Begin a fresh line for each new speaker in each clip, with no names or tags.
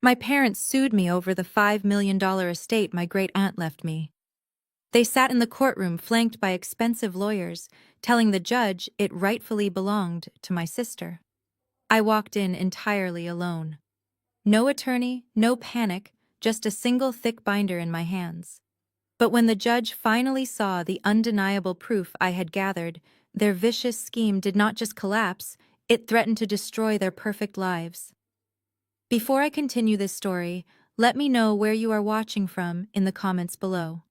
My parents sued me over the $5 million estate my great-aunt left me. They sat in the courtroom flanked by expensive lawyers, telling the judge it rightfully belonged to my sister. I walked in entirely alone. No attorney, no panic, just a single thick binder in my hands. But when the judge finally saw the undeniable proof I had gathered, their vicious scheme did not just collapse, it threatened to destroy their perfect lives. Before I continue this story, let me know where you are watching from in the comments below.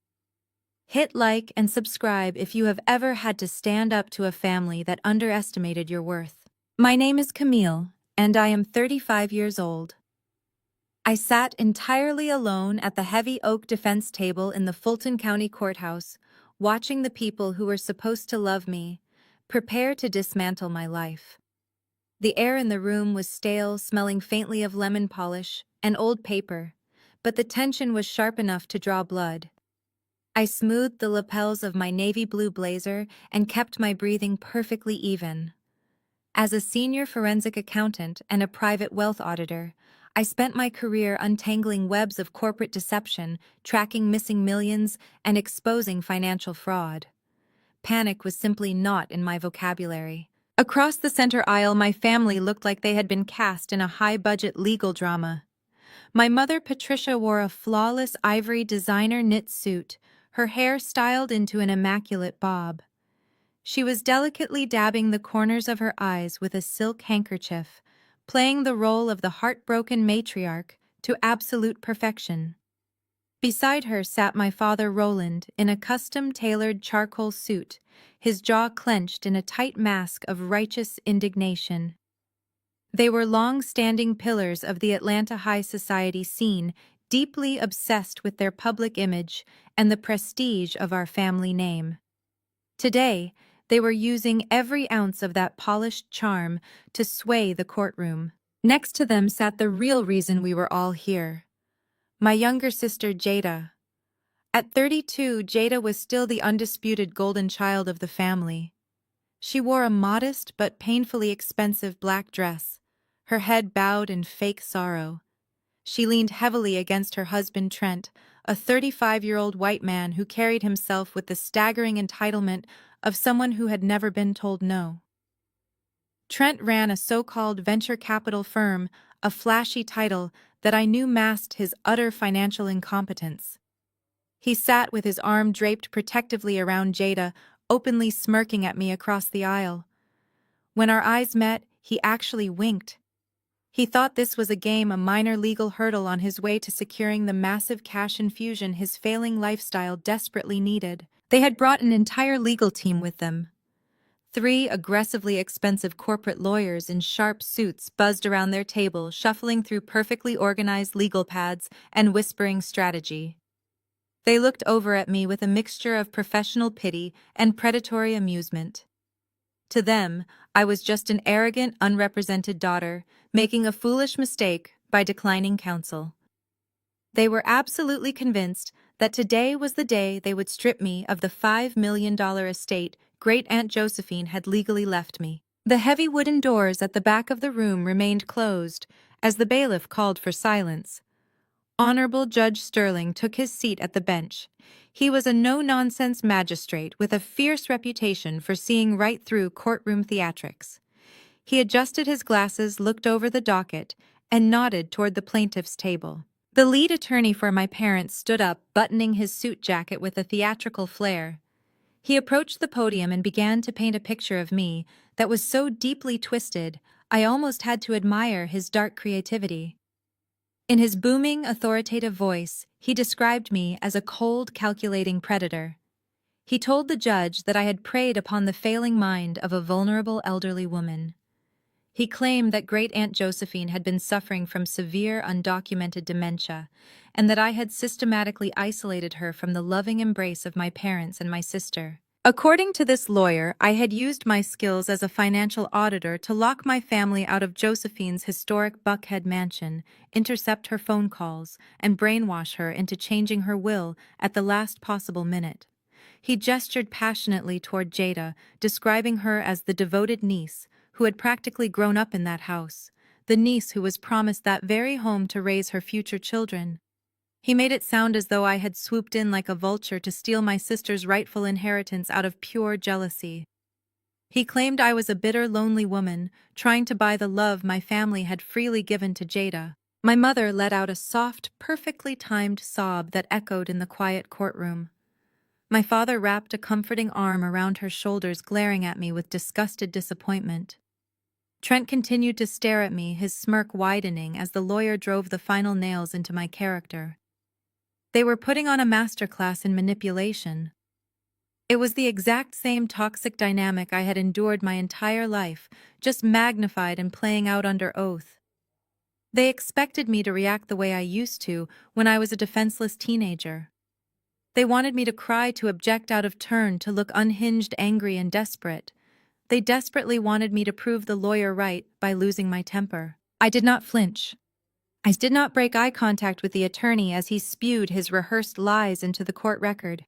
Hit like and subscribe if you have ever had to stand up to a family that underestimated your worth. My name is Camille, and I am 35 years old. I sat entirely alone at the heavy oak defense table in the Fulton County Courthouse, watching the people who were supposed to love me prepare to dismantle my life. The air in the room was stale, smelling faintly of lemon polish and old paper, but the tension was sharp enough to draw blood. I smoothed the lapels of my navy blue blazer and kept my breathing perfectly even. As a senior forensic accountant and a private wealth auditor, I spent my career untangling webs of corporate deception, tracking missing millions, and exposing financial fraud. Panic was simply not in my vocabulary. Across the center aisle, my family looked like they had been cast in a high-budget legal drama. My mother, Patricia, wore a flawless ivory designer knit suit, her hair styled into an immaculate bob. She was delicately dabbing the corners of her eyes with a silk handkerchief, playing the role of the heartbroken matriarch to absolute perfection. Beside her sat my father, Roland, in a custom-tailored charcoal suit, his jaw clenched in a tight mask of righteous indignation. They were long-standing pillars of the Atlanta high society scene, deeply obsessed with their public image and the prestige of our family name. Today, they were using every ounce of that polished charm to sway the courtroom. Next to them sat the real reason we were all here. My younger sister, Jada. At 32, Jada was still the undisputed golden child of the family. She wore a modest but painfully expensive black dress, her head bowed in fake sorrow. She leaned heavily against her husband, Trent, a 35-year-old white man who carried himself with the staggering entitlement of someone who had never been told no. Trent ran a so-called venture capital firm, a flashy title that I knew masked his utter financial incompetence. He sat with his arm draped protectively around Jada, openly smirking at me across the aisle. When our eyes met, he actually winked. He thought this was a game, a minor legal hurdle on his way to securing the massive cash infusion his failing lifestyle desperately needed. They had brought an entire legal team with them. 3 aggressively expensive corporate lawyers in sharp suits buzzed around their table, shuffling through perfectly organized legal pads and whispering strategy. They looked over at me with a mixture of professional pity and predatory amusement. To them, I was just an arrogant, unrepresented daughter, making a foolish mistake by declining counsel. They were absolutely convinced that today was the day they would strip me of the $5 million estate Great-Aunt Josephine had legally left me. The heavy wooden doors at the back of the room remained closed as the bailiff called for silence. Honorable Judge Sterling took his seat at the bench. He was a no-nonsense magistrate with a fierce reputation for seeing right through courtroom theatrics. He adjusted his glasses, looked over the docket, and nodded toward the plaintiff's table. The lead attorney for my parents stood up, buttoning his suit jacket with a theatrical flair. He approached the podium and began to paint a picture of me that was so deeply twisted, I almost had to admire his dark creativity. In his booming, authoritative voice, he described me as a cold, calculating predator. He told the judge that I had preyed upon the failing mind of a vulnerable elderly woman. He claimed that Great-Aunt Josephine had been suffering from severe, undocumented dementia, and that I had systematically isolated her from the loving embrace of my parents and my sister. According to this lawyer, I had used my skills as a financial auditor to lock my family out of Josephine's historic Buckhead mansion, intercept her phone calls, and brainwash her into changing her will at the last possible minute. He gestured passionately toward Jada, describing her as the devoted niece who had practically grown up in that house, the niece who was promised that very home to raise her future children. He made it sound as though I had swooped in like a vulture to steal my sister's rightful inheritance out of pure jealousy. He claimed I was a bitter, lonely woman, trying to buy the love my family had freely given to Jada. My mother let out a soft, perfectly timed sob that echoed in the quiet courtroom. My father wrapped a comforting arm around her shoulders, glaring at me with disgusted disappointment. Trent continued to stare at me, his smirk widening as the lawyer drove the final nails into my character. They were putting on a masterclass in manipulation. It was the exact same toxic dynamic I had endured my entire life, just magnified and playing out under oath. They expected me to react the way I used to when I was a defenseless teenager. They wanted me to cry, to object out of turn, to look unhinged, angry, and desperate. They desperately wanted me to prove the lawyer right by losing my temper. I did not flinch. I did not break eye contact with the attorney as he spewed his rehearsed lies into the court record.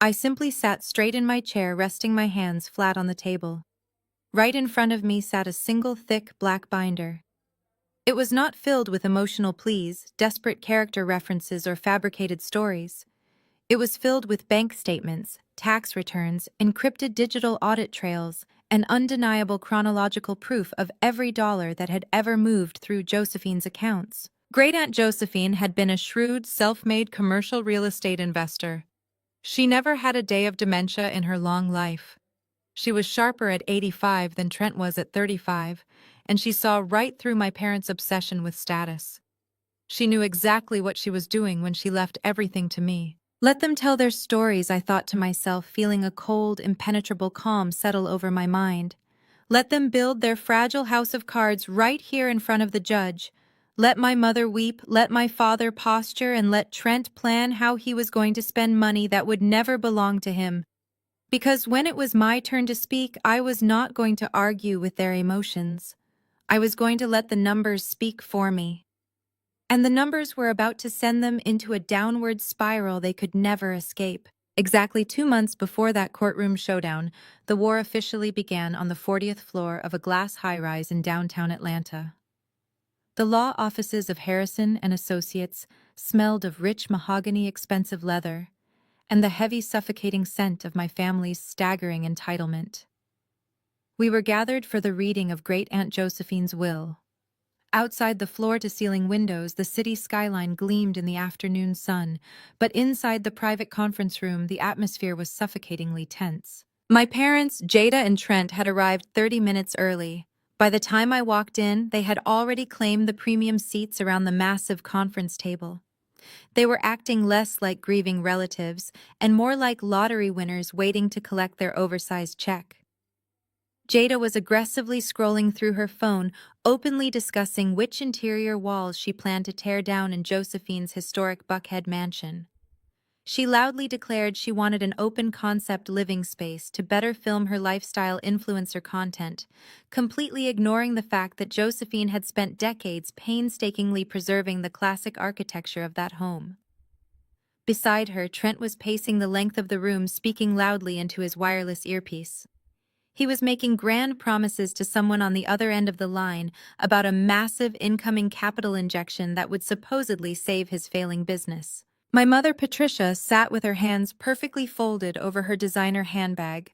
I simply sat straight in my chair, resting my hands flat on the table. Right in front of me sat a single thick black binder. It was not filled with emotional pleas, desperate character references, or fabricated stories. It was filled with bank statements, tax returns, encrypted digital audit trails, and undeniable chronological proof of every dollar that had ever moved through Josephine's accounts. Great-Aunt Josephine had been a shrewd, self-made commercial real estate investor. She never had a day of dementia in her long life. She was sharper at 85 than Trent was at 35, and she saw right through my parents' obsession with status. She knew exactly what she was doing when she left everything to me. Let them tell their stories, I thought to myself, feeling a cold, impenetrable calm settle over my mind. Let them build their fragile house of cards right here in front of the judge. Let my mother weep, let my father posture, and let Trent plan how he was going to spend money that would never belong to him. Because when it was my turn to speak, I was not going to argue with their emotions. I was going to let the numbers speak for me. And the numbers were about to send them into a downward spiral they could never escape. Exactly 2 months before that courtroom showdown, the war officially began on the 40th floor of a glass high-rise in downtown Atlanta. The law offices of Harrison and Associates smelled of rich mahogany, expensive leather, and the heavy, suffocating scent of my family's staggering entitlement. We were gathered for the reading of Great-Aunt Josephine's will. Outside the floor-to-ceiling windows, the city skyline gleamed in the afternoon sun, but inside the private conference room, the atmosphere was suffocatingly tense. My parents, Jada and Trent, had arrived 30 minutes early. By the time I walked in, they had already claimed the premium seats around the massive conference table. They were acting less like grieving relatives and more like lottery winners waiting to collect their oversized check. Jada was aggressively scrolling through her phone, openly discussing which interior walls she planned to tear down in Josephine's historic Buckhead mansion. She loudly declared she wanted an open-concept living space to better film her lifestyle influencer content, completely ignoring the fact that Josephine had spent decades painstakingly preserving the classic architecture of that home. Beside her, Trent was pacing the length of the room, speaking loudly into his wireless earpiece. He was making grand promises to someone on the other end of the line about a massive incoming capital injection that would supposedly save his failing business. My mother, Patricia, sat with her hands perfectly folded over her designer handbag,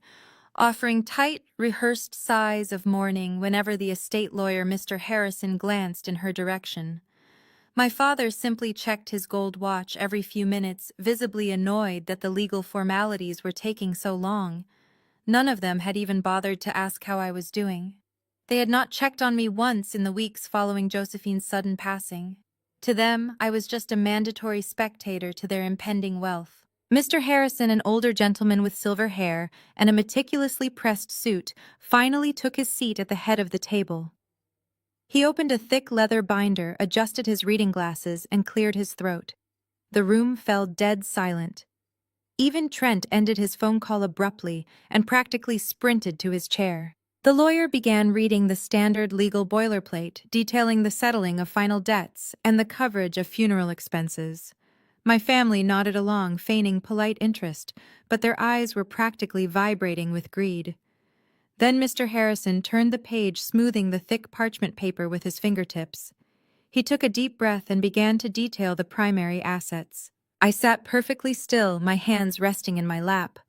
offering tight, rehearsed sighs of mourning whenever the estate lawyer, Mr. Harrison, glanced in her direction. My father simply checked his gold watch every few minutes, visibly annoyed that the legal formalities were taking so long. None of them had even bothered to ask how I was doing. They had not checked on me once in the weeks following Josephine's sudden passing. To them, I was just a mandatory spectator to their impending wealth. Mr. Harrison, an older gentleman with silver hair and a meticulously pressed suit, finally took his seat at the head of the table. He opened a thick leather binder, adjusted his reading glasses, and cleared his throat. The room fell dead silent. Even Trent ended his phone call abruptly and practically sprinted to his chair. The lawyer began reading the standard legal boilerplate, detailing the settling of final debts and the coverage of funeral expenses. My family nodded along, feigning polite interest, but their eyes were practically vibrating with greed. Then Mr. Harrison turned the page, smoothing the thick parchment paper with his fingertips. He took a deep breath and began to detail the primary assets. I sat perfectly still, my hands resting in my lap.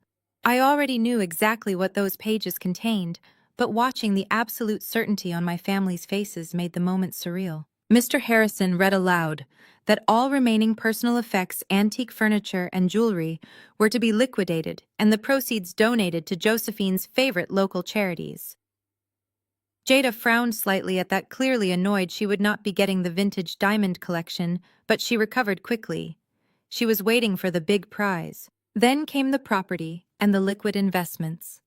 I already knew exactly what those pages contained, but watching the absolute certainty on my family's faces made the moment surreal. Mr. Harrison read aloud that all remaining personal effects, antique furniture, and jewelry were to be liquidated and the proceeds donated to Josephine's favorite local charities. Jada frowned slightly at that, clearly annoyed she would not be getting the vintage diamond collection, but she recovered quickly. She was waiting for the big prize. Then came the property and the liquid investments.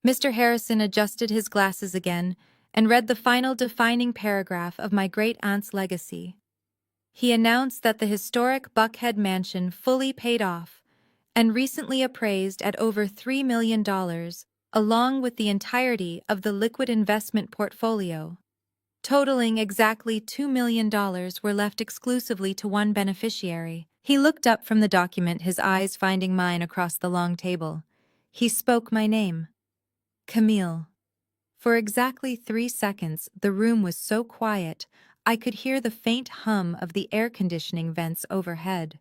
Mr. Harrison adjusted his glasses again and read the final defining paragraph of my great-aunt's legacy. He announced that the historic Buckhead mansion fully paid off and recently appraised at over $3 million, along with the entirety of the liquid investment portfolio. Totaling exactly $2 million were left exclusively to one beneficiary. He looked up from the document, his eyes finding mine across the long table. He spoke my name. Camille. For exactly 3 seconds, the room was so quiet, I could hear the faint hum of the air conditioning vents overhead.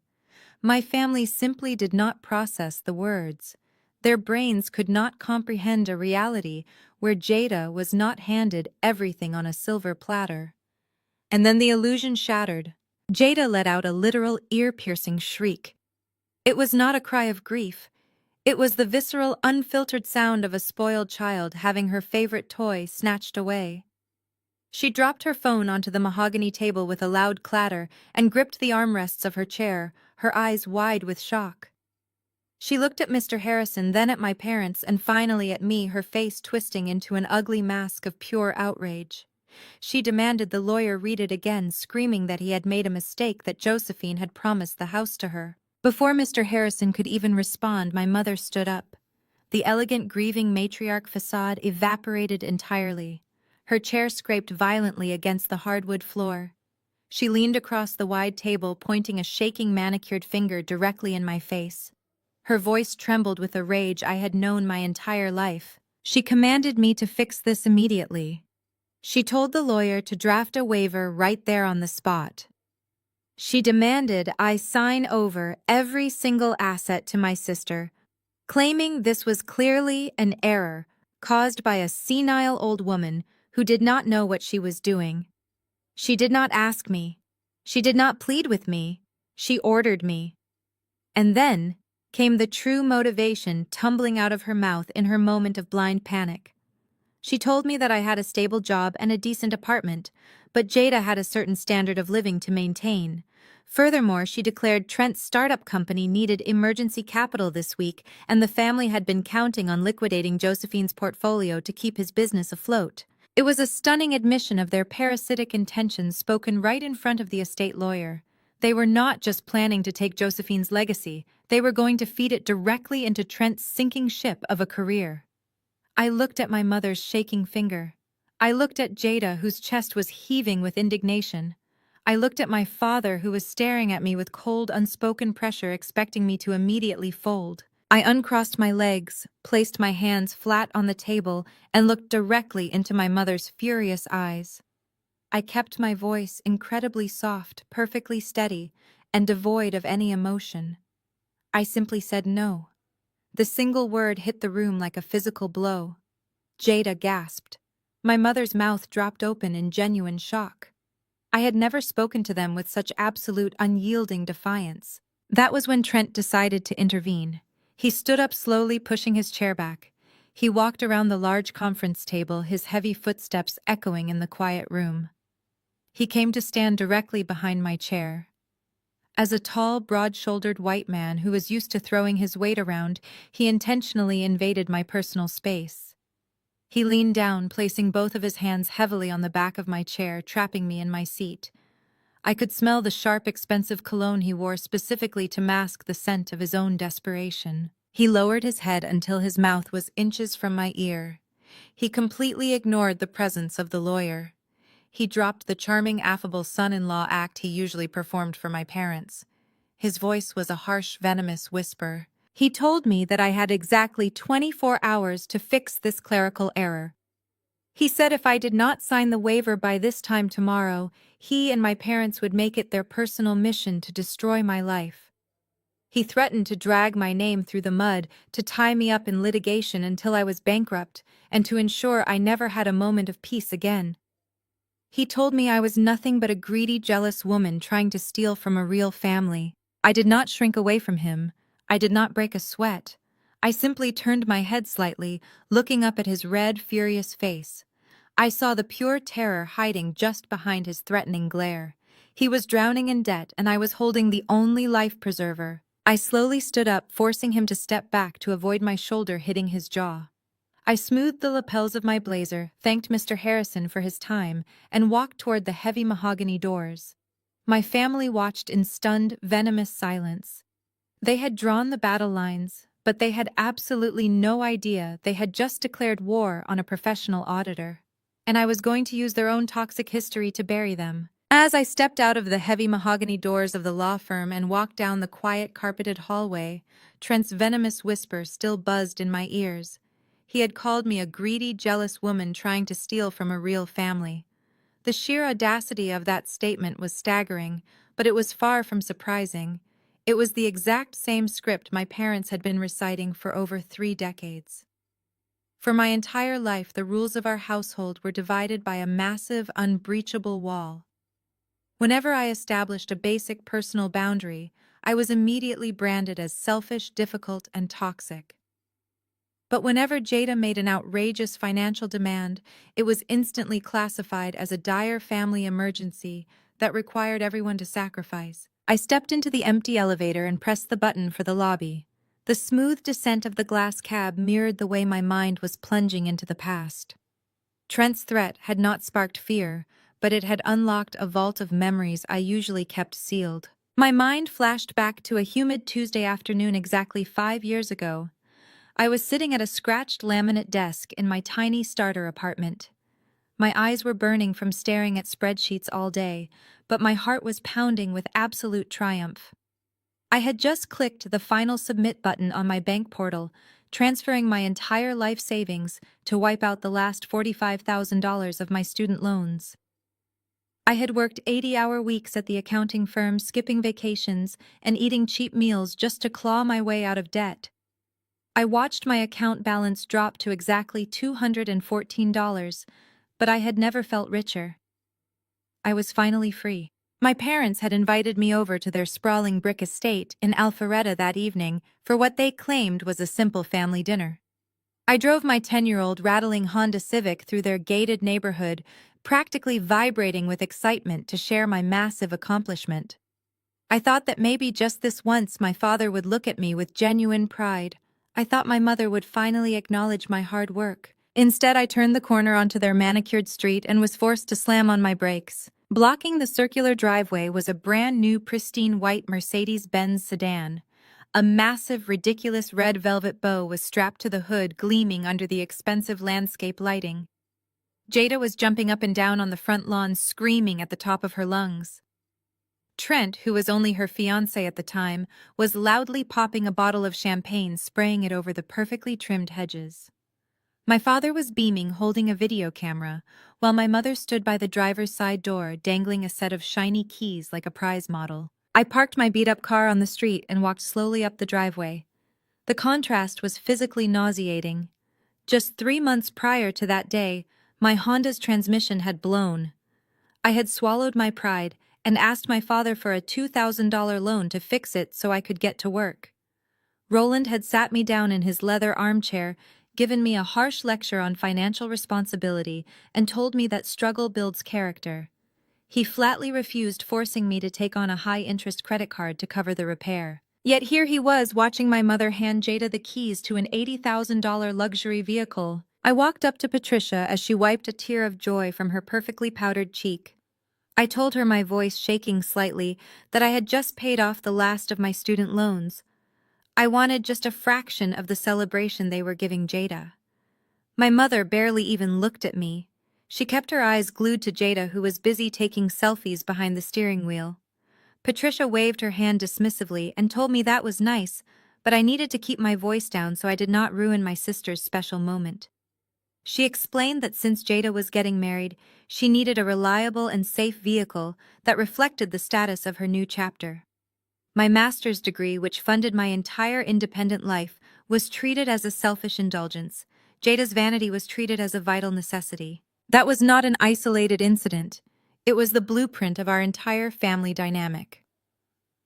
My family simply did not process the words. Their brains could not comprehend a reality where Jada was not handed everything on a silver platter. And then the illusion shattered. Jada let out a literal ear-piercing shriek. It was not a cry of grief. It was the visceral, unfiltered sound of a spoiled child having her favorite toy snatched away. She dropped her phone onto the mahogany table with a loud clatter and gripped the armrests of her chair, her eyes wide with shock. She looked at Mr. Harrison, then at my parents, and finally at me, her face twisting into an ugly mask of pure outrage. She demanded the lawyer read it again, screaming that he had made a mistake, that Josephine had promised the house to her. Before Mr. Harrison could even respond, my mother stood up. The elegant, grieving matriarch facade evaporated entirely. Her chair scraped violently against the hardwood floor. She leaned across the wide table, pointing a shaking manicured finger directly in my face. Her voice trembled with a rage I had known my entire life. She commanded me to fix this immediately. She told the lawyer to draft a waiver right there on the spot. She demanded I sign over every single asset to my sister, claiming this was clearly an error caused by a senile old woman who did not know what she was doing. She did not ask me. She did not plead with me. She ordered me. And then came the true motivation tumbling out of her mouth in her moment of blind panic. She told me that I had a stable job and a decent apartment, but Jada had a certain standard of living to maintain. Furthermore, she declared Trent's startup company needed emergency capital this week, and the family had been counting on liquidating Josephine's portfolio to keep his business afloat. It was a stunning admission of their parasitic intentions, spoken right in front of the estate lawyer. They were not just planning to take Josephine's legacy, they were going to feed it directly into Trent's sinking ship of a career. I looked at my mother's shaking finger. I looked at Jada, whose chest was heaving with indignation. I looked at my father, who was staring at me with cold, unspoken pressure, expecting me to immediately fold. I uncrossed my legs, placed my hands flat on the table, and looked directly into my mother's furious eyes. I kept my voice incredibly soft, perfectly steady, and devoid of any emotion. I simply said no. The single word hit the room like a physical blow. Jada gasped. My mother's mouth dropped open in genuine shock. I had never spoken to them with such absolute, unyielding defiance. That was when Trent decided to intervene. He stood up slowly, pushing his chair back. He walked around the large conference table, his heavy footsteps echoing in the quiet room. He came to stand directly behind my chair. As a tall, broad-shouldered white man who was used to throwing his weight around, he intentionally invaded my personal space. He leaned down, placing both of his hands heavily on the back of my chair, trapping me in my seat. I could smell the sharp, expensive cologne he wore specifically to mask the scent of his own desperation. He lowered his head until his mouth was inches from my ear. He completely ignored the presence of the lawyer. He dropped the charming, affable son-in-law act he usually performed for my parents. His voice was a harsh, venomous whisper. He told me that I had exactly 24 hours to fix this clerical error. He said if I did not sign the waiver by this time tomorrow, he and my parents would make it their personal mission to destroy my life. He threatened to drag my name through the mud, to tie me up in litigation until I was bankrupt, and to ensure I never had a moment of peace again. He told me I was nothing but a greedy, jealous woman trying to steal from a real family. I did not shrink away from him. I did not break a sweat. I simply turned my head slightly, looking up at his red, furious face. I saw the pure terror hiding just behind his threatening glare. He was drowning in debt, and I was holding the only life preserver. I slowly stood up, forcing him to step back to avoid my shoulder hitting his jaw. I smoothed the lapels of my blazer, thanked Mr. Harrison for his time, and walked toward the heavy mahogany doors. My family watched in stunned, venomous silence. They had drawn the battle lines, but they had absolutely no idea they had just declared war on a professional auditor. And I was going to use their own toxic history to bury them. As I stepped out of the heavy mahogany doors of the law firm and walked down the quiet carpeted hallway, Trent's venomous whisper still buzzed in my ears. He had called me a greedy, jealous woman trying to steal from a real family. The sheer audacity of that statement was staggering, but it was far from surprising. It was the exact same script my parents had been reciting for over 3 decades. For my entire life, the rules of our household were divided by a massive, unbreachable wall. Whenever I established a basic personal boundary, I was immediately branded as selfish, difficult, and toxic. But whenever Jada made an outrageous financial demand, it was instantly classified as a dire family emergency that required everyone to sacrifice. I stepped into the empty elevator and pressed the button for the lobby. The smooth descent of the glass cab mirrored the way my mind was plunging into the past. Trent's threat had not sparked fear, but it had unlocked a vault of memories I usually kept sealed. My mind flashed back to a humid Tuesday afternoon exactly 5 years ago. I was sitting at a scratched laminate desk in my tiny starter apartment. My eyes were burning from staring at spreadsheets all day, but my heart was pounding with absolute triumph. I had just clicked the final submit button on my bank portal, transferring my entire life savings to wipe out the last $45,000 of my student loans. I had worked 80-hour weeks at the accounting firm, skipping vacations and eating cheap meals just to claw my way out of debt. I watched my account balance drop to exactly $214, but I had never felt richer. I was finally free. My parents had invited me over to their sprawling brick estate in Alpharetta that evening for what they claimed was a simple family dinner. I drove my 10-year-old rattling Honda Civic through their gated neighborhood, practically vibrating with excitement to share my massive accomplishment. I thought that maybe just this once my father would look at me with genuine pride. I thought my mother would finally acknowledge my hard work. Instead, I turned the corner onto their manicured street and was forced to slam on my brakes. Blocking the circular driveway was a brand new, pristine white Mercedes-Benz sedan. A massive, ridiculous red velvet bow was strapped to the hood, gleaming under the expensive landscape lighting. Jada was jumping up and down on the front lawn, screaming at the top of her lungs. Trent, who was only her fiancé at the time, was loudly popping a bottle of champagne, spraying it over the perfectly trimmed hedges. My father was beaming, holding a video camera, while my mother stood by the driver's side door, dangling a set of shiny keys like a prize model. I parked my beat-up car on the street and walked slowly up the driveway. The contrast was physically nauseating. Just 3 months prior to that day, my Honda's transmission had blown. I had swallowed my pride and asked my father for a $2,000 loan to fix it so I could get to work. Roland had sat me down in his leather armchair, given me a harsh lecture on financial responsibility, and told me that struggle builds character. He flatly refused forcing me to take on a high-interest credit card to cover the repair. Yet here he was, watching my mother hand Jada the keys to an $80,000 luxury vehicle. I walked up to Patricia as she wiped a tear of joy from her perfectly powdered cheek. I told her, my voice shaking slightly, that I had just paid off the last of my student loans. I wanted just a fraction of the celebration they were giving Jada. My mother barely even looked at me. She kept her eyes glued to Jada, who was busy taking selfies behind the steering wheel. Patricia waved her hand dismissively and told me that was nice, but I needed to keep my voice down so I did not ruin my sister's special moment. She explained that since Jada was getting married, she needed a reliable and safe vehicle that reflected the status of her new chapter. My master's degree, which funded my entire independent life, was treated as a selfish indulgence. Jada's vanity was treated as a vital necessity. That was not an isolated incident. It was the blueprint of our entire family dynamic.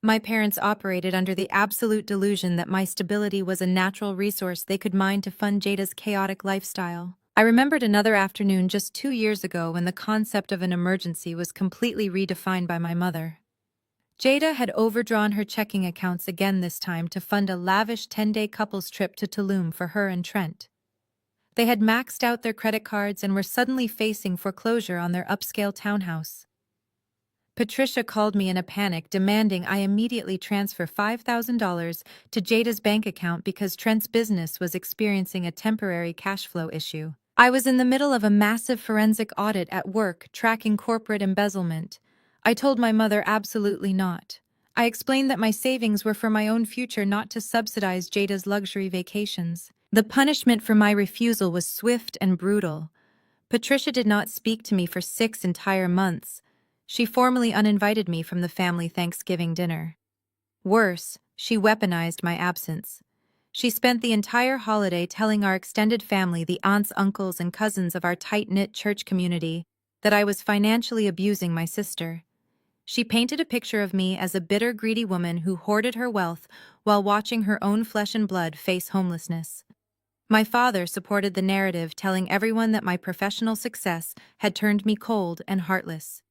My parents operated under the absolute delusion that my stability was a natural resource they could mine to fund Jada's chaotic lifestyle. I remembered another afternoon just 2 years ago when the concept of an emergency was completely redefined by my mother. Jada had overdrawn her checking accounts again this time to fund a lavish 10-day couples trip to Tulum for her and Trent. They had maxed out their credit cards and were suddenly facing foreclosure on their upscale townhouse. Patricia called me in a panic, demanding I immediately transfer $5,000 to Jada's bank account because Trent's business was experiencing a temporary cash flow issue. I was in the middle of a massive forensic audit at work tracking corporate embezzlement. I told my mother absolutely not. I explained that my savings were for my own future, not to subsidize Jada's luxury vacations. The punishment for my refusal was swift and brutal. Patricia did not speak to me for 6 entire months. She formally uninvited me from the family Thanksgiving dinner. Worse, she weaponized my absence. She spent the entire holiday telling our extended family, the aunts, uncles, and cousins of our tight-knit church community, that I was financially abusing my sister. She painted a picture of me as a bitter, greedy woman who hoarded her wealth while watching her own flesh and blood face homelessness. My father supported the narrative, telling everyone that my professional success had turned me cold and heartless.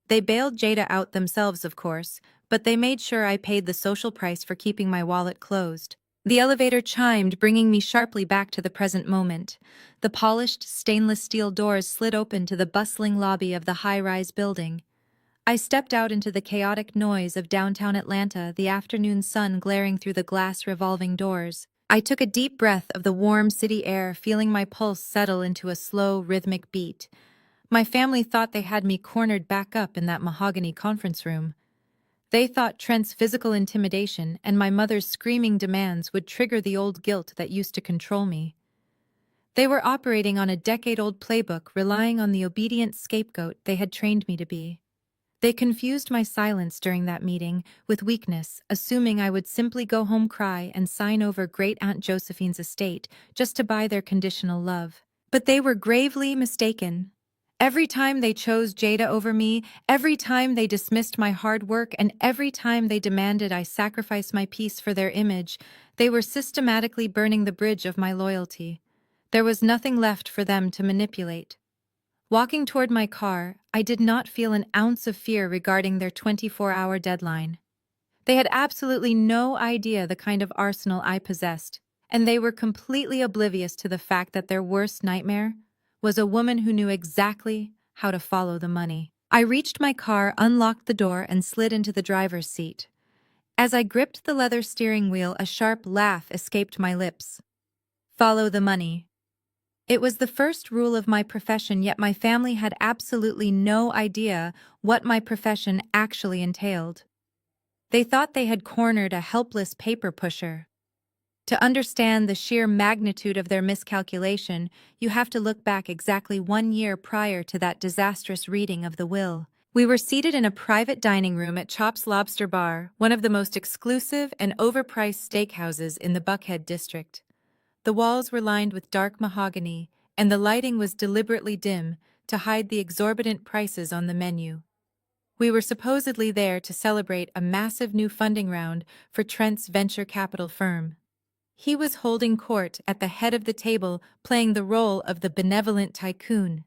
They bailed Jada out themselves, of course, but they made sure I paid the social price for keeping my wallet closed. The elevator chimed, bringing me sharply back to the present moment. The polished stainless steel doors slid open to the bustling lobby of the high-rise building. I stepped out into the chaotic noise of downtown Atlanta, the afternoon sun glaring through the glass revolving doors. I took a deep breath of the warm city air, feeling my pulse settle into a slow, rhythmic beat. My family thought they had me cornered back up in that mahogany conference room. They thought Trent's physical intimidation and my mother's screaming demands would trigger the old guilt that used to control me. They were operating on a decade-old playbook, relying on the obedient scapegoat they had trained me to be. They confused my silence during that meeting with weakness, assuming I would simply go home, cry, and sign over Great-Aunt Josephine's estate just to buy their conditional love. But they were gravely mistaken. Every time they chose Jada over me, every time they dismissed my hard work, and every time they demanded I sacrifice my peace for their image, they were systematically burning the bridge of my loyalty. There was nothing left for them to manipulate. Walking toward my car, I did not feel an ounce of fear regarding their 24-hour deadline. They had absolutely no idea the kind of arsenal I possessed, and they were completely oblivious to the fact that their worst nightmare was a woman who knew exactly how to follow the money. I reached my car, unlocked the door, and slid into the driver's seat. As I gripped the leather steering wheel, a sharp laugh escaped my lips. Follow the money. It was the first rule of my profession, yet my family had absolutely no idea what my profession actually entailed. They thought they had cornered a helpless paper pusher. To understand the sheer magnitude of their miscalculation, you have to look back exactly 1 year prior to that disastrous reading of the will. We were seated in a private dining room at Chop's Lobster Bar, one of the most exclusive and overpriced steakhouses in the Buckhead district. The walls were lined with dark mahogany, and the lighting was deliberately dim to hide the exorbitant prices on the menu. We were supposedly there to celebrate a massive new funding round for Trent's venture capital firm. He was holding court at the head of the table, playing the role of the benevolent tycoon.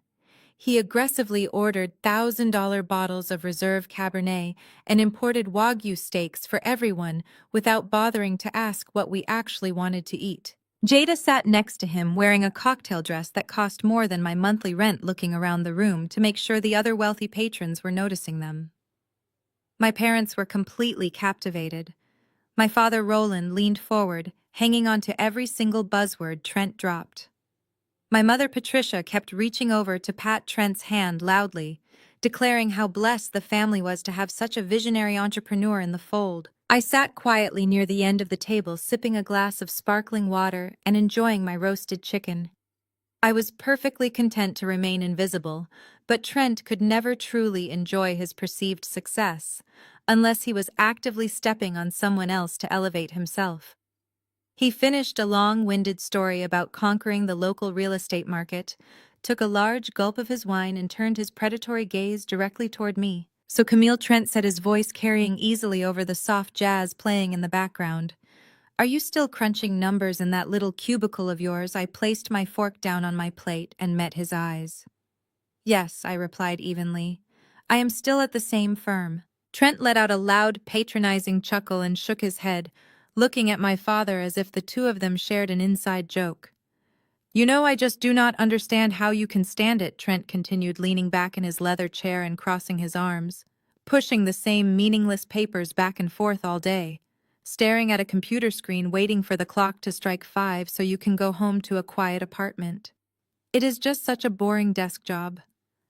He aggressively ordered $1,000 bottles of reserve Cabernet and imported Wagyu steaks for everyone without bothering to ask what we actually wanted to eat. Jada sat next to him, wearing a cocktail dress that cost more than my monthly rent, looking around the room to make sure the other wealthy patrons were noticing them. My parents were completely captivated. My father, Roland, leaned forward, hanging on to every single buzzword Trent dropped. My mother, Patricia, kept reaching over to pat Trent's hand loudly, declaring how blessed the family was to have such a visionary entrepreneur in the fold. I sat quietly near the end of the table, sipping a glass of sparkling water and enjoying my roasted chicken. I was perfectly content to remain invisible, but Trent could never truly enjoy his perceived success unless he was actively stepping on someone else to elevate himself. He finished a long-winded story about conquering the local real estate market, took a large gulp of his wine and turned his predatory gaze directly toward me. So Camille Trent said, his voice carrying easily over the soft jazz playing in the background. "Are you still crunching numbers in that little cubicle of yours?" I placed my fork down on my plate and met his eyes. "Yes," I replied evenly. "I am still at the same firm." Trent let out a loud, patronizing chuckle and shook his head, looking at my father as if the two of them shared an inside joke. "You know, I just do not understand how you can stand it," Trent continued, leaning back in his leather chair and crossing his arms, "pushing the same meaningless papers back and forth all day, staring at a computer screen waiting for the clock to strike 5 so you can go home to a quiet apartment. It is just such a boring desk job.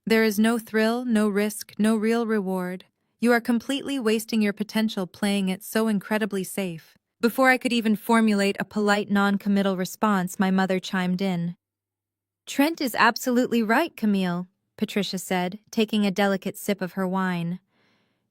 There is no thrill, no risk, no real reward. You are completely wasting your potential playing it so incredibly safe." Before I could even formulate a polite non-committal response, my mother chimed in. "Trent is absolutely right, Camille," Patricia said, taking a delicate sip of her wine.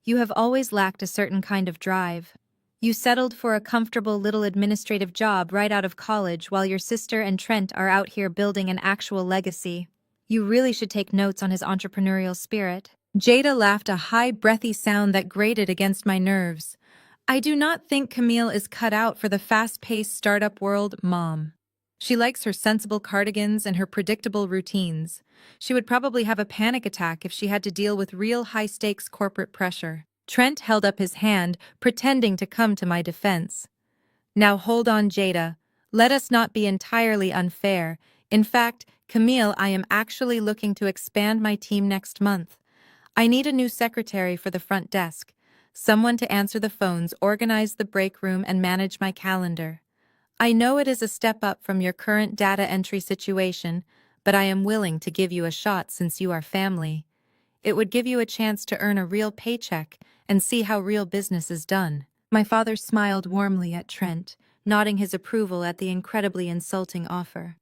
"You have always lacked a certain kind of drive. You settled for a comfortable little administrative job right out of college while your sister and Trent are out here building an actual legacy. You really should take notes on his entrepreneurial spirit." Jada laughed, a high, breathy sound that grated against my nerves. "I do not think Camille is cut out for the fast-paced startup world, Mom. She likes her sensible cardigans and her predictable routines. She would probably have a panic attack if she had to deal with real high-stakes corporate pressure." Trent held up his hand, pretending to come to my defense. "Now hold on, Jada. Let us not be entirely unfair. In fact, Camille, I am actually looking to expand my team next month. I need a new secretary for the front desk, someone to answer the phones, organize the break room, and manage my calendar. I know it is a step up from your current data entry situation, but I am willing to give you a shot since you are family. It would give you a chance to earn a real paycheck and see how real business is done." My father smiled warmly at Trent, nodding his approval at the incredibly insulting offer.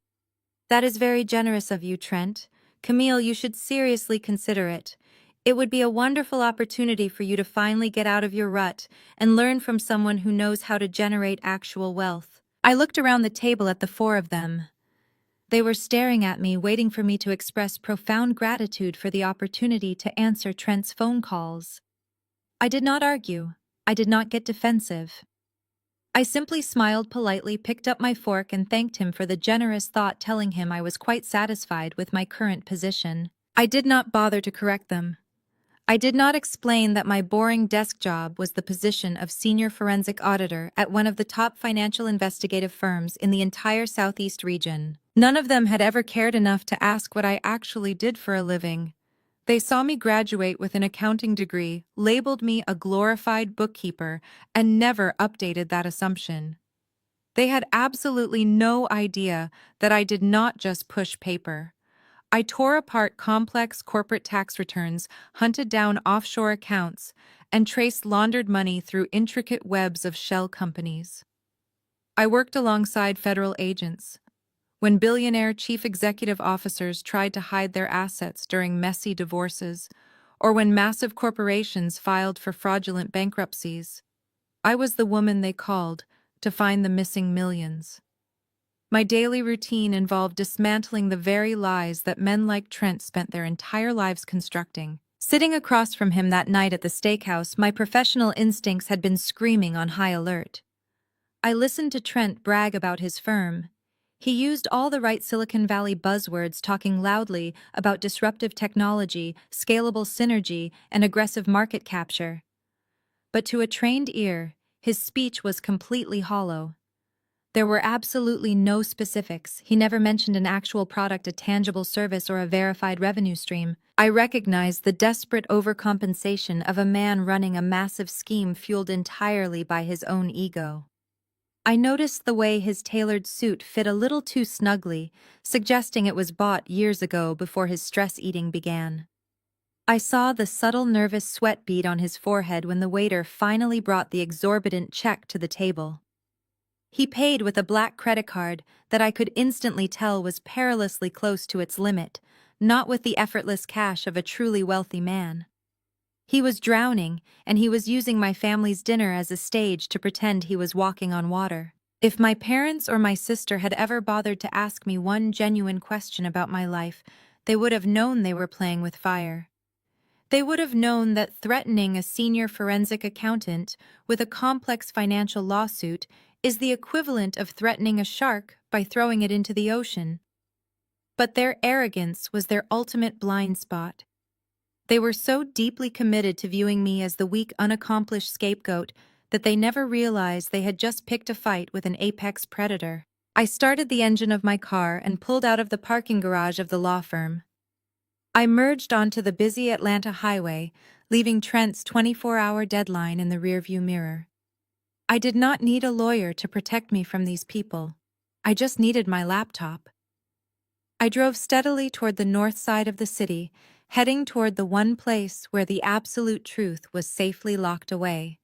"That is very generous of you, Trent. Camille, you should seriously consider it. It would be a wonderful opportunity for you to finally get out of your rut and learn from someone who knows how to generate actual wealth." I looked around the table at the four of them. They were staring at me, waiting for me to express profound gratitude for the opportunity to answer Trent's phone calls. I did not argue. I did not get defensive. I simply smiled politely, picked up my fork, and thanked him for the generous thought, telling him I was quite satisfied with my current position. I did not bother to correct them. I did not explain that my boring desk job was the position of senior forensic auditor at one of the top financial investigative firms in the entire Southeast region. None of them had ever cared enough to ask what I actually did for a living. They saw me graduate with an accounting degree, labeled me a glorified bookkeeper, and never updated that assumption. They had absolutely no idea that I did not just push paper. I tore apart complex corporate tax returns, hunted down offshore accounts, and traced laundered money through intricate webs of shell companies. I worked alongside federal agents. When billionaire chief executive officers tried to hide their assets during messy divorces, or when massive corporations filed for fraudulent bankruptcies, I was the woman they called to find the missing millions. My daily routine involved dismantling the very lies that men like Trent spent their entire lives constructing. Sitting across from him that night at the steakhouse, my professional instincts had been screaming on high alert. I listened to Trent brag about his firm. He used all the right Silicon Valley buzzwords, talking loudly about disruptive technology, scalable synergy, and aggressive market capture. But to a trained ear, his speech was completely hollow. There were absolutely no specifics. He never mentioned an actual product, a tangible service, or a verified revenue stream. I recognized the desperate overcompensation of a man running a massive scheme fueled entirely by his own ego. I noticed the way his tailored suit fit a little too snugly, suggesting it was bought years ago before his stress eating began. I saw the subtle nervous sweat bead on his forehead when the waiter finally brought the exorbitant check to the table. He paid with a black credit card that I could instantly tell was perilously close to its limit, not with the effortless cash of a truly wealthy man. He was drowning, and he was using my family's dinner as a stage to pretend he was walking on water. If my parents or my sister had ever bothered to ask me one genuine question about my life, they would have known they were playing with fire. They would have known that threatening a senior forensic accountant with a complex financial lawsuit is the equivalent of threatening a shark by throwing it into the ocean. But their arrogance was their ultimate blind spot. They were so deeply committed to viewing me as the weak, unaccomplished scapegoat that they never realized they had just picked a fight with an apex predator. I started the engine of my car and pulled out of the parking garage of the law firm. I merged onto the busy Atlanta highway, leaving Trent's 24-hour deadline in the rearview mirror. I did not need a lawyer to protect me from these people. I just needed my laptop. I drove steadily toward the north side of the city, heading toward the one place where the absolute truth was safely locked away.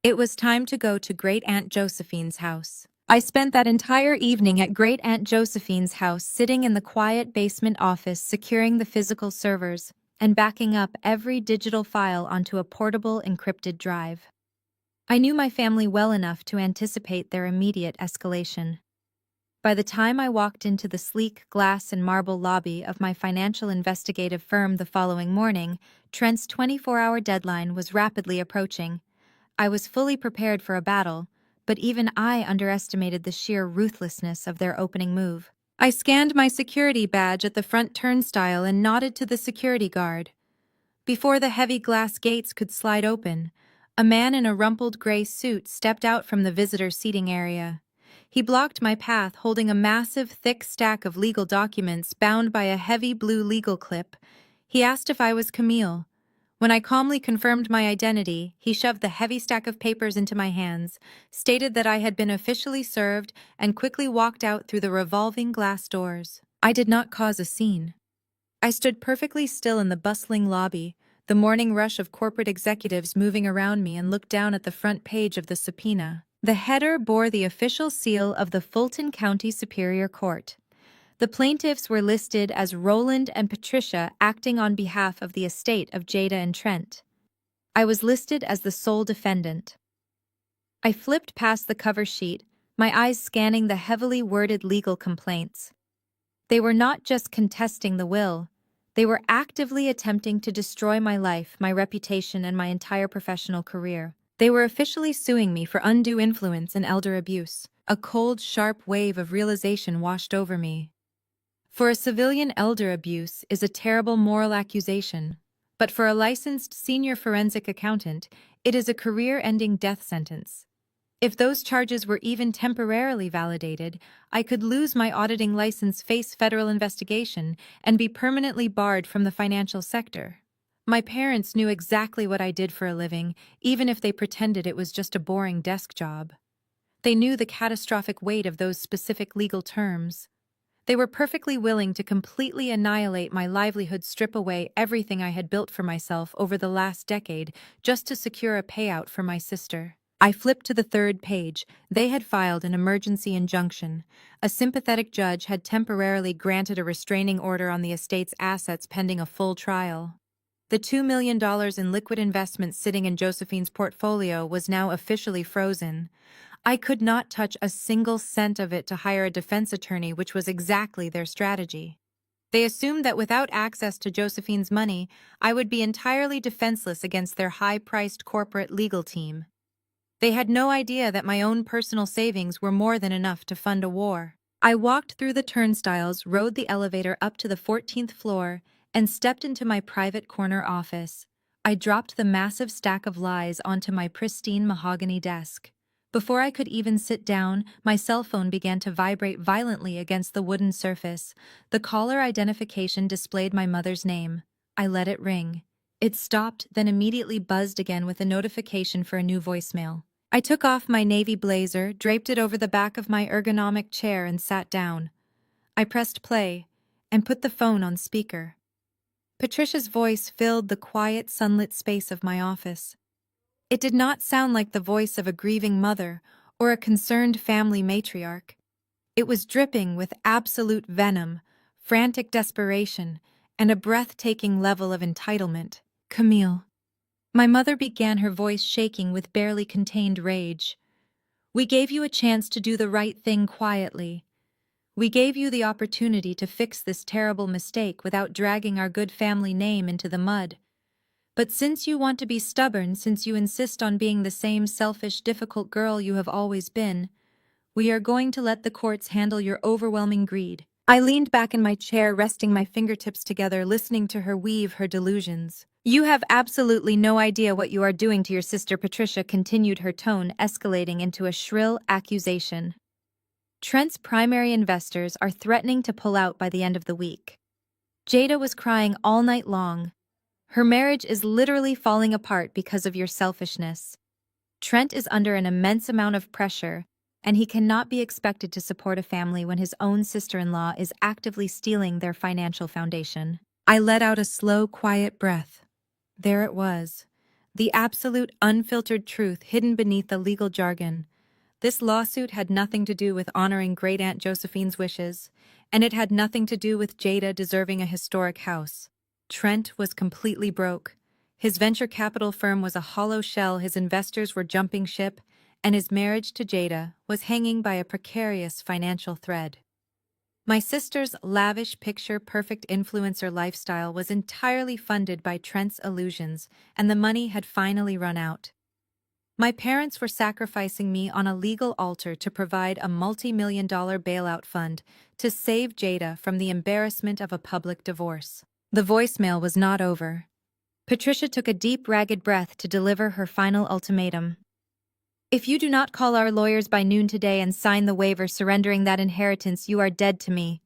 It was time to go to Great Aunt Josephine's house. I spent that entire evening at Great Aunt Josephine's house, sitting in the quiet basement office, securing the physical servers and backing up every digital file onto a portable encrypted drive. I knew my family well enough to anticipate their immediate escalation. By the time I walked into the sleek glass and marble lobby of my financial investigative firm the following morning, Trent's 24-hour deadline was rapidly approaching. I was fully prepared for a battle, but even I underestimated the sheer ruthlessness of their opening move. I scanned my security badge at the front turnstile and nodded to the security guard. Before the heavy glass gates could slide open, a man in a rumpled gray suit stepped out from the visitor seating area. He blocked my path, holding a massive, thick stack of legal documents bound by a heavy blue legal clip. He asked if I was Camille. When I calmly confirmed my identity, he shoved the heavy stack of papers into my hands, stated that I had been officially served, and quickly walked out through the revolving glass doors. I did not cause a scene. I stood perfectly still in the bustling lobby, the morning rush of corporate executives moving around me, and looked down at the front page of the subpoena. The header bore the official seal of the Fulton County Superior Court. The plaintiffs were listed as Roland and Patricia, acting on behalf of the estate of Jada and Trent. I was listed as the sole defendant. I flipped past the cover sheet, my eyes scanning the heavily worded legal complaints. They were not just contesting the will, they were actively attempting to destroy my life, my reputation, and my entire professional career. They were officially suing me for undue influence and elder abuse. A cold, sharp wave of realization washed over me. For a civilian, elder abuse is a terrible moral accusation, but for a licensed senior forensic accountant, it is a career-ending death sentence. If those charges were even temporarily validated, I could lose my auditing license, face federal investigation, and be permanently barred from the financial sector. My parents knew exactly what I did for a living, even if they pretended it was just a boring desk job. They knew the catastrophic weight of those specific legal terms. They were perfectly willing to completely annihilate my livelihood, strip away everything I had built for myself over the last decade, just to secure a payout for my sister. I flipped to the third page. They had filed an emergency injunction. A sympathetic judge had temporarily granted a restraining order on the estate's assets pending a full trial. The $2 million in liquid investments sitting in Josephine's portfolio was now officially frozen. I could not touch a single cent of it to hire a defense attorney, which was exactly their strategy. They assumed that without access to Josephine's money, I would be entirely defenseless against their high-priced corporate legal team. They had no idea that my own personal savings were more than enough to fund a war. I walked through the turnstiles, rode the elevator up to the 14th floor, and stepped into my private corner office. I dropped the massive stack of lies onto my pristine mahogany desk. Before I could even sit down, my cell phone began to vibrate violently against the wooden surface. The caller identification displayed my mother's name. I let it ring. It stopped, then immediately buzzed again with a notification for a new voicemail. I took off my navy blazer, draped it over the back of my ergonomic chair, and sat down. I pressed play and put the phone on speaker. Patricia's voice filled the quiet, sunlit space of my office. It did not sound like the voice of a grieving mother or a concerned family matriarch. It was dripping with absolute venom, frantic desperation, and a breathtaking level of entitlement. Camille. My mother began, her voice shaking with barely contained rage. We gave you a chance to do the right thing quietly. We gave you the opportunity to fix this terrible mistake without dragging our good family name into the mud. But since you want to be stubborn, since you insist on being the same selfish, difficult girl you have always been, we are going to let the courts handle your overwhelming greed. I leaned back in my chair, resting my fingertips together, listening to her weave her delusions. You have absolutely no idea what you are doing to your sister. Patricia continued, her tone escalating into a shrill accusation. Trent's primary investors are threatening to pull out by the end of the week. Jada was crying all night long. Her marriage is literally falling apart because of your selfishness. Trent is under an immense amount of pressure, and he cannot be expected to support a family when his own sister-in-law is actively stealing their financial foundation. I let out a slow, quiet breath. There it was, the absolute, unfiltered truth hidden beneath the legal jargon. This lawsuit had nothing to do with honoring Great Aunt Josephine's wishes, and it had nothing to do with Jada deserving a historic house. Trent was completely broke. His venture capital firm was a hollow shell, his investors were jumping ship, and his marriage to Jada was hanging by a precarious financial thread. My sister's lavish, picture-perfect influencer lifestyle was entirely funded by Trent's illusions, and the money had finally run out. My parents were sacrificing me on a legal altar to provide a multi-million-dollar bailout fund to save Jada from the embarrassment of a public divorce. The voicemail was not over. Patricia took a deep, ragged breath to deliver her final ultimatum. If you do not call our lawyers by noon today and sign the waiver surrendering that inheritance, you are dead to me.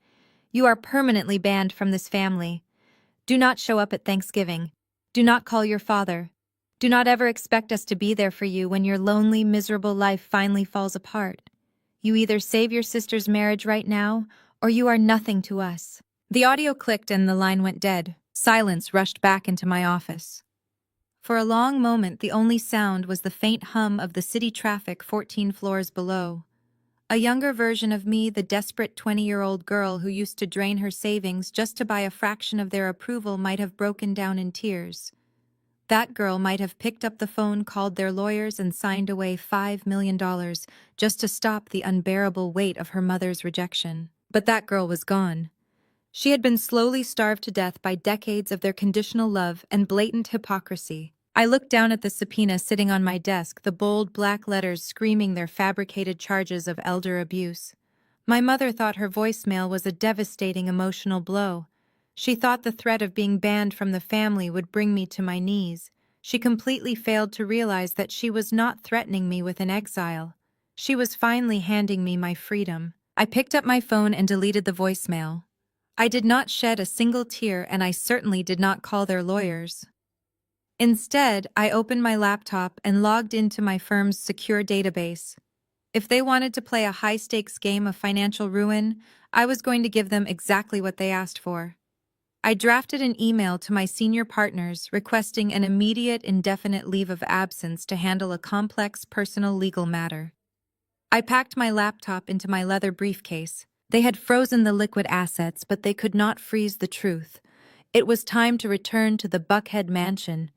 You are permanently banned from this family. Do not show up at Thanksgiving. Do not call your father. Do not ever expect us to be there for you when your lonely, miserable life finally falls apart. You either save your sister's marriage right now, or you are nothing to us. The audio clicked and the line went dead. Silence rushed back into my office. For a long moment, the only sound was the faint hum of the city traffic 14 floors below. A younger version of me, the desperate 20-year-old girl who used to drain her savings just to buy a fraction of their approval, might have broken down in tears. That girl might have picked up the phone, called their lawyers, and signed away $5 million just to stop the unbearable weight of her mother's rejection. But that girl was gone. She had been slowly starved to death by decades of their conditional love and blatant hypocrisy. I looked down at the subpoena sitting on my desk, the bold black letters screaming their fabricated charges of elder abuse. My mother thought her voicemail was a devastating emotional blow. She thought the threat of being banned from the family would bring me to my knees. She completely failed to realize that she was not threatening me with an exile. She was finally handing me my freedom. I picked up my phone and deleted the voicemail. I did not shed a single tear, and I certainly did not call their lawyers. Instead, I opened my laptop and logged into my firm's secure database. If they wanted to play a high-stakes game of financial ruin, I was going to give them exactly what they asked for. I drafted an email to my senior partners requesting an immediate, indefinite leave of absence to handle a complex personal legal matter. I packed my laptop into my leather briefcase. They had frozen the liquid assets, but they could not freeze the truth. It was time to return to the Buckhead mansion.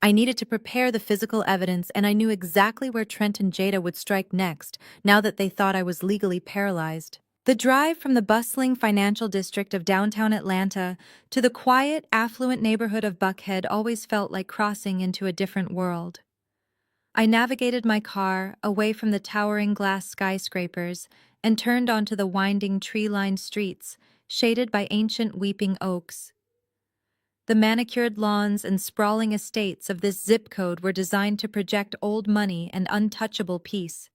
I needed to prepare the physical evidence, and I knew exactly where Trent and Jada would strike next, now that they thought I was legally paralyzed. The drive from the bustling financial district of downtown Atlanta to the quiet, affluent neighborhood of Buckhead always felt like crossing into a different world. I navigated my car away from the towering glass skyscrapers and turned onto the winding, tree-lined streets, shaded by ancient weeping oaks. The manicured lawns and sprawling estates of this zip code were designed to project old money and untouchable peace.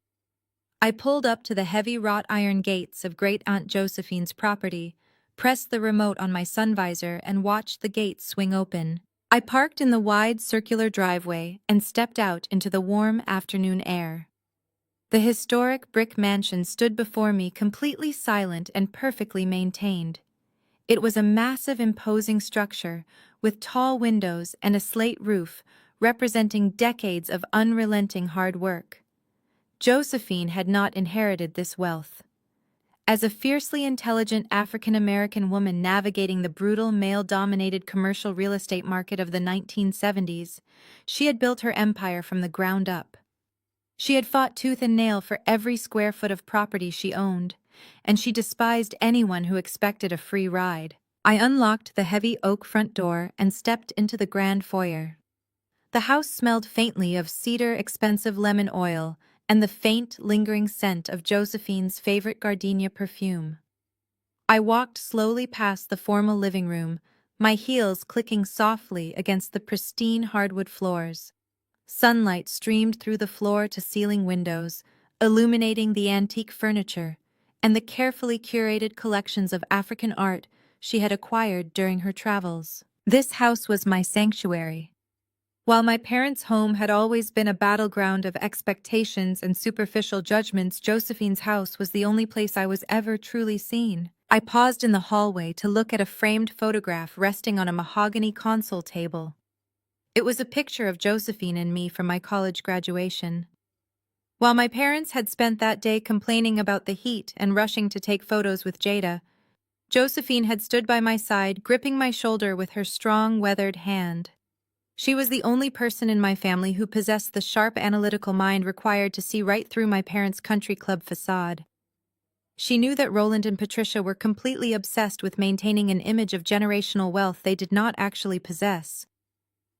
I pulled up to the heavy wrought iron gates of Great Aunt Josephine's property, pressed the remote on my sun visor, and watched the gates swing open. I parked in the wide circular driveway and stepped out into the warm afternoon air. The historic brick mansion stood before me, completely silent and perfectly maintained. It was a massive, imposing structure with tall windows and a slate roof, representing decades of unrelenting hard work. Josephine had not inherited this wealth. As a fiercely intelligent African-American woman navigating the brutal male-dominated commercial real estate market of the 1970s, she had built her empire from the ground up. She had fought tooth and nail for every square foot of property she owned, and she despised anyone who expected a free ride. I unlocked the heavy oak front door and stepped into the grand foyer. The house smelled faintly of cedar, expensive lemon oil, and the faint, lingering scent of Josephine's favorite gardenia perfume. I walked slowly past the formal living room, my heels clicking softly against the pristine hardwood floors. Sunlight streamed through the floor-to-ceiling windows, illuminating the antique furniture and the carefully curated collections of African art she had acquired during her travels. This house was my sanctuary. While my parents' home had always been a battleground of expectations and superficial judgments, Josephine's house was the only place I was ever truly seen. I paused in the hallway to look at a framed photograph resting on a mahogany console table. It was a picture of Josephine and me from my college graduation. While my parents had spent that day complaining about the heat and rushing to take photos with Jada, Josephine had stood by my side, gripping my shoulder with her strong, weathered hand. She was the only person in my family who possessed the sharp analytical mind required to see right through my parents' country club facade. She knew that Roland and Patricia were completely obsessed with maintaining an image of generational wealth they did not actually possess.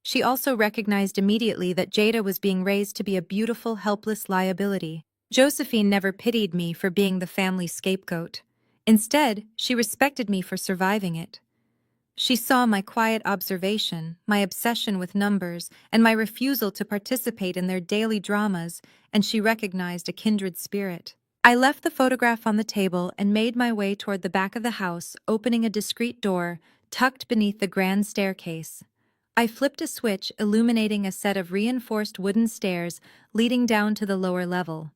She also recognized immediately that Jada was being raised to be a beautiful, helpless liability. Josephine never pitied me for being the family scapegoat. Instead, she respected me for surviving it. She saw my quiet observation, my obsession with numbers, and my refusal to participate in their daily dramas, and she recognized a kindred spirit. I left the photograph on the table and made my way toward the back of the house, opening a discreet door tucked beneath the grand staircase. I flipped a switch, illuminating a set of reinforced wooden stairs leading down to the lower level.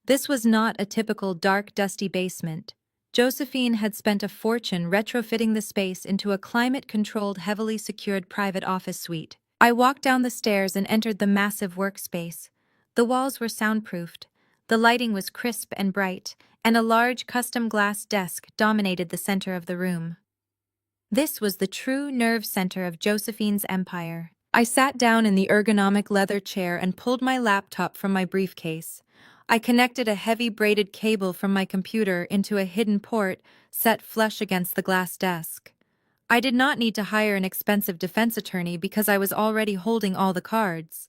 This was not a typical dark, dusty basement. Josephine had spent a fortune retrofitting the space into a climate-controlled, heavily secured private office suite. I walked down the stairs and entered the massive workspace. The walls were soundproofed, the lighting was crisp and bright, and a large custom glass desk dominated the center of the room. This was the true nerve center of Josephine's empire. I sat down in the ergonomic leather chair and pulled my laptop from my briefcase. I connected a heavy braided cable from my computer into a hidden port set flush against the glass desk. I did not need to hire an expensive defense attorney because I was already holding all the cards.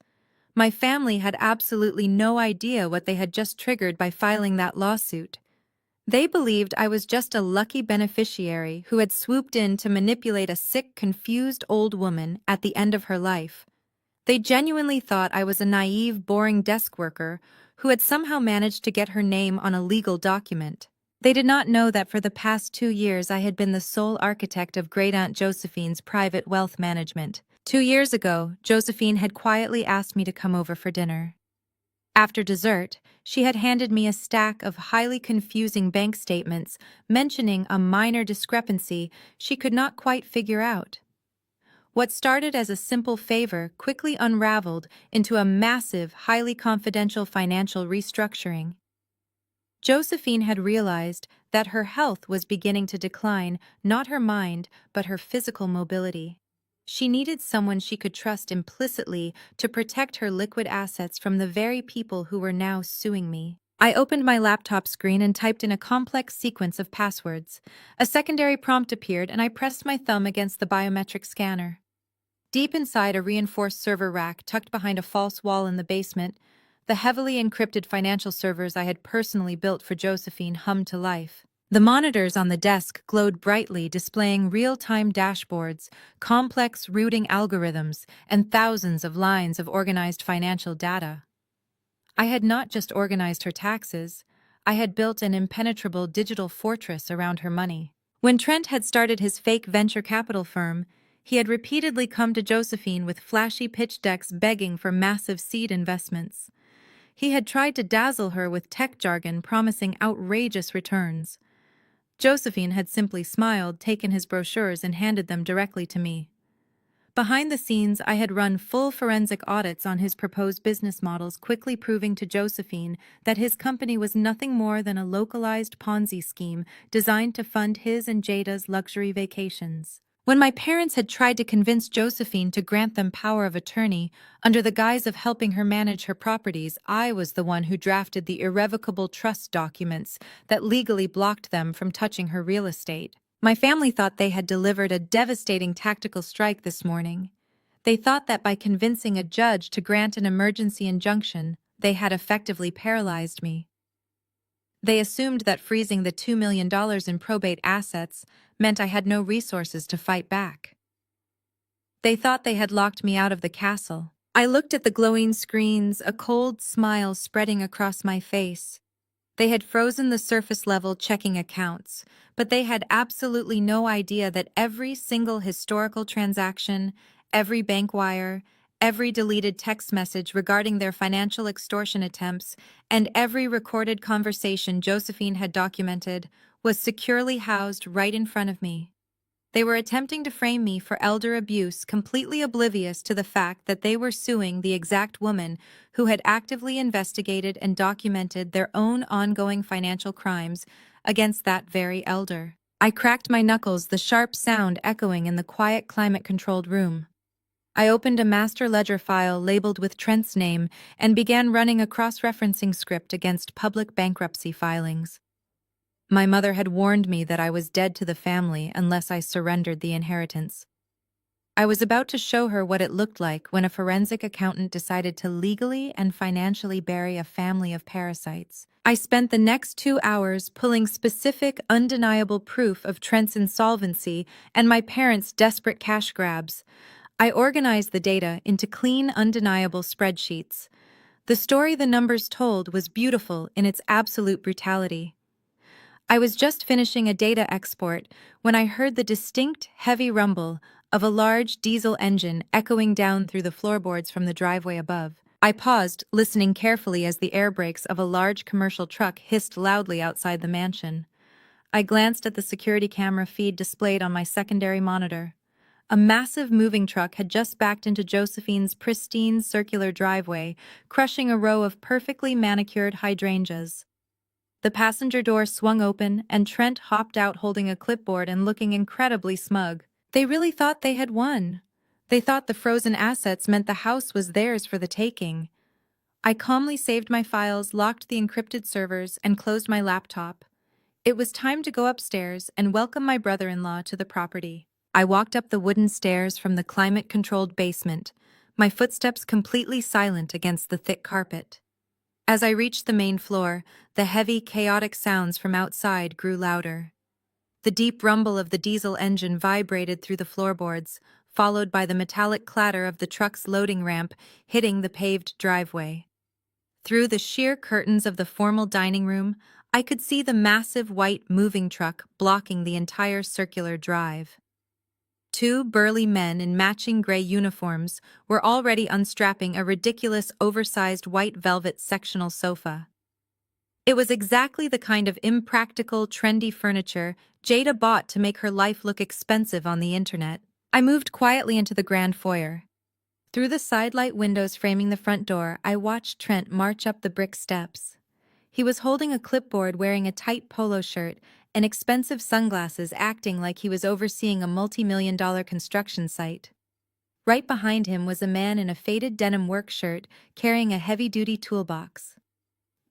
My family had absolutely no idea what they had just triggered by filing that lawsuit. They believed I was just a lucky beneficiary who had swooped in to manipulate a sick, confused old woman at the end of her life. They genuinely thought I was a naive, boring desk worker who had somehow managed to get her name on a legal document. They did not know that for the past 2 years I had been the sole architect of Great-Aunt Josephine's private wealth management. 2 years ago, Josephine had quietly asked me to come over for dinner. After dessert, she had handed me a stack of highly confusing bank statements mentioning a minor discrepancy she could not quite figure out. What started as a simple favor quickly unraveled into a massive, highly confidential financial restructuring. Josephine had realized that her health was beginning to decline, not her mind, but her physical mobility. She needed someone she could trust implicitly to protect her liquid assets from the very people who were now suing me. I opened my laptop screen and typed in a complex sequence of passwords. A secondary prompt appeared, and I pressed my thumb against the biometric scanner. Deep inside a reinforced server rack tucked behind a false wall in the basement, the heavily encrypted financial servers I had personally built for Josephine hummed to life. The monitors on the desk glowed brightly, displaying real-time dashboards, complex routing algorithms, and thousands of lines of organized financial data. I had not just organized her taxes, I had built an impenetrable digital fortress around her money. When Trent had started his fake venture capital firm, he had repeatedly come to Josephine with flashy pitch decks begging for massive seed investments. He had tried to dazzle her with tech jargon promising outrageous returns. Josephine had simply smiled, taken his brochures, and handed them directly to me. Behind the scenes, I had run full forensic audits on his proposed business models, quickly proving to Josephine that his company was nothing more than a localized Ponzi scheme designed to fund his and Jada's luxury vacations. When my parents had tried to convince Josephine to grant them power of attorney under the guise of helping her manage her properties, I was the one who drafted the irrevocable trust documents that legally blocked them from touching her real estate. My family thought they had delivered a devastating tactical strike this morning. They thought that by convincing a judge to grant an emergency injunction, they had effectively paralyzed me. They assumed that freezing the $2 million in probate assets meant I had no resources to fight back. They thought they had locked me out of the castle. I looked at the glowing screens, a cold smile spreading across my face. They had frozen the surface-level checking accounts, but they had absolutely no idea that every single historical transaction, every bank wire, every deleted text message regarding their financial extortion attempts, and every recorded conversation Josephine had documented was securely housed right in front of me. They were attempting to frame me for elder abuse, completely oblivious to the fact that they were suing the exact woman who had actively investigated and documented their own ongoing financial crimes against that very elder. I cracked my knuckles, the sharp sound echoing in the quiet, climate-controlled room. I opened a master ledger file labeled with Trent's name and began running a cross-referencing script against public bankruptcy filings. My mother had warned me that I was dead to the family unless I surrendered the inheritance. I was about to show her what it looked like when a forensic accountant decided to legally and financially bury a family of parasites. I spent the next 2 hours pulling specific, undeniable proof of Trent's insolvency and my parents' desperate cash grabs. I organized the data into clean, undeniable spreadsheets. The story the numbers told was beautiful in its absolute brutality. I was just finishing a data export when I heard the distinct, heavy rumble of a large diesel engine echoing down through the floorboards from the driveway above. I paused, listening carefully as the air brakes of a large commercial truck hissed loudly outside the mansion. I glanced at the security camera feed displayed on my secondary monitor. A massive moving truck had just backed into Josephine's pristine circular driveway, crushing a row of perfectly manicured hydrangeas. The passenger door swung open, and Trent hopped out holding a clipboard and looking incredibly smug. They really thought they had won. They thought the frozen assets meant the house was theirs for the taking. I calmly saved my files, locked the encrypted servers, and closed my laptop. It was time to go upstairs and welcome my brother-in-law to the property. I walked up the wooden stairs from the climate-controlled basement, my footsteps completely silent against the thick carpet. As I reached the main floor, the heavy, chaotic sounds from outside grew louder. The deep rumble of the diesel engine vibrated through the floorboards, followed by the metallic clatter of the truck's loading ramp hitting the paved driveway. Through the sheer curtains of the formal dining room, I could see the massive white moving truck blocking the entire circular drive. 2 burly men in matching gray uniforms were already unstrapping a ridiculous oversized white velvet sectional sofa. It was exactly the kind of impractical, trendy furniture Jada bought to make her life look expensive on the internet. I moved quietly into the grand foyer. Through the sidelight windows framing the front door, I watched Trent march up the brick steps. He was holding a clipboard, wearing a tight polo shirt and expensive sunglasses, acting like he was overseeing a multi-million-dollar construction site. Right behind him was a man in a faded denim work shirt carrying a heavy-duty toolbox.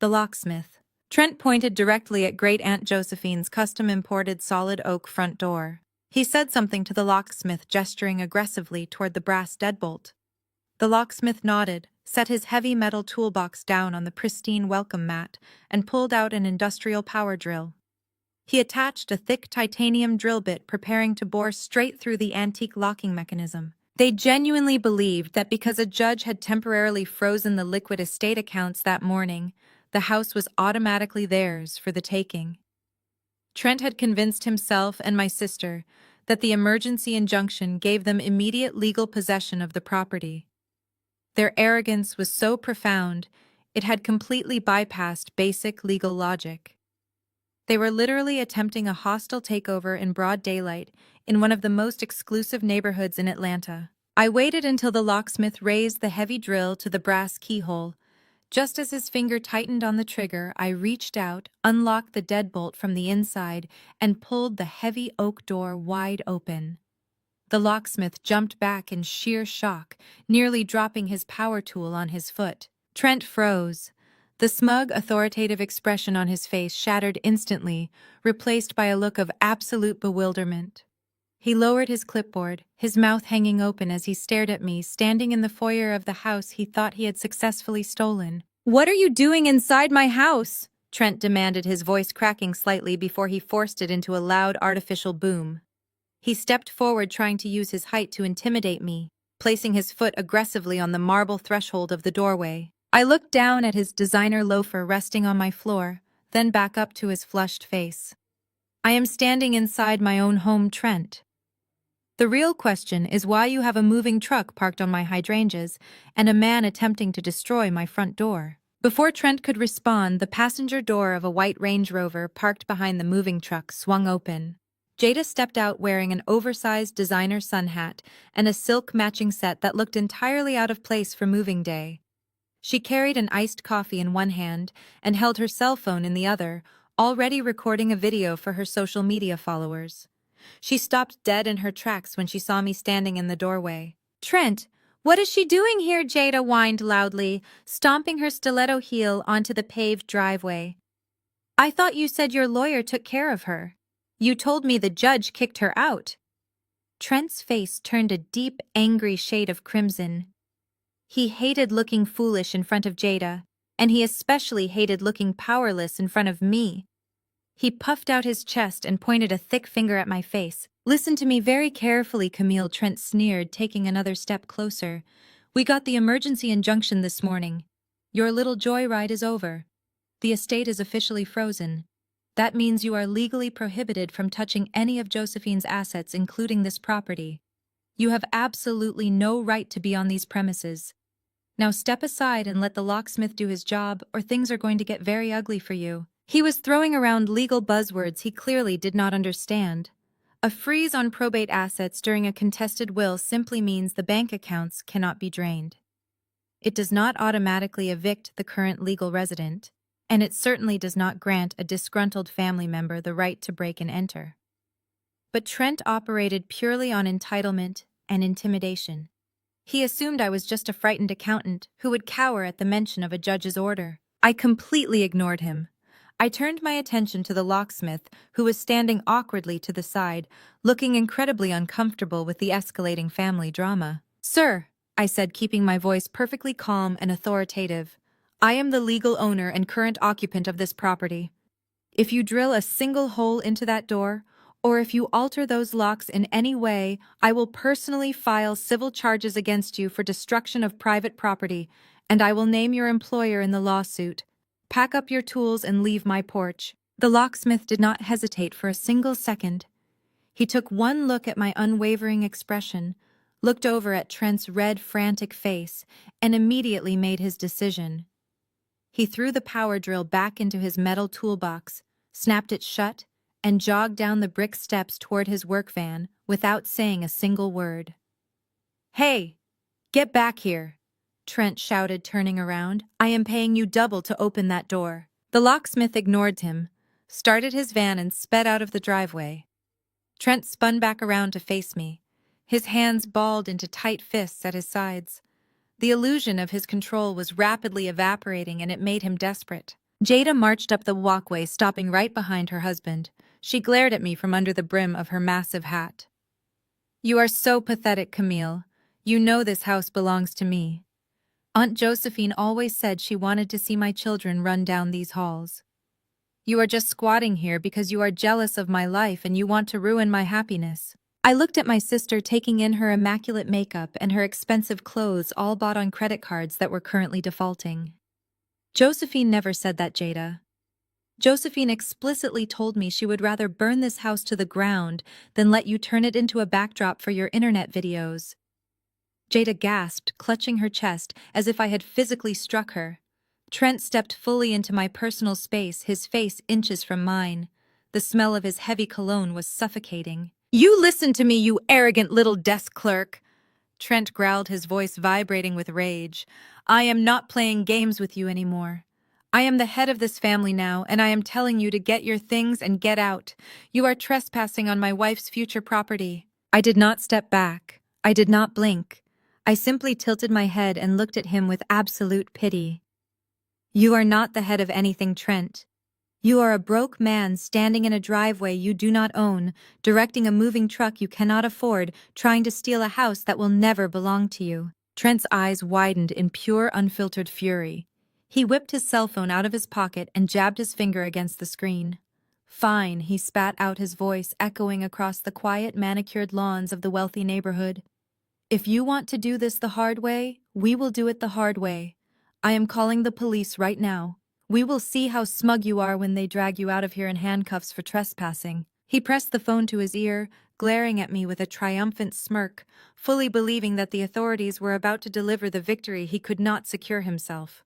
The locksmith. Trent pointed directly at Great-Aunt Josephine's custom-imported solid oak front door. He said something to the locksmith, gesturing aggressively toward the brass deadbolt. The locksmith nodded, set his heavy metal toolbox down on the pristine welcome mat, and pulled out an industrial power drill. He attached a thick titanium drill bit, preparing to bore straight through the antique locking mechanism. They genuinely believed that because a judge had temporarily frozen the liquid estate accounts that morning, the house was automatically theirs for the taking. Trent had convinced himself and my sister that the emergency injunction gave them immediate legal possession of the property. Their arrogance was so profound, it had completely bypassed basic legal logic. They were literally attempting a hostile takeover in broad daylight in one of the most exclusive neighborhoods in Atlanta. I waited until the locksmith raised the heavy drill to the brass keyhole. Just as his finger tightened on the trigger, I reached out, unlocked the deadbolt from the inside, and pulled the heavy oak door wide open. The locksmith jumped back in sheer shock, nearly dropping his power tool on his foot. Trent froze. The smug, authoritative expression on his face shattered instantly, replaced by a look of absolute bewilderment. He lowered his clipboard, his mouth hanging open as he stared at me, standing in the foyer of the house he thought he had successfully stolen. "What are you doing inside my house?" Trent demanded, his voice cracking slightly before he forced it into a loud artificial boom. He stepped forward, trying to use his height to intimidate me, placing his foot aggressively on the marble threshold of the doorway. I looked down at his designer loafer resting on my floor, then back up to his flushed face. "I am standing inside my own home, Trent. The real question is why you have a moving truck parked on my hydrangeas and a man attempting to destroy my front door." Before Trent could respond, the passenger door of a white Range Rover parked behind the moving truck swung open. Jada stepped out wearing an oversized designer sun hat and a silk matching set that looked entirely out of place for moving day. She carried an iced coffee in one hand and held her cell phone in the other, already recording a video for her social media followers. She stopped dead in her tracks when she saw me standing in the doorway. "Trent, what is she doing here?" Jada whined loudly, stomping her stiletto heel onto the paved driveway. "I thought you said your lawyer took care of her. You told me the judge kicked her out." Trent's face turned a deep, angry shade of crimson. He hated looking foolish in front of Jada, and he especially hated looking powerless in front of me. He puffed out his chest and pointed a thick finger at my face. "Listen to me very carefully, Camille," Trent sneered, taking another step closer. "We got the emergency injunction this morning. Your little joyride is over. The estate is officially frozen. That means you are legally prohibited from touching any of Josephine's assets, including this property. You have absolutely no right to be on these premises. Now step aside and let the locksmith do his job, or things are going to get very ugly for you." He was throwing around legal buzzwords he clearly did not understand. A freeze on probate assets during a contested will simply means the bank accounts cannot be drained. It does not automatically evict the current legal resident, and it certainly does not grant a disgruntled family member the right to break and enter. But Trent operated purely on entitlement and intimidation. He assumed I was just a frightened accountant who would cower at the mention of a judge's order. I completely ignored him. I turned my attention to the locksmith, who was standing awkwardly to the side, looking incredibly uncomfortable with the escalating family drama. "Sir," I said, keeping my voice perfectly calm and authoritative, "I am the legal owner and current occupant of this property. If you drill a single hole into that door, or if you alter those locks in any way, I will personally file civil charges against you for destruction of private property, and I will name your employer in the lawsuit. Pack up your tools and leave my porch." The locksmith did not hesitate for a single second. He took one look at my unwavering expression, looked over at Trent's red, frantic face, and immediately made his decision. He threw the power drill back into his metal toolbox, snapped it shut, and jogged down the brick steps toward his work van without saying a single word. "Hey, get back here," Trent shouted, turning around. "I am paying you double to open that door." The locksmith ignored him, started his van and sped out of the driveway. Trent spun back around to face me, his hands balled into tight fists at his sides. The illusion of his control was rapidly evaporating, and it made him desperate. Jada marched up the walkway, stopping right behind her husband. She glared at me from under the brim of her massive hat. "You are so pathetic, Camille. You know this house belongs to me. Aunt Josephine always said she wanted to see my children run down these halls. You are just squatting here because you are jealous of my life and you want to ruin my happiness." I looked at my sister, taking in her immaculate makeup and her expensive clothes, all bought on credit cards that were currently defaulting. "Josephine never said that, Jada. Josephine explicitly told me she would rather burn this house to the ground than let you turn it into a backdrop for your internet videos." Jada gasped, clutching her chest as if I had physically struck her. Trent stepped fully into my personal space, his face inches from mine. The smell of his heavy cologne was suffocating. "You listen to me, you arrogant little desk clerk!" Trent growled, his voice vibrating with rage. "I am not playing games with you anymore. I am the head of this family now, and I am telling you to get your things and get out. You are trespassing on my wife's future property." I did not step back. I did not blink. I simply tilted my head and looked at him with absolute pity. "You are not the head of anything, Trent. You are a broke man standing in a driveway you do not own, directing a moving truck you cannot afford, trying to steal a house that will never belong to you." Trent's eyes widened in pure, unfiltered fury. He whipped his cell phone out of his pocket and jabbed his finger against the screen. "Fine," he spat out, his voice echoing across the quiet, manicured lawns of the wealthy neighborhood. "If you want to do this the hard way, we will do it the hard way. I am calling the police right now. We will see how smug you are when they drag you out of here in handcuffs for trespassing." He pressed the phone to his ear, glaring at me with a triumphant smirk, fully believing that the authorities were about to deliver the victory he could not secure himself.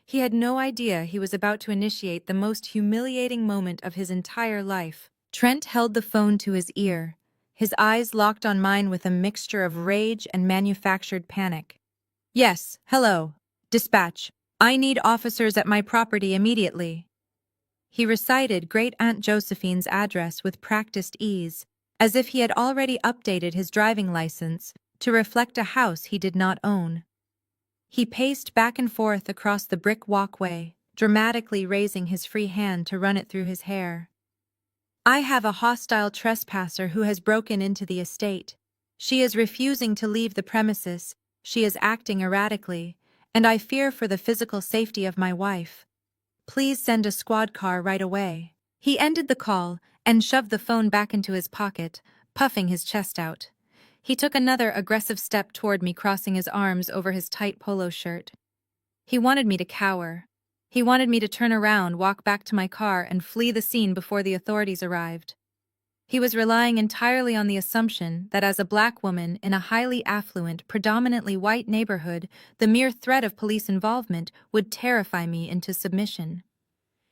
He had no idea he was about to initiate the most humiliating moment of his entire life. Trent held the phone to his ear, his eyes locked on mine with a mixture of rage and manufactured panic. "Yes, hello. Dispatch. I need officers at my property immediately." He recited Great Aunt Josephine's address with practiced ease, as if he had already updated his driving license to reflect a house he did not own. He paced back and forth across the brick walkway, dramatically raising his free hand to run it through his hair. "I have a hostile trespasser who has broken into the estate. She is refusing to leave the premises, she is acting erratically, and I fear for the physical safety of my wife. Please send a squad car right away." He ended the call and shoved the phone back into his pocket, puffing his chest out. He took another aggressive step toward me, crossing his arms over his tight polo shirt. He wanted me to cower. He wanted me to turn around, walk back to my car, and flee the scene before the authorities arrived. He was relying entirely on the assumption that as a black woman in a highly affluent, predominantly white neighborhood, the mere threat of police involvement would terrify me into submission.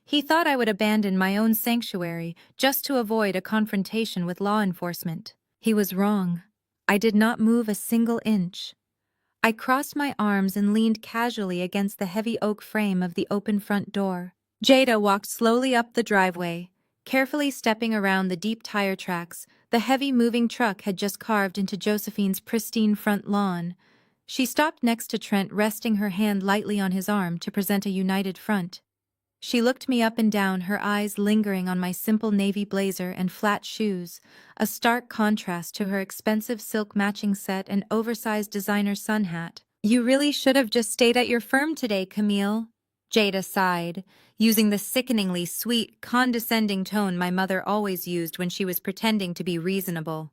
He thought I would abandon my own sanctuary just to avoid a confrontation with law enforcement. He was wrong. I did not move a single inch. I crossed my arms and leaned casually against the heavy oak frame of the open front door. Jada walked slowly up the driveway, carefully stepping around the deep tire tracks the heavy moving truck had just carved into Josephine's pristine front lawn. She stopped next to Trent, resting her hand lightly on his arm to present a united front. She looked me up and down, her eyes lingering on my simple navy blazer and flat shoes, a stark contrast to her expensive silk matching set and oversized designer sun hat. "You really should have just stayed at your firm today, Camille," Jada sighed, using the sickeningly sweet, condescending tone my mother always used when she was pretending to be reasonable.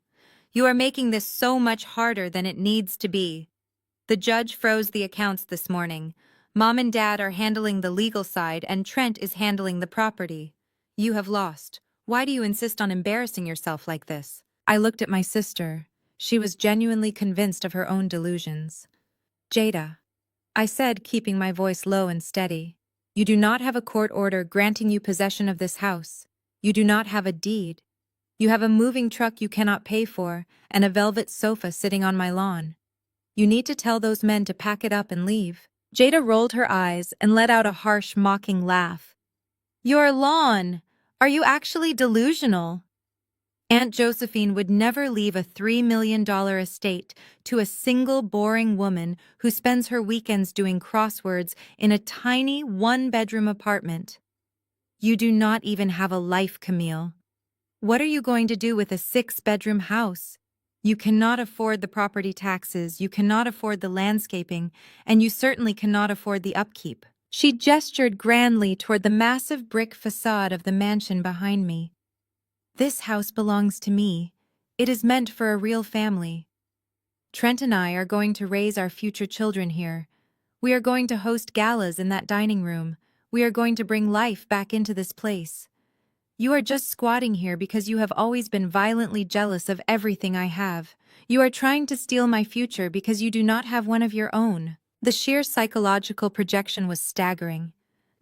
"You are making this so much harder than it needs to be. The judge froze the accounts this morning. Mom and Dad are handling the legal side and Trent is handling the property. You have lost. Why do you insist on embarrassing yourself like this?" I looked at my sister. She was genuinely convinced of her own delusions. "Jada," I said, keeping my voice low and steady, "you do not have a court order granting you possession of this house. You do not have a deed. You have a moving truck you cannot pay for and a velvet sofa sitting on my lawn. You need to tell those men to pack it up and leave." Jada rolled her eyes and let out a harsh, mocking laugh. "Your lawn! Are you actually delusional? Aunt Josephine would never leave a $3 million estate to a single boring woman who spends her weekends doing crosswords in a tiny one-bedroom apartment. You do not even have a life, Camille. What are you going to do with a 6-bedroom house? You cannot afford the property taxes, you cannot afford the landscaping, and you certainly cannot afford the upkeep." She gestured grandly toward the massive brick facade of the mansion behind me. "This house belongs to me. It is meant for a real family. Trent and I are going to raise our future children here. We are going to host galas in that dining room. We are going to bring life back into this place. You are just squatting here because you have always been violently jealous of everything I have. You are trying to steal my future because you do not have one of your own." The sheer psychological projection was staggering.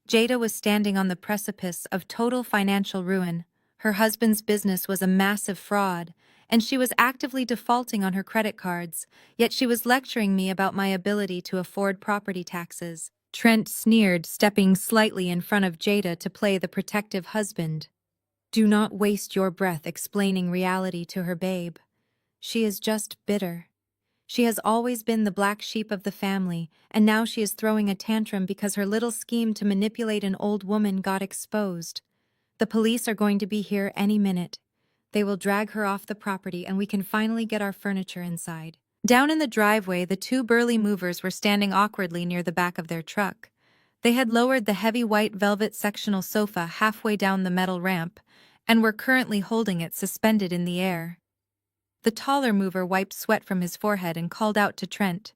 Jada was standing on the precipice of total financial ruin. Her husband's business was a massive fraud, and she was actively defaulting on her credit cards, yet she was lecturing me about my ability to afford property taxes. Trent sneered, stepping slightly in front of Jada to play the protective husband. Do not waste your breath explaining reality to her, babe. She is just bitter. She has always been the black sheep of the family, and now she is throwing a tantrum because her little scheme to manipulate an old woman got exposed. The police are going to be here any minute. They will drag her off the property and we can finally get our furniture inside. Down in the driveway, the two burly movers were standing awkwardly near the back of their truck. They had lowered the heavy white velvet sectional sofa halfway down the metal ramp and were currently holding it suspended in the air. The taller mover wiped sweat from his forehead and called out to Trent.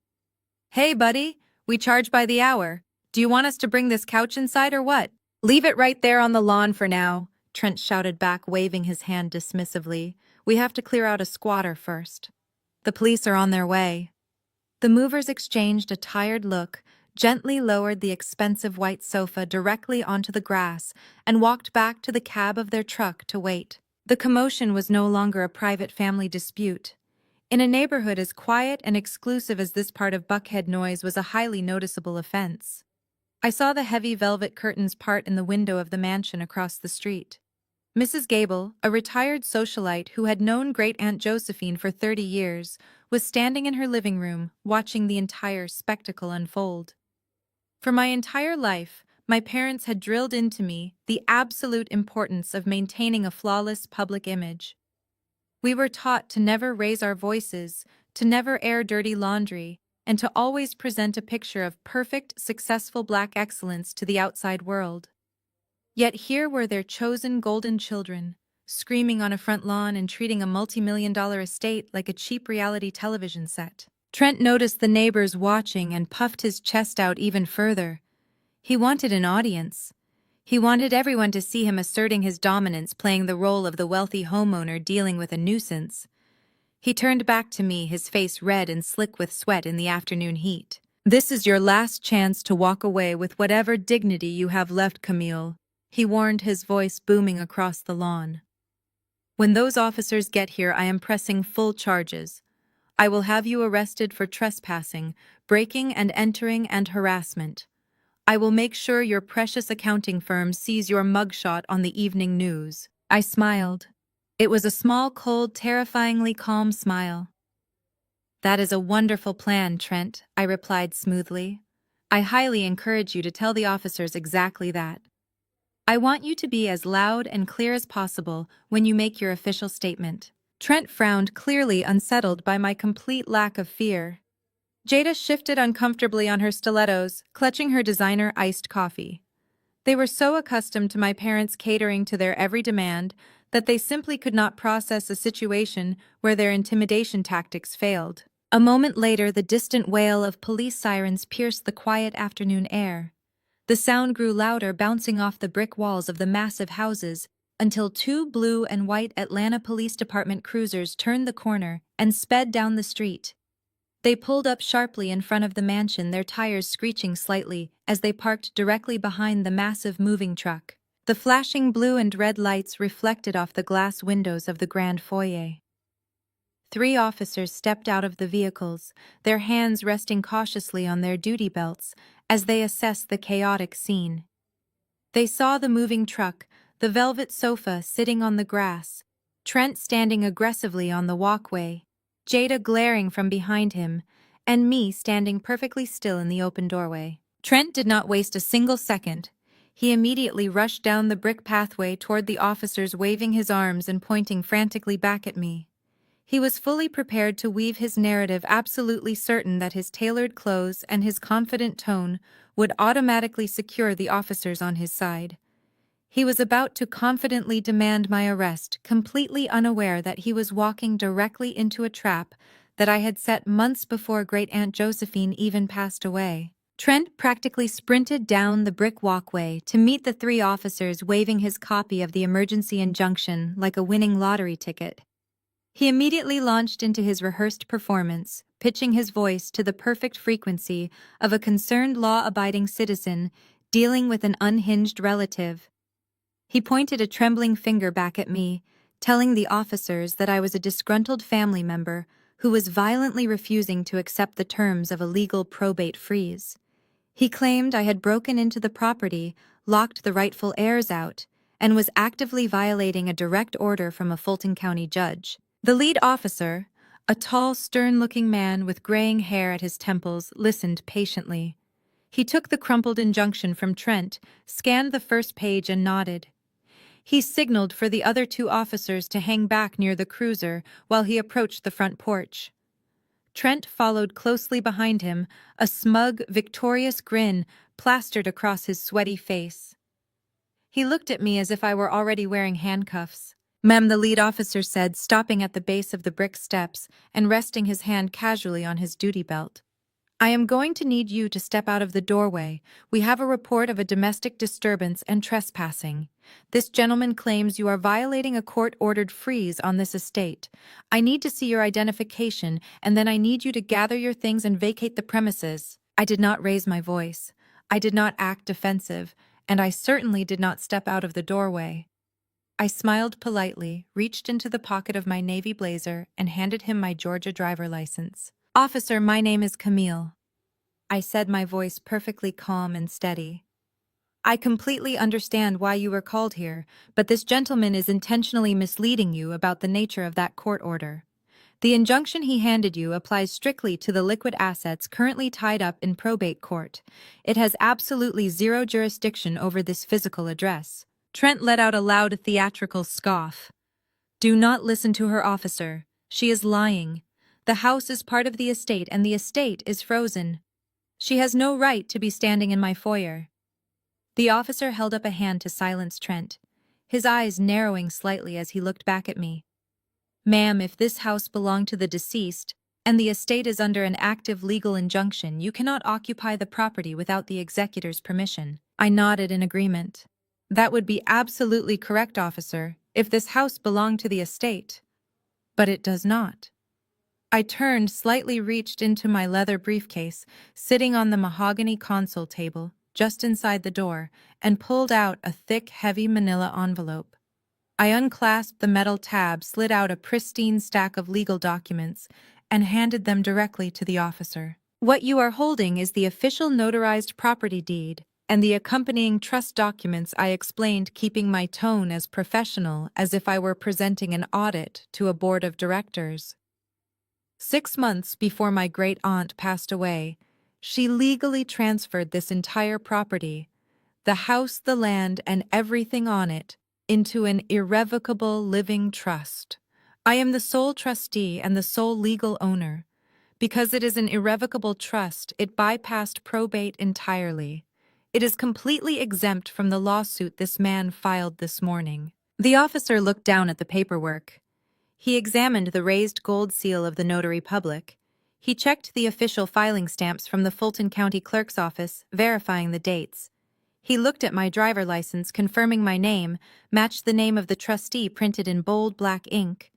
Hey, buddy, we charge by the hour. Do you want us to bring this couch inside or what? Leave it right there on the lawn for now, Trent shouted back, waving his hand dismissively. We have to clear out a squatter first. The police are on their way. The movers exchanged a tired look, gently lowered the expensive white sofa directly onto the grass, and walked back to the cab of their truck to wait. The commotion was no longer a private family dispute. In a neighborhood as quiet and exclusive as this part of Buckhead, noise was a highly noticeable offense. I saw the heavy velvet curtains part in the window of the mansion across the street. Mrs. Gable, a retired socialite who had known Great-Aunt Josephine for 30 years, was standing in her living room, watching the entire spectacle unfold. For my entire life, my parents had drilled into me the absolute importance of maintaining a flawless public image. We were taught to never raise our voices, to never air dirty laundry, and to always present a picture of perfect, successful Black excellence to the outside world. Yet here were their chosen golden children, screaming on a front lawn and treating a multi-million-dollar estate like a cheap reality television set. Trent noticed the neighbors watching and puffed his chest out even further. He wanted an audience. He wanted everyone to see him asserting his dominance, playing the role of the wealthy homeowner dealing with a nuisance. He turned back to me, his face red and slick with sweat in the afternoon heat. This is your last chance to walk away with whatever dignity you have left, Camille, he warned, his voice booming across the lawn. When those officers get here, I am pressing full charges. I will have you arrested for trespassing, breaking and entering, and harassment. I will make sure your precious accounting firm sees your mugshot on the evening news. I smiled. It was a small, cold, terrifyingly calm smile. That is a wonderful plan, Trent, I replied smoothly. I highly encourage you to tell the officers exactly that. I want you to be as loud and clear as possible when you make your official statement. Trent frowned, clearly unsettled by my complete lack of fear. Jada shifted uncomfortably on her stilettos, clutching her designer iced coffee. They were so accustomed to my parents catering to their every demand that they simply could not process a situation where their intimidation tactics failed. A moment later, the distant wail of police sirens pierced the quiet afternoon air. The sound grew louder, bouncing off the brick walls of the massive houses, until two blue and white Atlanta Police Department cruisers turned the corner and sped down the street. They pulled up sharply in front of the mansion, their tires screeching slightly as they parked directly behind the massive moving truck. The flashing blue and red lights reflected off the glass windows of the grand foyer. 3 officers stepped out of the vehicles, their hands resting cautiously on their duty belts as they assessed the chaotic scene. They saw the moving truck, the velvet sofa sitting on the grass, Trent standing aggressively on the walkway, Jada glaring from behind him, and me standing perfectly still in the open doorway. Trent did not waste a single second. He immediately rushed down the brick pathway toward the officers, waving his arms and pointing frantically back at me. He was fully prepared to weave his narrative, absolutely certain that his tailored clothes and his confident tone would automatically secure the officers on his side. He was about to confidently demand my arrest, completely unaware that he was walking directly into a trap that I had set months before Great-Aunt Josephine even passed away. Trent practically sprinted down the brick walkway to meet the 3 officers, waving his copy of the emergency injunction like a winning lottery ticket. He immediately launched into his rehearsed performance, pitching his voice to the perfect frequency of a concerned law-abiding citizen dealing with an unhinged relative. He pointed a trembling finger back at me, telling the officers that I was a disgruntled family member who was violently refusing to accept the terms of a legal probate freeze. He claimed I had broken into the property, locked the rightful heirs out, and was actively violating a direct order from a Fulton County judge. The lead officer, a tall, stern-looking man with graying hair at his temples, listened patiently. He took the crumpled injunction from Trent, scanned the first page, and nodded. He signaled for the other two officers to hang back near the cruiser while he approached the front porch. Trent followed closely behind him, a smug, victorious grin plastered across his sweaty face. He looked at me as if I were already wearing handcuffs. "Ma'am," the lead officer said, stopping at the base of the brick steps and resting his hand casually on his duty belt. "I am going to need you to step out of the doorway. We have a report of a domestic disturbance and trespassing. This gentleman claims you are violating a court-ordered freeze on this estate. I need to see your identification, and then I need you to gather your things and vacate the premises." I did not raise my voice. I did not act defensive, and I certainly did not step out of the doorway. I smiled politely, reached into the pocket of my navy blazer, and handed him my Georgia driver license. "Officer, my name is Camille," I said, my voice perfectly calm and steady. "I completely understand why you were called here, but this gentleman is intentionally misleading you about the nature of that court order. The injunction he handed you applies strictly to the liquid assets currently tied up in probate court. It has absolutely zero jurisdiction over this physical address." Trent let out a loud theatrical scoff. "Do not listen to her, officer. She is lying. The house is part of the estate, and the estate is frozen. She has no right to be standing in my foyer." The officer held up a hand to silence Trent, his eyes narrowing slightly as he looked back at me. "Ma'am, if this house belonged to the deceased, and the estate is under an active legal injunction, you cannot occupy the property without the executor's permission." I nodded in agreement. "That would be absolutely correct, officer, if this house belonged to the estate. But it does not." I turned, slightly reached into my leather briefcase, sitting on the mahogany console table, just inside the door, and pulled out a thick, heavy manila envelope. I unclasped the metal tab, slid out a pristine stack of legal documents, and handed them directly to the officer. "What you are holding is the official notarized property deed and the accompanying trust documents," I explained, keeping my tone as professional as if I were presenting an audit to a board of directors. 6 months before my great-aunt passed away, she legally transferred this entire property, the house, the land, and everything on it, into an irrevocable living trust. I am the sole trustee and the sole legal owner. Because it is an irrevocable trust, it bypassed probate entirely. It is completely exempt from the lawsuit this man filed this morning. The officer looked down at the paperwork. He examined the raised gold seal of the notary public. He checked the official filing stamps from the Fulton County Clerk's office, verifying the dates. He looked at my driver license, confirming my name matched the name of the trustee printed in bold black ink.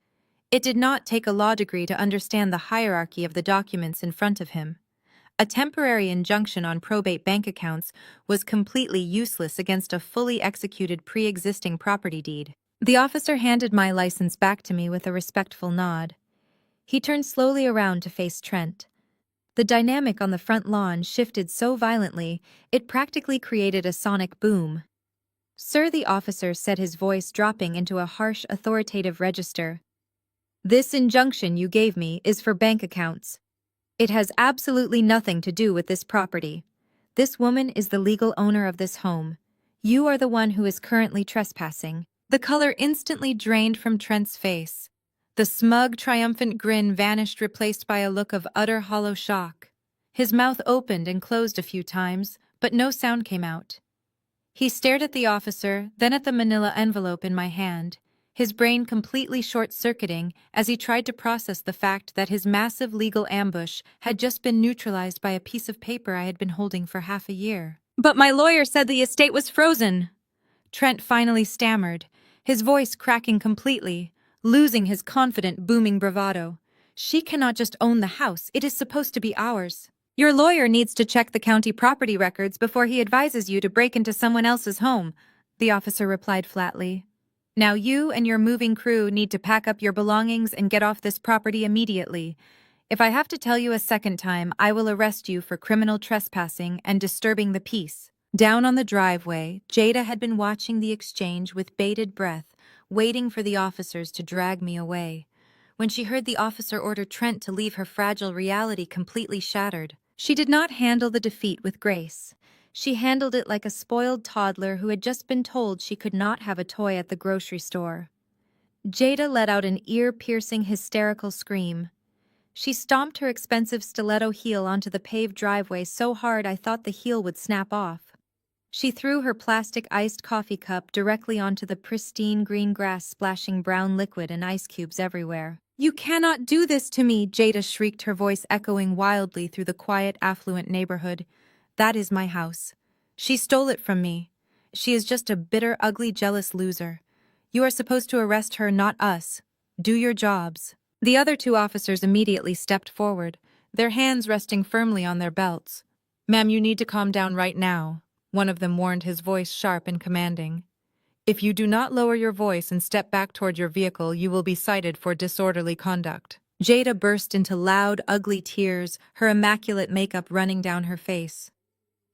It did not take a law degree to understand the hierarchy of the documents in front of him. A temporary injunction on probate bank accounts was completely useless against a fully executed pre-existing property deed. The officer handed my license back to me with a respectful nod. He turned slowly around to face Trent. The dynamic on the front lawn shifted so violently, it practically created a sonic boom. "Sir," the officer said, his voice dropping into a harsh, authoritative register, "this injunction you gave me is for bank accounts. It has absolutely nothing to do with this property. This woman is the legal owner of this home. You are the one who is currently trespassing." The color instantly drained from Trent's face. The smug, triumphant grin vanished, replaced by a look of utter hollow shock. His mouth opened and closed a few times, but no sound came out. He stared at the officer, then at the manila envelope in my hand, his brain completely short-circuiting as he tried to process the fact that his massive legal ambush had just been neutralized by a piece of paper I had been holding for half a year. "But my lawyer said the estate was frozen," Trent finally stammered, his voice cracking completely, losing his confident, booming bravado. "She cannot just own the house. It is supposed to be ours. Your lawyer needs to check the county property records before he advises you to break into someone else's home," the officer replied flatly. Now you and your moving crew need to pack up your belongings and get off this property immediately. If I have to tell you a second time, I will arrest you for criminal trespassing and disturbing the peace. Down on the driveway, Jada had been watching the exchange with bated breath, waiting for the officers to drag me away. When she heard the officer order Trent to leave, her fragile reality completely shattered. She did not handle the defeat with grace. She handled it like a spoiled toddler who had just been told she could not have a toy at the grocery store. Jada let out an ear-piercing, hysterical scream. She stomped her expensive stiletto heel onto the paved driveway so hard I thought the heel would snap off. She threw her plastic iced coffee cup directly onto the pristine green grass, splashing brown liquid and ice cubes everywhere. "You cannot do this to me!" Jada shrieked, her voice echoing wildly through the quiet, affluent neighborhood. "That is my house. She stole it from me. She is just a bitter, ugly, jealous loser. You are supposed to arrest her, not us. Do your jobs." The other two officers immediately stepped forward, their hands resting firmly on their belts. "Ma'am, you need to calm down right now," one of them warned, his voice sharp and commanding. "If you do not lower your voice and step back toward your vehicle, you will be cited for disorderly conduct." Jada burst into loud, ugly tears, her immaculate makeup running down her face.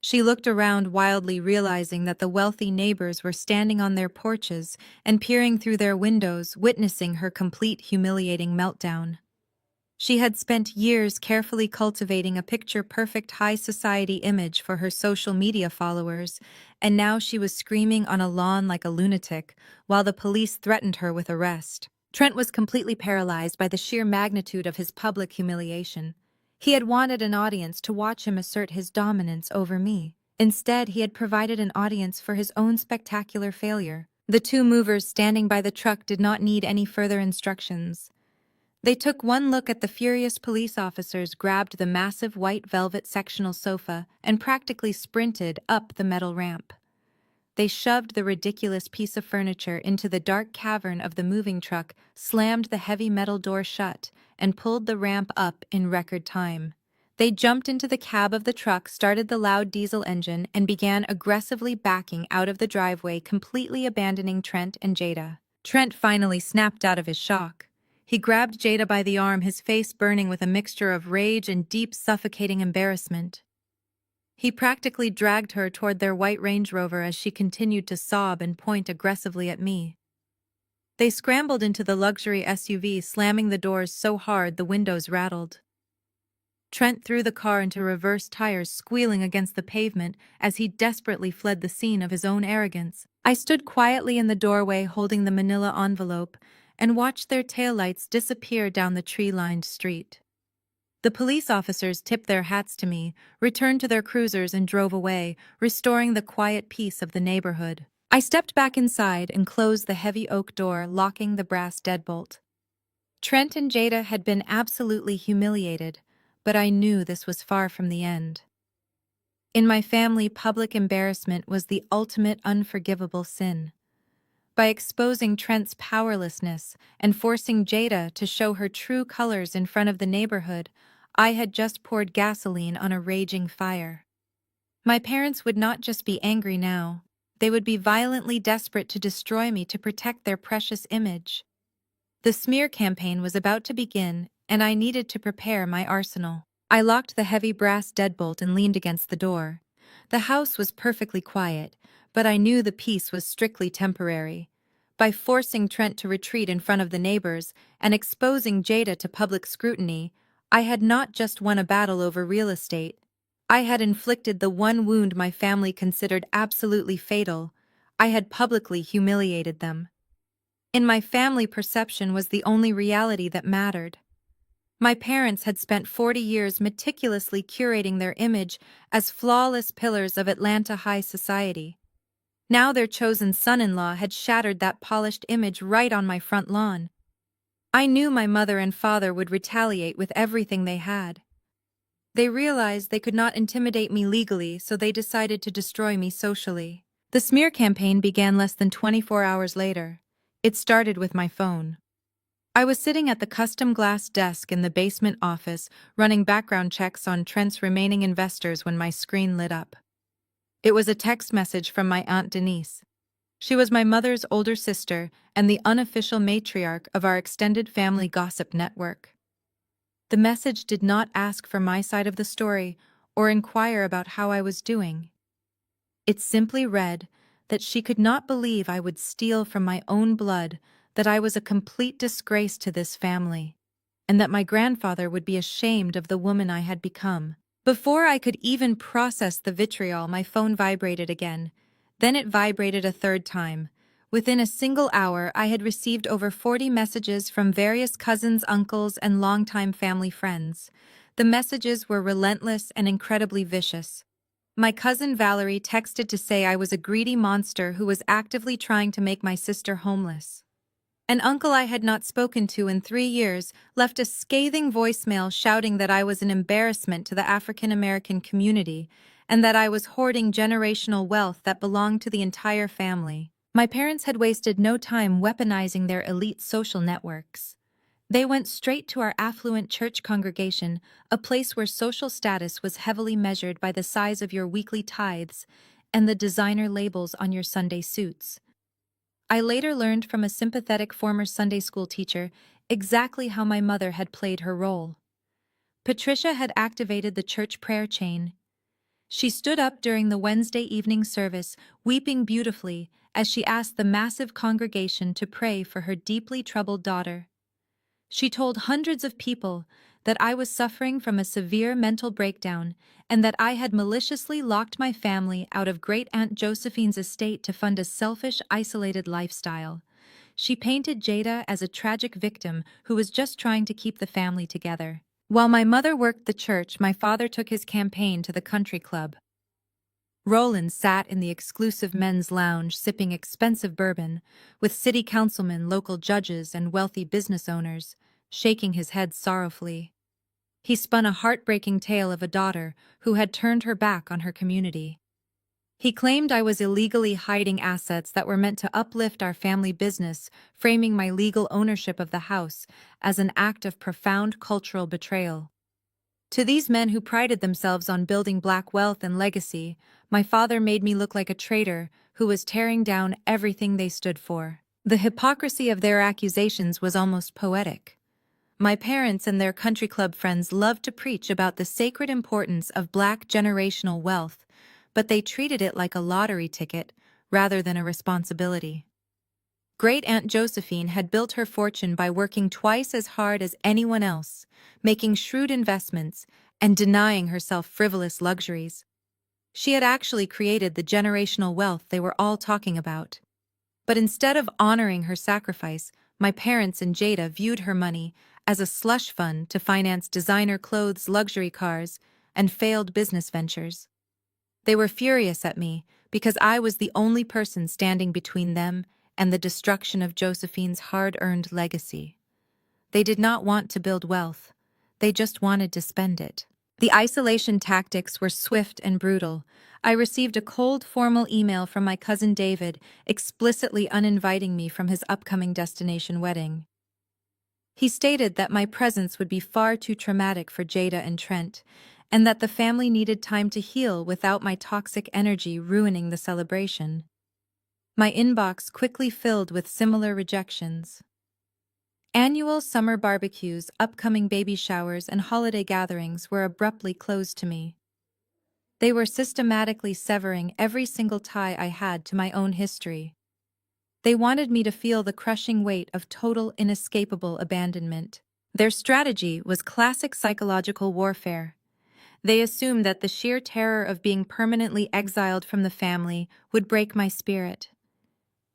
She looked around wildly, realizing that the wealthy neighbors were standing on their porches and peering through their windows, witnessing her complete, humiliating meltdown. She had spent years carefully cultivating a picture-perfect high society image for her social media followers, and now she was screaming on a lawn like a lunatic, while the police threatened her with arrest. Trent was completely paralyzed by the sheer magnitude of his public humiliation. He had wanted an audience to watch him assert his dominance over me. Instead, he had provided an audience for his own spectacular failure. The two movers standing by the truck did not need any further instructions. They took one look at the furious police officers, grabbed the massive white velvet sectional sofa, and practically sprinted up the metal ramp. They shoved the ridiculous piece of furniture into the dark cavern of the moving truck, slammed the heavy metal door shut, and pulled the ramp up in record time. They jumped into the cab of the truck, started the loud diesel engine, and began aggressively backing out of the driveway, completely abandoning Trent and Jada. Trent finally snapped out of his shock. He grabbed Jada by the arm, his face burning with a mixture of rage and deep, suffocating embarrassment. He practically dragged her toward their white Range Rover as she continued to sob and point aggressively at me. They scrambled into the luxury SUV, slamming the doors so hard the windows rattled. Trent threw the car into reverse, tires squealing against the pavement as he desperately fled the scene of his own arrogance. I stood quietly in the doorway holding the manila envelope and watched their taillights disappear down the tree-lined street. The police officers tipped their hats to me, returned to their cruisers, and drove away, restoring the quiet peace of the neighborhood. I stepped back inside and closed the heavy oak door, locking the brass deadbolt. Trent and Jada had been absolutely humiliated, but I knew this was far from the end. In my family, public embarrassment was the ultimate unforgivable sin. By exposing Trent's powerlessness and forcing Jada to show her true colors in front of the neighborhood, I had just poured gasoline on a raging fire. My parents would not just be angry now, they would be violently desperate to destroy me to protect their precious image. The smear campaign was about to begin, and I needed to prepare my arsenal. I locked the heavy brass deadbolt and leaned against the door. The house was perfectly quiet, but I knew the peace was strictly temporary. By forcing Trent to retreat in front of the neighbors and exposing Jada to public scrutiny, I had not just won a battle over real estate. I had inflicted the one wound my family considered absolutely fatal. I had publicly humiliated them. In my family, perception was the only reality that mattered. My parents had spent 40 years meticulously curating their image as flawless pillars of Atlanta high society. Now their chosen son-in-law had shattered that polished image right on my front lawn. I knew my mother and father would retaliate with everything they had. They realized they could not intimidate me legally, so they decided to destroy me socially. The smear campaign began less than 24 hours later. It started with my phone. I was sitting at the custom glass desk in the basement office, running background checks on Trent's remaining investors when my screen lit up. It was a text message from my Aunt Denise. She was my mother's older sister and the unofficial matriarch of our extended family gossip network. The message did not ask for my side of the story or inquire about how I was doing. It simply read that she could not believe I would steal from my own blood, that I was a complete disgrace to this family, and that my grandfather would be ashamed of the woman I had become. Before I could even process the vitriol, my phone vibrated again. Then it vibrated a third time. Within a single hour, I had received over 40 messages from various cousins, uncles, and longtime family friends. The messages were relentless and incredibly vicious. My cousin Valerie texted to say I was a greedy monster who was actively trying to make my sister homeless. An uncle I had not spoken to in 3 years left a scathing voicemail shouting that I was an embarrassment to the African American community and that I was hoarding generational wealth that belonged to the entire family. My parents had wasted no time weaponizing their elite social networks. They went straight to our affluent church congregation, a place where social status was heavily measured by the size of your weekly tithes and the designer labels on your Sunday suits. I later learned from a sympathetic former Sunday school teacher exactly how my mother had played her role. Patricia had activated the church prayer chain. She stood up during the Wednesday evening service, weeping beautifully as she asked the massive congregation to pray for her deeply troubled daughter. She told hundreds of people that I was suffering from a severe mental breakdown and that I had maliciously locked my family out of Great-Aunt Josephine's estate to fund a selfish, isolated lifestyle. She painted Jada as a tragic victim who was just trying to keep the family together. While my mother worked the church, my father took his campaign to the country club. Roland sat in the exclusive men's lounge sipping expensive bourbon, with city councilmen, local judges, and wealthy business owners, shaking his head sorrowfully. He spun a heartbreaking tale of a daughter who had turned her back on her community. He claimed I was illegally hiding assets that were meant to uplift our family business, framing my legal ownership of the house as an act of profound cultural betrayal. To these men who prided themselves on building black wealth and legacy, my father made me look like a traitor who was tearing down everything they stood for. The hypocrisy of their accusations was almost poetic. My parents and their country club friends loved to preach about the sacred importance of black generational wealth, but they treated it like a lottery ticket rather than a responsibility. Great-Aunt Josephine had built her fortune by working twice as hard as anyone else, making shrewd investments, and denying herself frivolous luxuries. She had actually created the generational wealth they were all talking about. But instead of honoring her sacrifice, my parents and Jada viewed her money as a slush fund to finance designer clothes, luxury cars, and failed business ventures. They were furious at me because I was the only person standing between them and the destruction of Josephine's hard-earned legacy. They did not want to build wealth. They just wanted to spend it. The isolation tactics were swift and brutal. I received a cold, formal email from my cousin David, explicitly uninviting me from his upcoming destination wedding. He stated that my presence would be far too traumatic for Jada and Trent, and that the family needed time to heal without my toxic energy ruining the celebration. My inbox quickly filled with similar rejections. Annual summer barbecues, upcoming baby showers, and holiday gatherings were abruptly closed to me. They were systematically severing every single tie I had to my own history. They wanted me to feel the crushing weight of total, inescapable abandonment. Their strategy was classic psychological warfare. They assumed that the sheer terror of being permanently exiled from the family would break my spirit.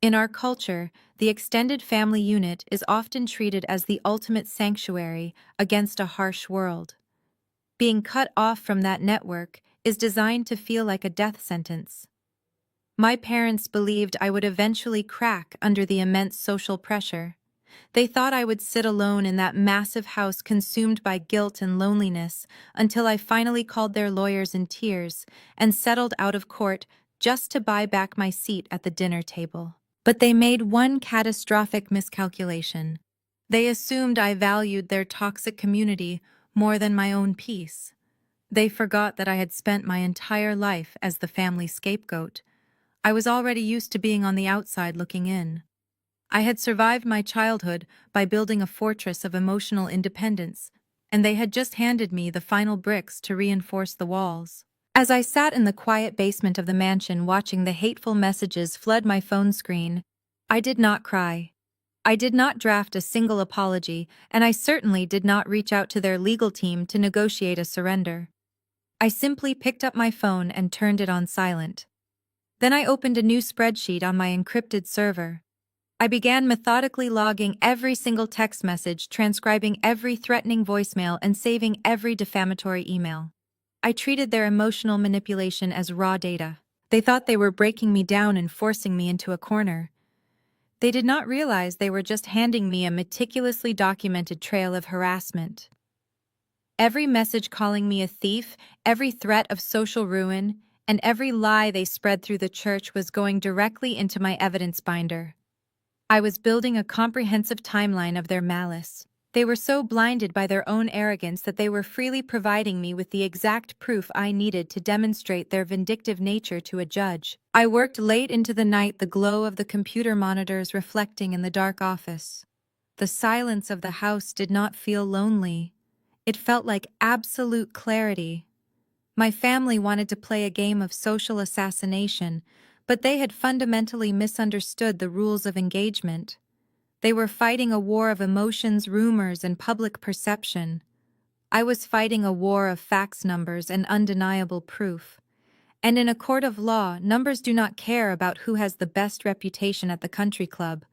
In our culture, the extended family unit is often treated as the ultimate sanctuary against a harsh world. Being cut off from that network is designed to feel like a death sentence. My parents believed I would eventually crack under the immense social pressure. They thought I would sit alone in that massive house consumed by guilt and loneliness until I finally called their lawyers in tears and settled out of court just to buy back my seat at the dinner table. But they made one catastrophic miscalculation. They assumed I valued their toxic community more than my own peace. They forgot that I had spent my entire life as the family scapegoat, I was already used to being on the outside looking in. I had survived my childhood by building a fortress of emotional independence, and they had just handed me the final bricks to reinforce the walls. As I sat in the quiet basement of the mansion watching the hateful messages flood my phone screen, I did not cry. I did not draft a single apology, and I certainly did not reach out to their legal team to negotiate a surrender. I simply picked up my phone and turned it on silent. Then I opened a new spreadsheet on my encrypted server. I began methodically logging every single text message, transcribing every threatening voicemail, and saving every defamatory email. I treated their emotional manipulation as raw data. They thought they were breaking me down and forcing me into a corner. They did not realize they were just handing me a meticulously documented trail of harassment. Every message calling me a thief, every threat of social ruin, and every lie they spread through the church was going directly into my evidence binder. I was building a comprehensive timeline of their malice. They were so blinded by their own arrogance that they were freely providing me with the exact proof I needed to demonstrate their vindictive nature to a judge. I worked late into the night, the glow of the computer monitors reflecting in the dark office. The silence of the house did not feel lonely. It felt like absolute clarity. My family wanted to play a game of social assassination, but they had fundamentally misunderstood the rules of engagement. They were fighting a war of emotions, rumors, and public perception. I was fighting a war of facts, numbers, and undeniable proof. And in a court of law, numbers do not care about who has the best reputation at the country club.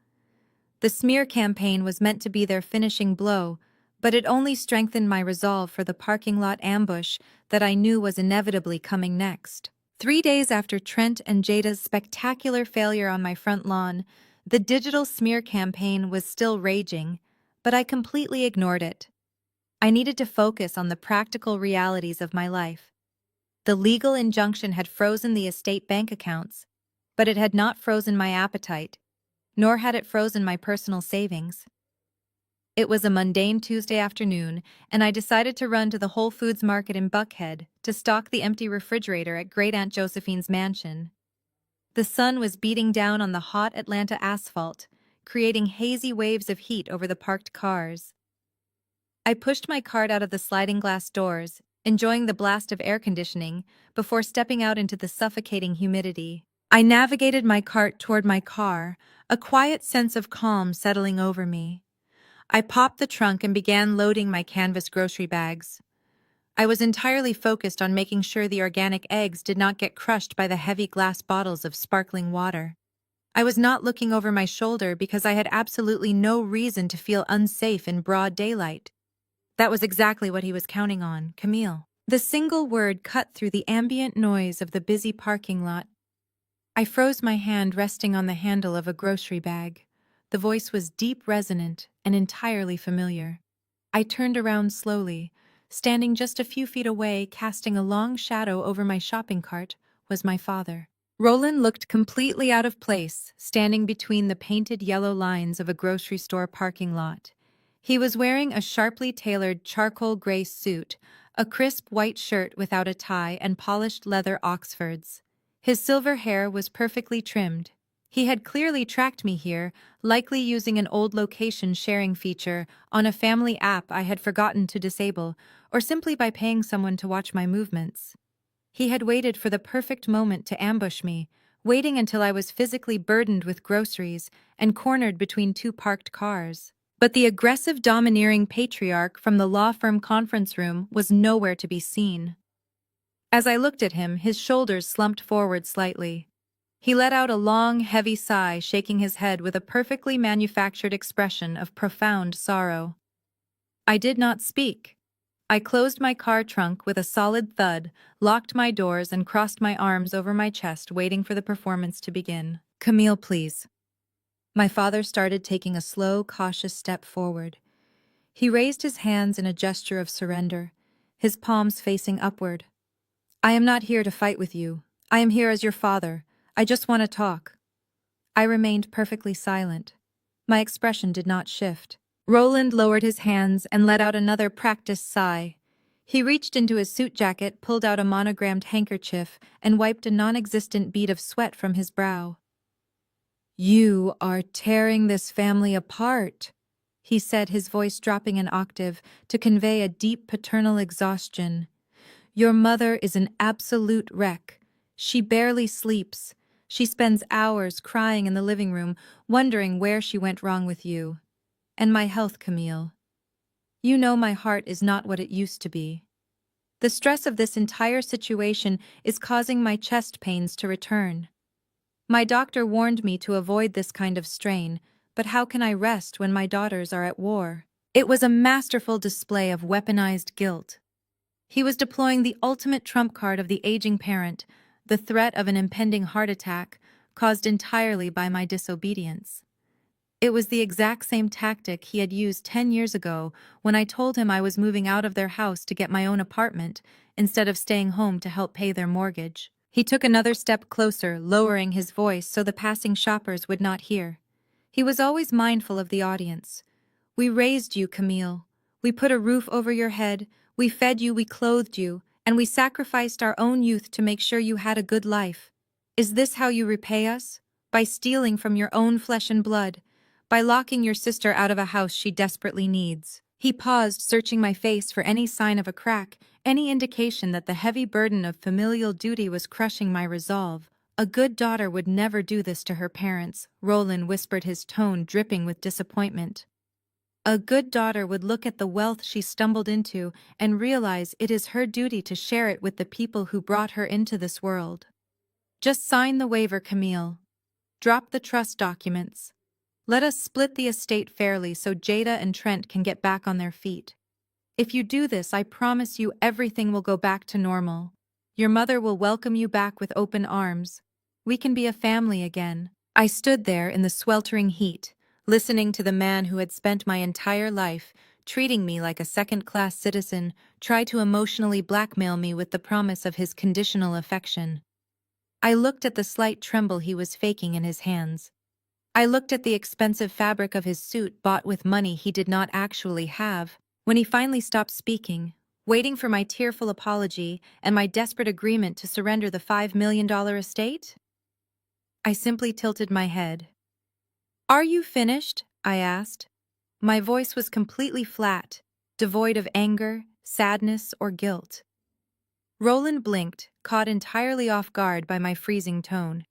The smear campaign was meant to be their finishing blow, but it only strengthened my resolve for the parking lot ambush that I knew was inevitably coming next. 3 days after Trent and Jada's spectacular failure on my front lawn, the digital smear campaign was still raging, but I completely ignored it. I needed to focus on the practical realities of my life. The legal injunction had frozen the estate bank accounts, but it had not frozen my appetite, nor had it frozen my personal savings. It was a mundane Tuesday afternoon, and I decided to run to the Whole Foods market in Buckhead to stock the empty refrigerator at Great Aunt Josephine's mansion. The sun was beating down on the hot Atlanta asphalt, creating hazy waves of heat over the parked cars. I pushed my cart out of the sliding glass doors, enjoying the blast of air conditioning, before stepping out into the suffocating humidity. I navigated my cart toward my car, a quiet sense of calm settling over me. I popped the trunk and began loading my canvas grocery bags. I was entirely focused on making sure the organic eggs did not get crushed by the heavy glass bottles of sparkling water. I was not looking over my shoulder because I had absolutely no reason to feel unsafe in broad daylight. That was exactly what he was counting on, Camille. The single word cut through the ambient noise of the busy parking lot. I froze my hand resting on the handle of a grocery bag. The voice was deep, resonant, and entirely familiar. I turned around slowly. Standing just a few feet away, casting a long shadow over my shopping cart, was my father. Roland looked completely out of place, standing between the painted yellow lines of a grocery store parking lot. He was wearing a sharply tailored charcoal gray suit, a crisp white shirt without a tie, and polished leather Oxfords. His silver hair was perfectly trimmed. He had clearly tracked me here, likely using an old location sharing feature on a family app I had forgotten to disable, or simply by paying someone to watch my movements. He had waited for the perfect moment to ambush me, waiting until I was physically burdened with groceries and cornered between two parked cars. But the aggressive, domineering patriarch from the law firm conference room was nowhere to be seen. As I looked at him, his shoulders slumped forward slightly. He let out a long, heavy sigh, shaking his head with a perfectly manufactured expression of profound sorrow. I did not speak. I closed my car trunk with a solid thud, locked my doors, and crossed my arms over my chest, waiting for the performance to begin. Camille, please. My father started taking a slow, cautious step forward. He raised his hands in a gesture of surrender, his palms facing upward. I am not here to fight with you. I am here as your father. I just want to talk. I remained perfectly silent. My expression did not shift. Roland lowered his hands and let out another practiced sigh. He reached into his suit jacket, pulled out a monogrammed handkerchief, and wiped a non-existent bead of sweat from his brow. "You are tearing this family apart," he said, his voice dropping an octave to convey a deep paternal exhaustion. "Your mother is an absolute wreck. She barely sleeps. She spends hours crying in the living room, wondering where she went wrong with you. And my health, Camille. You know my heart is not what it used to be. The stress of this entire situation is causing my chest pains to return. My doctor warned me to avoid this kind of strain, but how can I rest when my daughters are at war?" It was a masterful display of weaponized guilt. He was deploying the ultimate trump card of the aging parent, the threat of an impending heart attack, caused entirely by my disobedience. It was the exact same tactic he had used 10 years ago when I told him I was moving out of their house to get my own apartment instead of staying home to help pay their mortgage. He took another step closer, lowering his voice so the passing shoppers would not hear. He was always mindful of the audience. "We raised you, Camille. We put a roof over your head, we fed you, we clothed you, and we sacrificed our own youth to make sure you had a good life. Is this how you repay us? By stealing from your own flesh and blood? By locking your sister out of a house she desperately needs?" He paused, searching my face for any sign of a crack, any indication that the heavy burden of familial duty was crushing my resolve. "A good daughter would never do this to her parents," Roland whispered, his tone dripping with disappointment. "A good daughter would look at the wealth she stumbled into and realize it is her duty to share it with the people who brought her into this world. Just sign the waiver, Camille. Drop the trust documents. Let us split the estate fairly so Jada and Trent can get back on their feet. If you do this, I promise you everything will go back to normal. Your mother will welcome you back with open arms. We can be a family again." I stood there in the sweltering heat, listening to the man who had spent my entire life treating me like a second-class citizen try to emotionally blackmail me with the promise of his conditional affection. I looked at the slight tremble he was faking in his hands. I looked at the expensive fabric of his suit bought with money he did not actually have. When he finally stopped speaking, waiting for my tearful apology and my desperate agreement to surrender the $5 million estate, I simply tilted my head. "Are you finished?" I asked. My voice was completely flat, devoid of anger, sadness, or guilt. Roland blinked, caught entirely off guard by my freezing tone.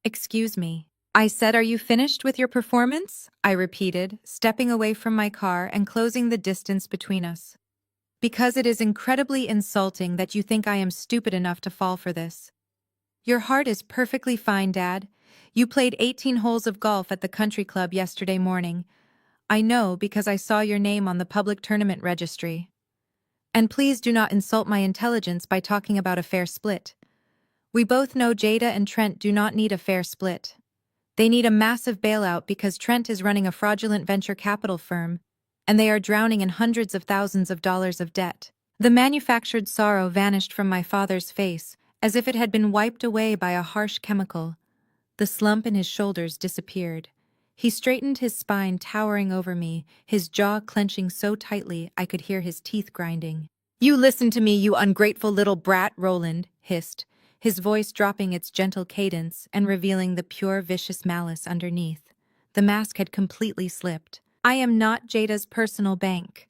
"Excuse me." I said, "Are you finished with your performance?" I repeated, stepping away from my car and closing the distance between us. "Because it is incredibly insulting that you think I am stupid enough to fall for this. Your heart is perfectly fine, Dad. You played 18 holes of golf at the country club yesterday morning. I know because I saw your name on the public tournament registry. And please do not insult my intelligence by talking about a fair split. We both know Jada and Trent do not need a fair split. They need a massive bailout because Trent is running a fraudulent venture capital firm, and they are drowning in hundreds of thousands of dollars of debt." The manufactured sorrow vanished from my father's face, as if it had been wiped away by a harsh chemical. The slump in his shoulders disappeared. He straightened his spine, towering over me, his jaw clenching so tightly I could hear his teeth grinding. "You listen to me, you ungrateful little brat," Roland hissed, his voice dropping its gentle cadence and revealing the pure vicious malice underneath. The mask had completely slipped. "I am not Jada's personal bank."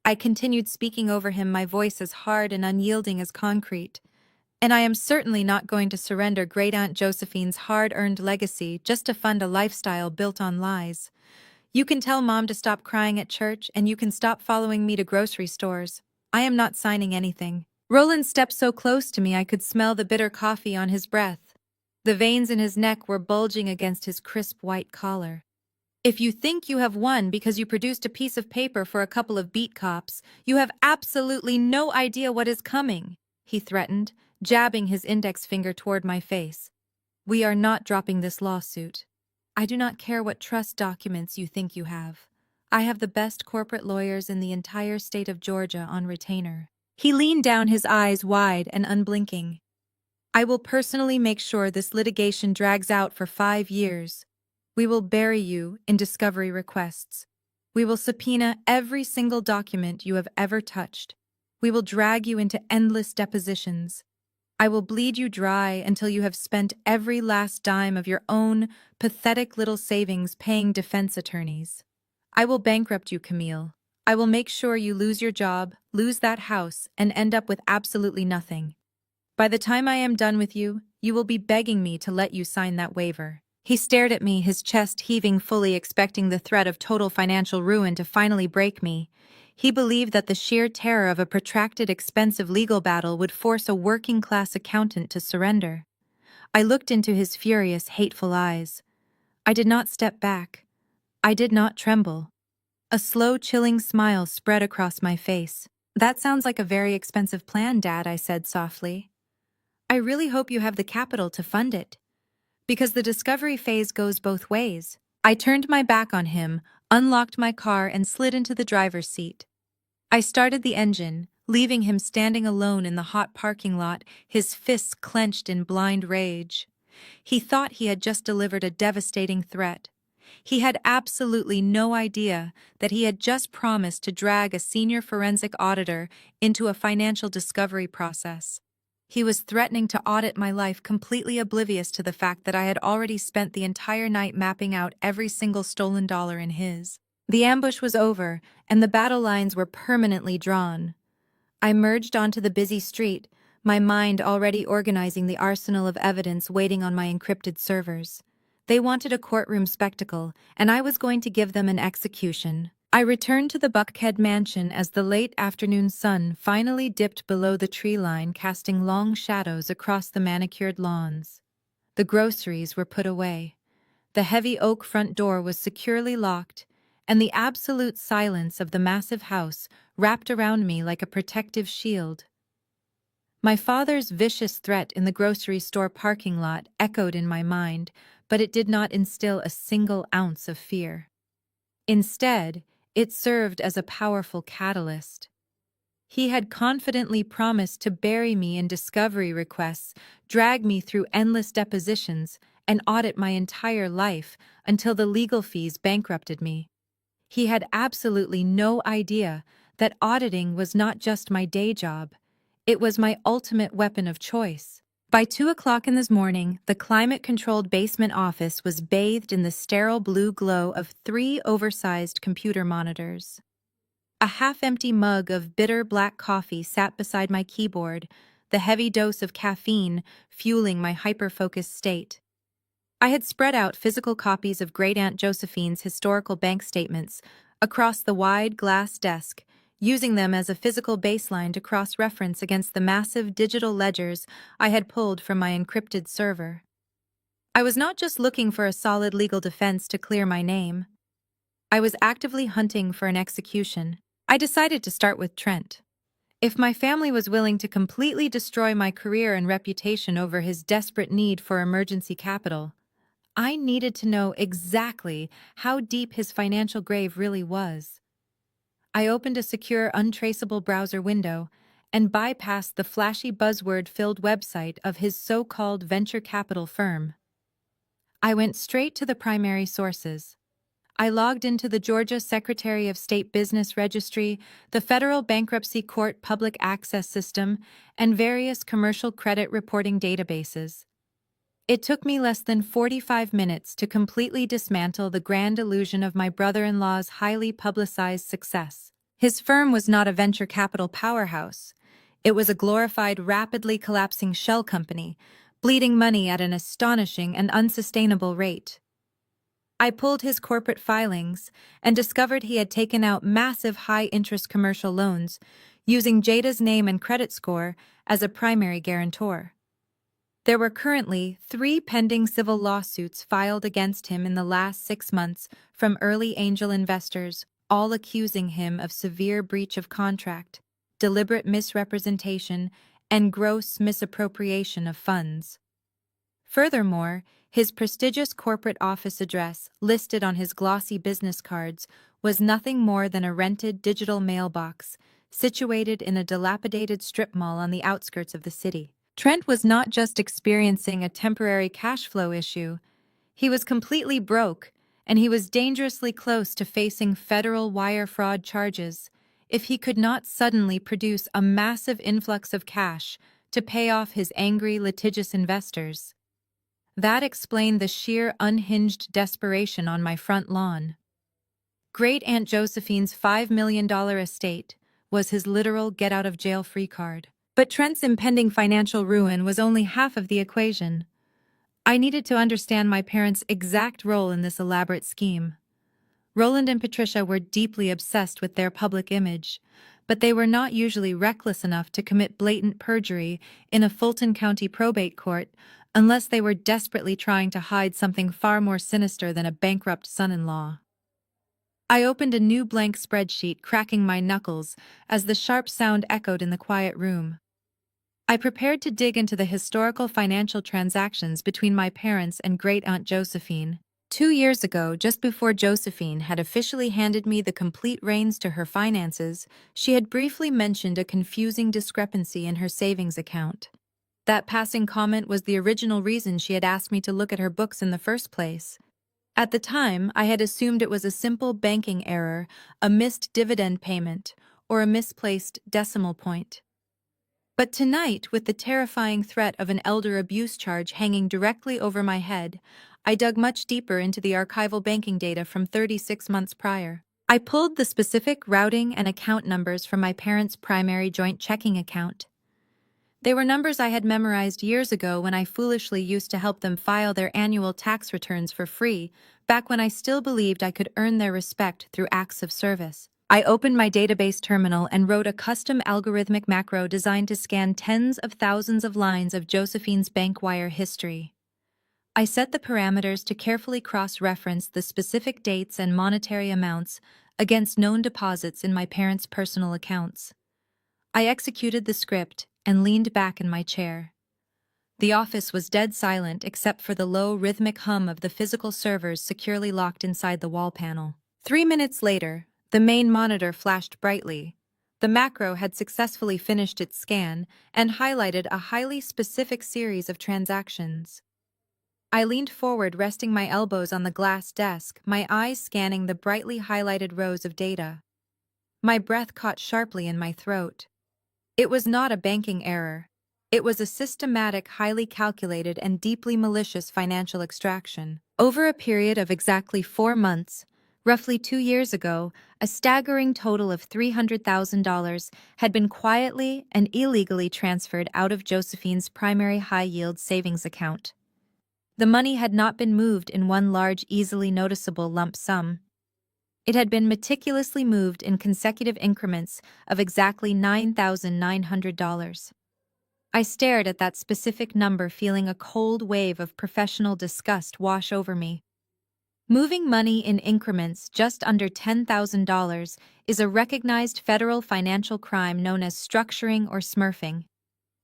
I continued speaking over him, my voice as hard and unyielding as concrete. "And I am certainly not going to surrender Great-Aunt Josephine's hard-earned legacy just to fund a lifestyle built on lies. You can tell Mom to stop crying at church, and you can stop following me to grocery stores. I am not signing anything." Roland stepped so close to me I could smell the bitter coffee on his breath. The veins in his neck were bulging against his crisp white collar. "If you think you have won because you produced a piece of paper for a couple of beat cops, you have absolutely no idea what is coming," he threatened, jabbing his index finger toward my face. "We are not dropping this lawsuit. I do not care what trust documents you think you have. I have the best corporate lawyers in the entire state of Georgia on retainer." He leaned down, his eyes wide and unblinking. "I will personally make sure this litigation drags out for 5 years. We will bury you in discovery requests. We will subpoena every single document you have ever touched. We will drag you into endless depositions. I will bleed you dry until you have spent every last dime of your own pathetic little savings paying defense attorneys. I will bankrupt you, Camille. I will make sure you lose your job, lose that house, and end up with absolutely nothing. By the time I am done with you, you will be begging me to let you sign that waiver." He stared at me, his chest heaving, fully expecting the threat of total financial ruin to finally break me. He believed that the sheer terror of a protracted, expensive legal battle would force a working-class accountant to surrender. I looked into his furious, hateful eyes. I did not step back. I did not tremble. A slow, chilling smile spread across my face. "That sounds like a very expensive plan, Dad," I said softly. "I really hope you have the capital to fund it. Because the discovery phase goes both ways." I turned my back on him, unlocked my car, and slid into the driver's seat. I started the engine, leaving him standing alone in the hot parking lot, his fists clenched in blind rage. He thought he had just delivered a devastating threat. He had absolutely no idea that he had just promised to drag a senior forensic auditor into a financial discovery process. He was threatening to audit my life, completely oblivious to the fact that I had already spent the entire night mapping out every single stolen dollar in his. The ambush was over, and the battle lines were permanently drawn. I merged onto the busy street, my mind already organizing the arsenal of evidence waiting on my encrypted servers. They wanted a courtroom spectacle, and I was going to give them an execution. I returned to the Buckhead mansion as the late afternoon sun finally dipped below the tree line, casting long shadows across the manicured lawns. The groceries were put away. The heavy oak front door was securely locked, and the absolute silence of the massive house wrapped around me like a protective shield. My father's vicious threat in the grocery store parking lot echoed in my mind, but it did not instill a single ounce of fear. Instead, it served as a powerful catalyst. He had confidently promised to bury me in discovery requests, drag me through endless depositions, and audit my entire life until the legal fees bankrupted me. He had absolutely no idea that auditing was not just my day job. It was my ultimate weapon of choice. By 2 o'clock in the morning, the climate-controlled basement office was bathed in the sterile blue glow of 3 oversized computer monitors. A half-empty mug of bitter black coffee sat beside my keyboard, the heavy dose of caffeine fueling my hyper-focused state. I had spread out physical copies of Great Aunt Josephine's historical bank statements across the wide glass desk, using them as a physical baseline to cross-reference against the massive digital ledgers I had pulled from my encrypted server. I was not just looking for a solid legal defense to clear my name. I was actively hunting for an execution. I decided to start with Trent. If my family was willing to completely destroy my career and reputation over his desperate need for emergency capital, I needed to know exactly how deep his financial grave really was. I opened a secure, untraceable browser window and bypassed the flashy buzzword-filled website of his so-called venture capital firm. I went straight to the primary sources. I logged into the Georgia Secretary of State Business Registry, the Federal Bankruptcy Court Public Access System, and various commercial credit reporting databases. It took me less than 45 minutes to completely dismantle the grand illusion of my brother-in-law's highly publicized success. His firm was not a venture capital powerhouse. It was a glorified, rapidly collapsing shell company, bleeding money at an astonishing and unsustainable rate. I pulled his corporate filings and discovered he had taken out massive high-interest commercial loans, using Jada's name and credit score as a primary guarantor. There were currently 3 pending civil lawsuits filed against him in the last 6 months from early angel investors, all accusing him of severe breach of contract, deliberate misrepresentation, and gross misappropriation of funds. Furthermore, his prestigious corporate office address, listed on his glossy business cards, was nothing more than a rented digital mailbox, situated in a dilapidated strip mall on the outskirts of the city. Trent was not just experiencing a temporary cash flow issue. He was completely broke, and he was dangerously close to facing federal wire fraud charges. if he could not suddenly produce a massive influx of cash to pay off his angry, litigious investors. That explained the sheer unhinged desperation on my front lawn. Great Aunt Josephine's $5 million estate was his literal get-out-of-jail-free card. But Trent's impending financial ruin was only half of the equation. I needed to understand my parents' exact role in this elaborate scheme. Roland and Patricia were deeply obsessed with their public image, but they were not usually reckless enough to commit blatant perjury in a Fulton County probate court unless they were desperately trying to hide something far more sinister than a bankrupt son-in-law. I opened a new blank spreadsheet, cracking my knuckles as the sharp sound echoed in the quiet room. I prepared to dig into the historical financial transactions between my parents and Great Aunt Josephine. 2 years ago, just before Josephine had officially handed me the complete reins to her finances, she had briefly mentioned a confusing discrepancy in her savings account. That passing comment was the original reason she had asked me to look at her books in the first place. At the time, I had assumed it was a simple banking error, a missed dividend payment, or a misplaced decimal point. But tonight, with the terrifying threat of an elder abuse charge hanging directly over my head, I dug much deeper into the archival banking data from 36 months prior. I pulled the specific routing and account numbers from my parents' primary joint checking account. They were numbers I had memorized years ago when I foolishly used to help them file their annual tax returns for free, back when I still believed I could earn their respect through acts of service. I opened my database terminal and wrote a custom algorithmic macro designed to scan tens of thousands of lines of Josephine's bank wire history. I set the parameters to carefully cross-reference the specific dates and monetary amounts against known deposits in my parents' personal accounts. I executed the script and leaned back in my chair. The office was dead silent except for the low, rhythmic hum of the physical servers securely locked inside the wall panel. 3 minutes later, the main monitor flashed brightly. The macro had successfully finished its scan and highlighted a highly specific series of transactions. I leaned forward, resting my elbows on the glass desk, my eyes scanning the brightly highlighted rows of data. My breath caught sharply in my throat. It was not a banking error. It was a systematic, highly calculated, and deeply malicious financial extraction. Over a period of exactly 4 months, roughly 2 years ago, a staggering total of $300,000 had been quietly and illegally transferred out of Josephine's primary high-yield savings account. The money had not been moved in one large, easily noticeable lump sum. It had been meticulously moved in consecutive increments of exactly $9,900. I stared at that specific number, feeling a cold wave of professional disgust wash over me. Moving money in increments just under $10,000 is a recognized federal financial crime known as structuring or smurfing.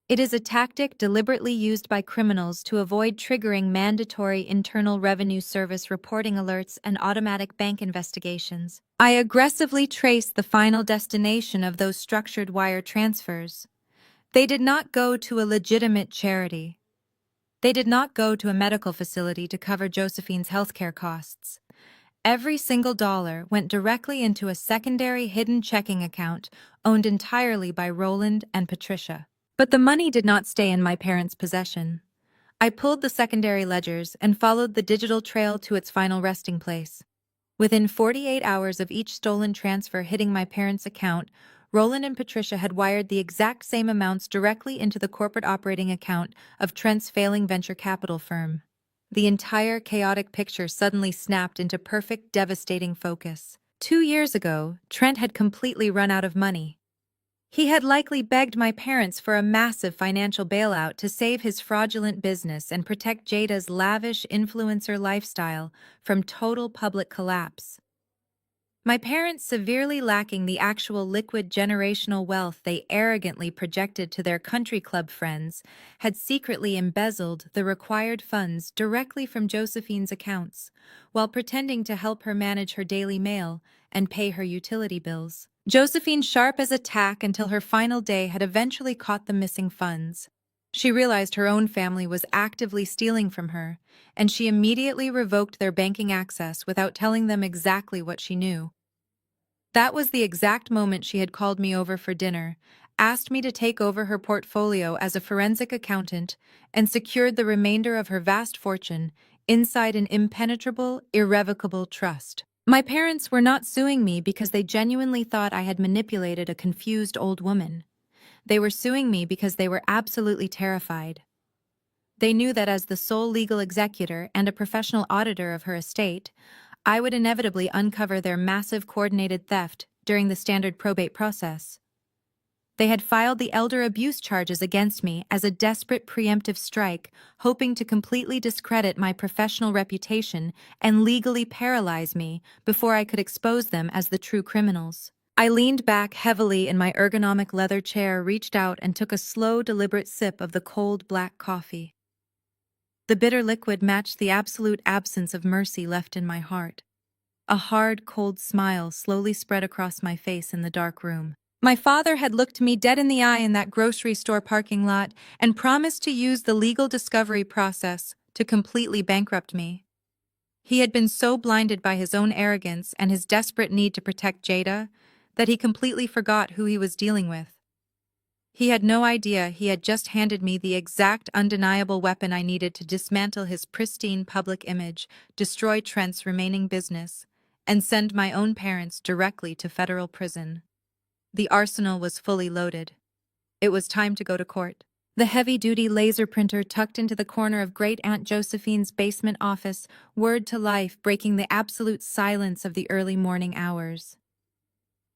It is a tactic deliberately used by criminals to avoid triggering mandatory Internal Revenue Service reporting alerts and automatic bank investigations. I aggressively traced the final destination of those structured wire transfers. They did not go to a legitimate charity. They did not go to a medical facility to cover Josephine's healthcare costs. Every single dollar went directly into a secondary hidden checking account owned entirely by Roland and Patricia. But the money did not stay in my parents' possession. I pulled the secondary ledgers and followed the digital trail to its final resting place. Within 48 hours of each stolen transfer hitting my parents' account, Roland and Patricia had wired the exact same amounts directly into the corporate operating account of Trent's failing venture capital firm. The entire chaotic picture suddenly snapped into perfect, devastating focus. 2 years ago, Trent had completely run out of money. He had likely begged my parents for a massive financial bailout to save his fraudulent business and protect Jada's lavish influencer lifestyle from total public collapse. My parents, severely lacking the actual liquid generational wealth they arrogantly projected to their country club friends, had secretly embezzled the required funds directly from Josephine's accounts, while pretending to help her manage her daily mail and pay her utility bills. Josephine, sharp as a tack until her final day, had eventually caught the missing funds. She realized her own family was actively stealing from her, and she immediately revoked their banking access without telling them exactly what she knew. That was the exact moment she had called me over for dinner, asked me to take over her portfolio as a forensic accountant, and secured the remainder of her vast fortune inside an impenetrable, irrevocable trust. My parents were not suing me because they genuinely thought I had manipulated a confused old woman. They were suing me because they were absolutely terrified. They knew that as the sole legal executor and a professional auditor of her estate, I would inevitably uncover their massive coordinated theft during the standard probate process. They had filed the elder abuse charges against me as a desperate preemptive strike, hoping to completely discredit my professional reputation and legally paralyze me before I could expose them as the true criminals. I leaned back heavily in my ergonomic leather chair, reached out, and took a slow, deliberate sip of the cold black coffee. The bitter liquid matched the absolute absence of mercy left in my heart. A hard, cold smile slowly spread across my face in the dark room. My father had looked me dead in the eye in that grocery store parking lot and promised to use the legal discovery process to completely bankrupt me. He had been so blinded by his own arrogance and his desperate need to protect Jada that he completely forgot who he was dealing with. He had no idea he had just handed me the exact undeniable weapon I needed to dismantle his pristine public image, destroy Trent's remaining business, and send my own parents directly to federal prison. The arsenal was fully loaded. It was time to go to court. The heavy-duty laser printer tucked into the corner of Great Aunt Josephine's basement office whirred to life, breaking the absolute silence of the early morning hours.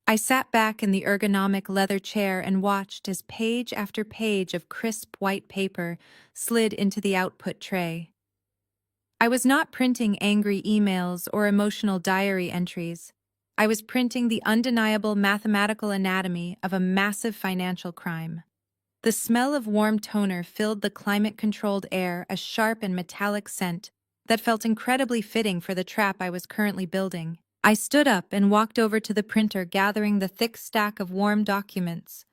I sat back in the ergonomic leather chair and watched as page after page of crisp white paper slid into the output tray. I was not printing angry emails or emotional diary entries. I was printing the undeniable mathematical anatomy of a massive financial crime. The smell of warm toner filled the climate-controlled air, a sharp and metallic scent that felt incredibly fitting for the trap I was currently building. I stood up and walked over to the printer, gathering the thick stack of warm documents.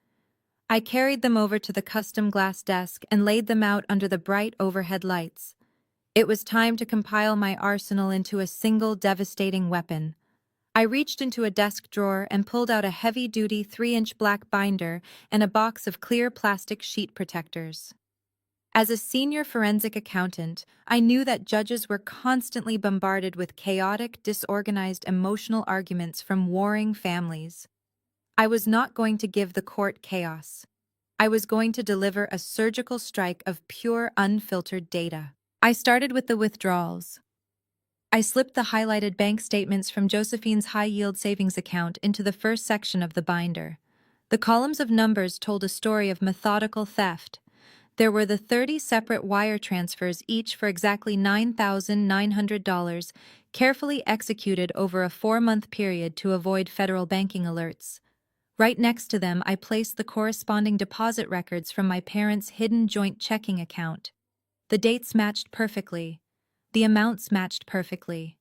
I carried them over to the custom glass desk and laid them out under the bright overhead lights. It was time to compile my arsenal into a single devastating weapon. I reached into a desk drawer and pulled out a heavy-duty 3-inch black binder and a box of clear plastic sheet protectors. As a senior forensic accountant, I knew that judges were constantly bombarded with chaotic, disorganized emotional arguments from warring families. I was not going to give the court chaos. I was going to deliver a surgical strike of pure, unfiltered data. I started with the withdrawals. I slipped the highlighted bank statements from Josephine's high-yield savings account into the first section of the binder. The columns of numbers told a story of methodical theft. There were the 30 separate wire transfers, each for exactly $9,900, carefully executed over a 4-month period to avoid federal banking alerts. Right next to them, I placed the corresponding deposit records from my parents' hidden joint checking account. The dates matched perfectly. The amounts matched perfectly.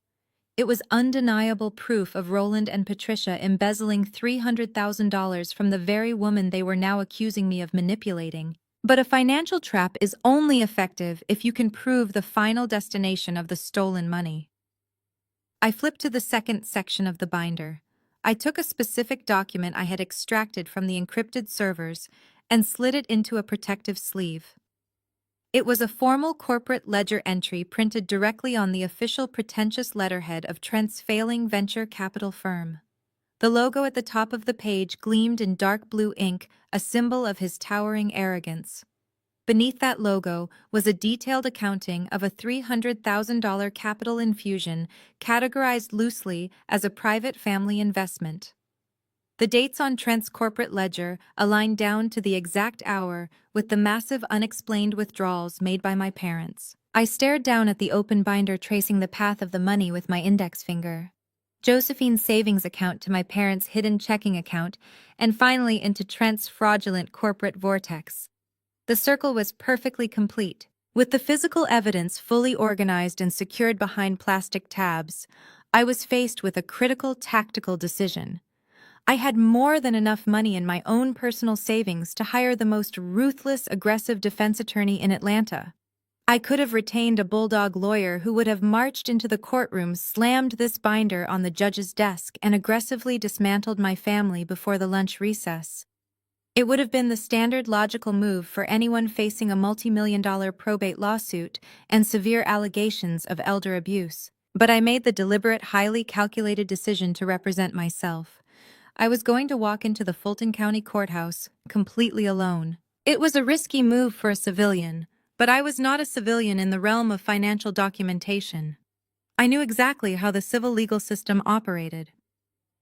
It was undeniable proof of Roland and Patricia embezzling $300,000 from the very woman they were now accusing me of manipulating. But a financial trap is only effective if you can prove the final destination of the stolen money. I flipped to the second section of the binder. I took a specific document I had extracted from the encrypted servers and slid it into a protective sleeve. It was a formal corporate ledger entry printed directly on the official pretentious letterhead of Trent's failing venture capital firm. The logo at the top of the page gleamed in dark blue ink, a symbol of his towering arrogance. Beneath that logo was a detailed accounting of a $300,000 capital infusion categorized loosely as a private family investment. The dates on Trent's corporate ledger aligned down to the exact hour with the massive unexplained withdrawals made by my parents. I stared down at the open binder, tracing the path of the money with my index finger. Josephine's savings account to my parents' hidden checking account, and finally into Trent's fraudulent corporate vortex. The circle was perfectly complete. With the physical evidence fully organized and secured behind plastic tabs, I was faced with a critical tactical decision. I had more than enough money in my own personal savings to hire the most ruthless, aggressive defense attorney in Atlanta. I could have retained a bulldog lawyer who would have marched into the courtroom, slammed this binder on the judge's desk, and aggressively dismantled my family before the lunch recess. It would have been the standard logical move for anyone facing a multi-million-dollar probate lawsuit and severe allegations of elder abuse. But I made the deliberate, highly calculated decision to represent myself. I was going to walk into the Fulton County Courthouse completely alone. It was a risky move for a civilian, but I was not a civilian in the realm of financial documentation. I knew exactly how the civil legal system operated.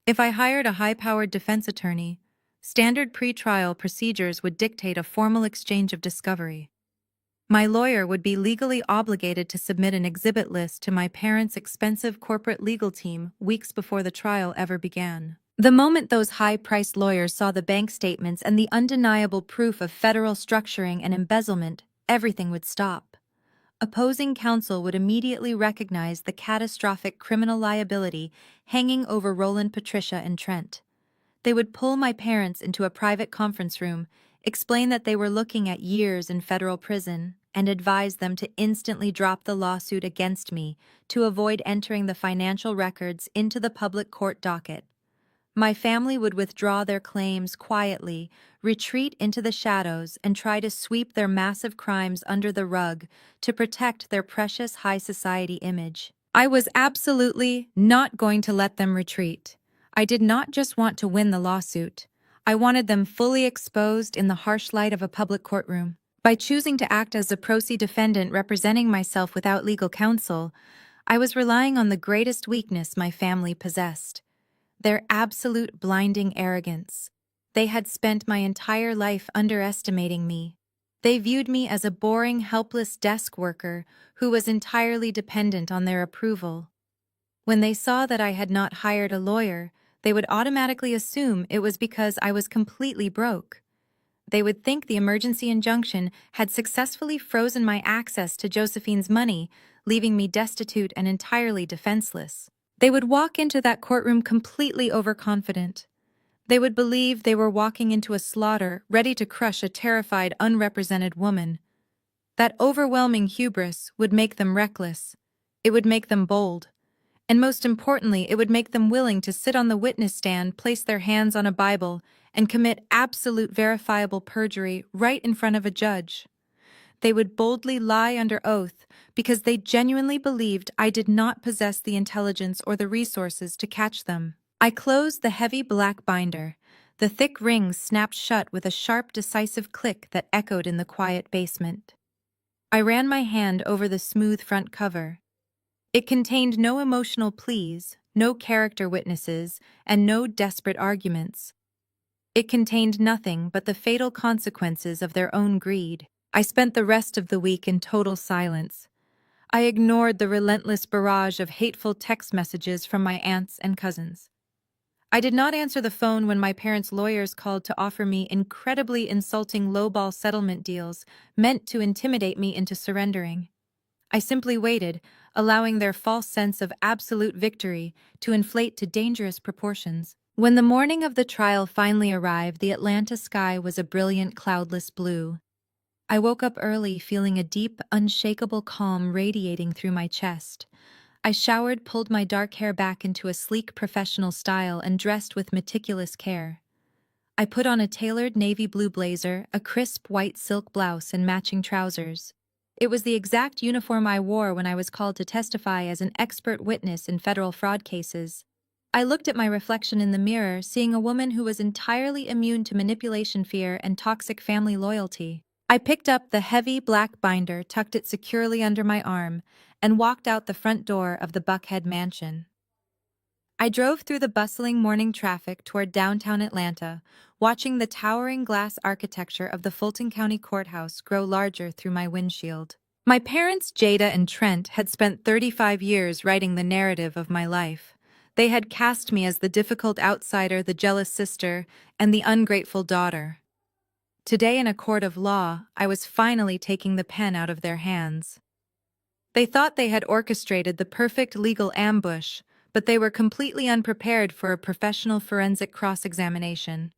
If I hired a high-powered defense attorney, standard pre-trial procedures would dictate a formal exchange of discovery. My lawyer would be legally obligated to submit an exhibit list to my parents' expensive corporate legal team weeks before the trial ever began. The moment those high-priced lawyers saw the bank statements and the undeniable proof of federal structuring and embezzlement, everything would stop. Opposing counsel would immediately recognize the catastrophic criminal liability hanging over Roland, Patricia, and Trent. They would pull my parents into a private conference room, explain that they were looking at years in federal prison, and advise them to instantly drop the lawsuit against me to avoid entering the financial records into the public court docket. My family would withdraw their claims quietly, retreat into the shadows, and try to sweep their massive crimes under the rug to protect their precious high society image. I was absolutely not going to let them retreat. I did not just want to win the lawsuit. I wanted them fully exposed in the harsh light of a public courtroom. By choosing to act as a pro se defendant representing myself without legal counsel, I was relying on the greatest weakness my family possessed: their absolute blinding arrogance. They had spent my entire life underestimating me. They viewed me as a boring, helpless desk worker who was entirely dependent on their approval. When they saw that I had not hired a lawyer, they would automatically assume it was because I was completely broke. They would think the emergency injunction had successfully frozen my access to Josephine's money, leaving me destitute and entirely defenseless. They would walk into that courtroom completely overconfident. They would believe they were walking into a slaughter, ready to crush a terrified, unrepresented woman. That overwhelming hubris would make them reckless. It would make them bold. And most importantly, it would make them willing to sit on the witness stand, place their hands on a Bible, and commit absolute verifiable perjury right in front of a judge. They would boldly lie under oath because they genuinely believed I did not possess the intelligence or the resources to catch them. I closed the heavy black binder. The thick rings snapped shut with a sharp, decisive click that echoed in the quiet basement. I ran my hand over the smooth front cover. It contained no emotional pleas, no character witnesses, and no desperate arguments. It contained nothing but the fatal consequences of their own greed. I spent the rest of the week in total silence. I ignored the relentless barrage of hateful text messages from my aunts and cousins. I did not answer the phone when my parents' lawyers called to offer me incredibly insulting lowball settlement deals meant to intimidate me into surrendering. I simply waited, allowing their false sense of absolute victory to inflate to dangerous proportions. When the morning of the trial finally arrived, the Atlanta sky was a brilliant cloudless blue. I woke up early, feeling a deep, unshakable calm radiating through my chest. I showered, pulled my dark hair back into a sleek professional style, and dressed with meticulous care. I put on a tailored navy blue blazer, a crisp white silk blouse, and matching trousers. It was the exact uniform I wore when I was called to testify as an expert witness in federal fraud cases. I looked at my reflection in the mirror, seeing a woman who was entirely immune to manipulation fear and toxic family loyalty. I picked up the heavy black binder, tucked it securely under my arm, and walked out the front door of the Buckhead mansion. I drove through the bustling morning traffic toward downtown Atlanta, watching the towering glass architecture of the Fulton County Courthouse grow larger through my windshield. My parents, Jada and Trent, had spent 35 years writing the narrative of my life. They had cast me as the difficult outsider, the jealous sister, and the ungrateful daughter. Today, in a court of law, I was finally taking the pen out of their hands. They thought they had orchestrated the perfect legal ambush, but they were completely unprepared for a professional forensic cross-examination.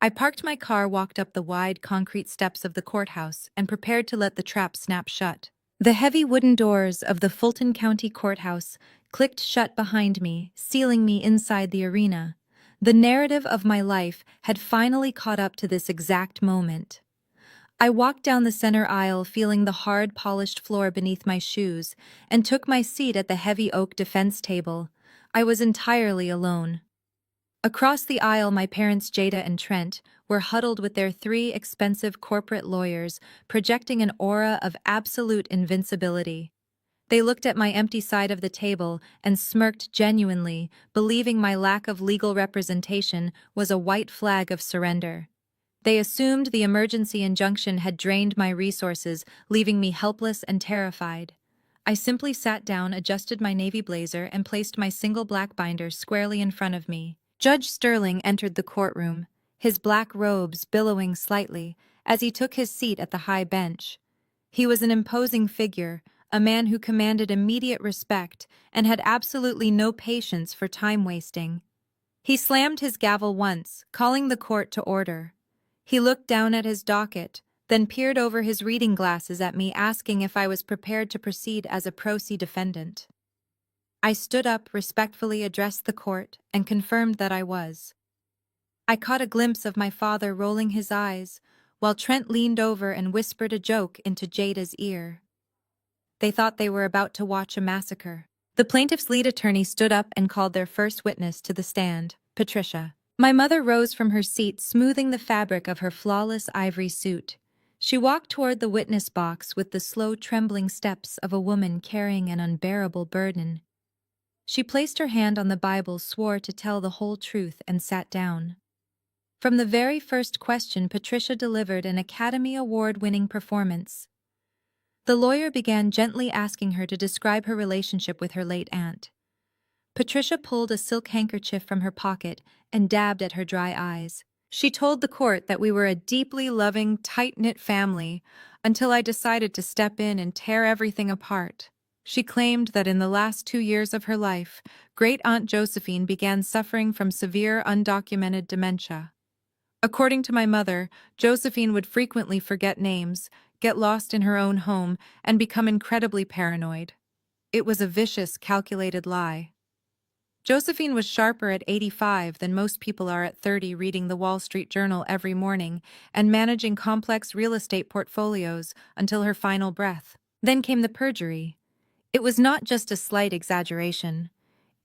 I parked my car, walked up the wide concrete steps of the courthouse, and prepared to let the trap snap shut. The heavy wooden doors of the Fulton County Courthouse clicked shut behind me, sealing me inside the arena. The narrative of my life had finally caught up to this exact moment. I walked down the center aisle feeling the hard, polished floor beneath my shoes and took my seat at the heavy oak defense table. I was entirely alone. Across the aisle, my parents, Jada and Trent, were huddled with their three expensive corporate lawyers, projecting an aura of absolute invincibility. They looked at my empty side of the table and smirked genuinely, believing my lack of legal representation was a white flag of surrender. They assumed the emergency injunction had drained my resources, leaving me helpless and terrified. I simply sat down, adjusted my navy blazer, and placed my single black binder squarely in front of me. Judge Sterling entered the courtroom, his black robes billowing slightly as he took his seat at the high bench. He was an imposing figure, a man who commanded immediate respect and had absolutely no patience for time wasting. He slammed his gavel once, calling the court to order. He looked down at his docket, then peered over his reading glasses at me, asking if I was prepared to proceed as a pro se defendant. I stood up, respectfully addressed the court, and confirmed that I was. I caught a glimpse of my father rolling his eyes, while Trent leaned over and whispered a joke into Jada's ear. They thought they were about to watch a massacre. The plaintiff's lead attorney stood up and called their first witness to the stand, Patricia. My mother rose from her seat, smoothing the fabric of her flawless ivory suit. She walked toward the witness box with the slow, trembling steps of a woman carrying an unbearable burden. She placed her hand on the Bible, swore to tell the whole truth, and sat down. From the very first question, Patricia delivered an Academy Award-winning performance. The lawyer began gently asking her to describe her relationship with her late aunt. Patricia pulled a silk handkerchief from her pocket and dabbed at her dry eyes. She told the court that we were a deeply loving, tight-knit family until I decided to step in and tear everything apart. She claimed that in the last 2 years of her life, great-aunt Josephine began suffering from severe undocumented dementia. According to my mother, Josephine would frequently forget names, get lost in her own home, and become incredibly paranoid. It was a vicious, calculated lie. Josephine was sharper at 85 than most people are at 30, reading the Wall Street Journal every morning and managing complex real estate portfolios until her final breath. Then came the perjury. It was not just a slight exaggeration.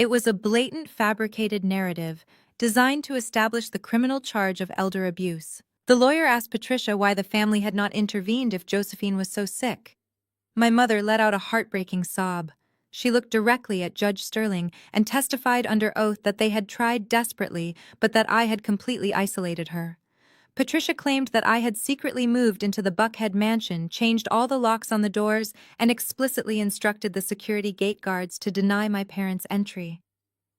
It was a blatant, fabricated narrative designed to establish the criminal charge of elder abuse. The lawyer asked Patricia why the family had not intervened if Josephine was so sick. My mother let out a heartbreaking sob. She looked directly at Judge Sterling and testified under oath that they had tried desperately, but that I had completely isolated her. Patricia claimed that I had secretly moved into the Buckhead mansion, changed all the locks on the doors, and explicitly instructed the security gate guards to deny my parents' entry.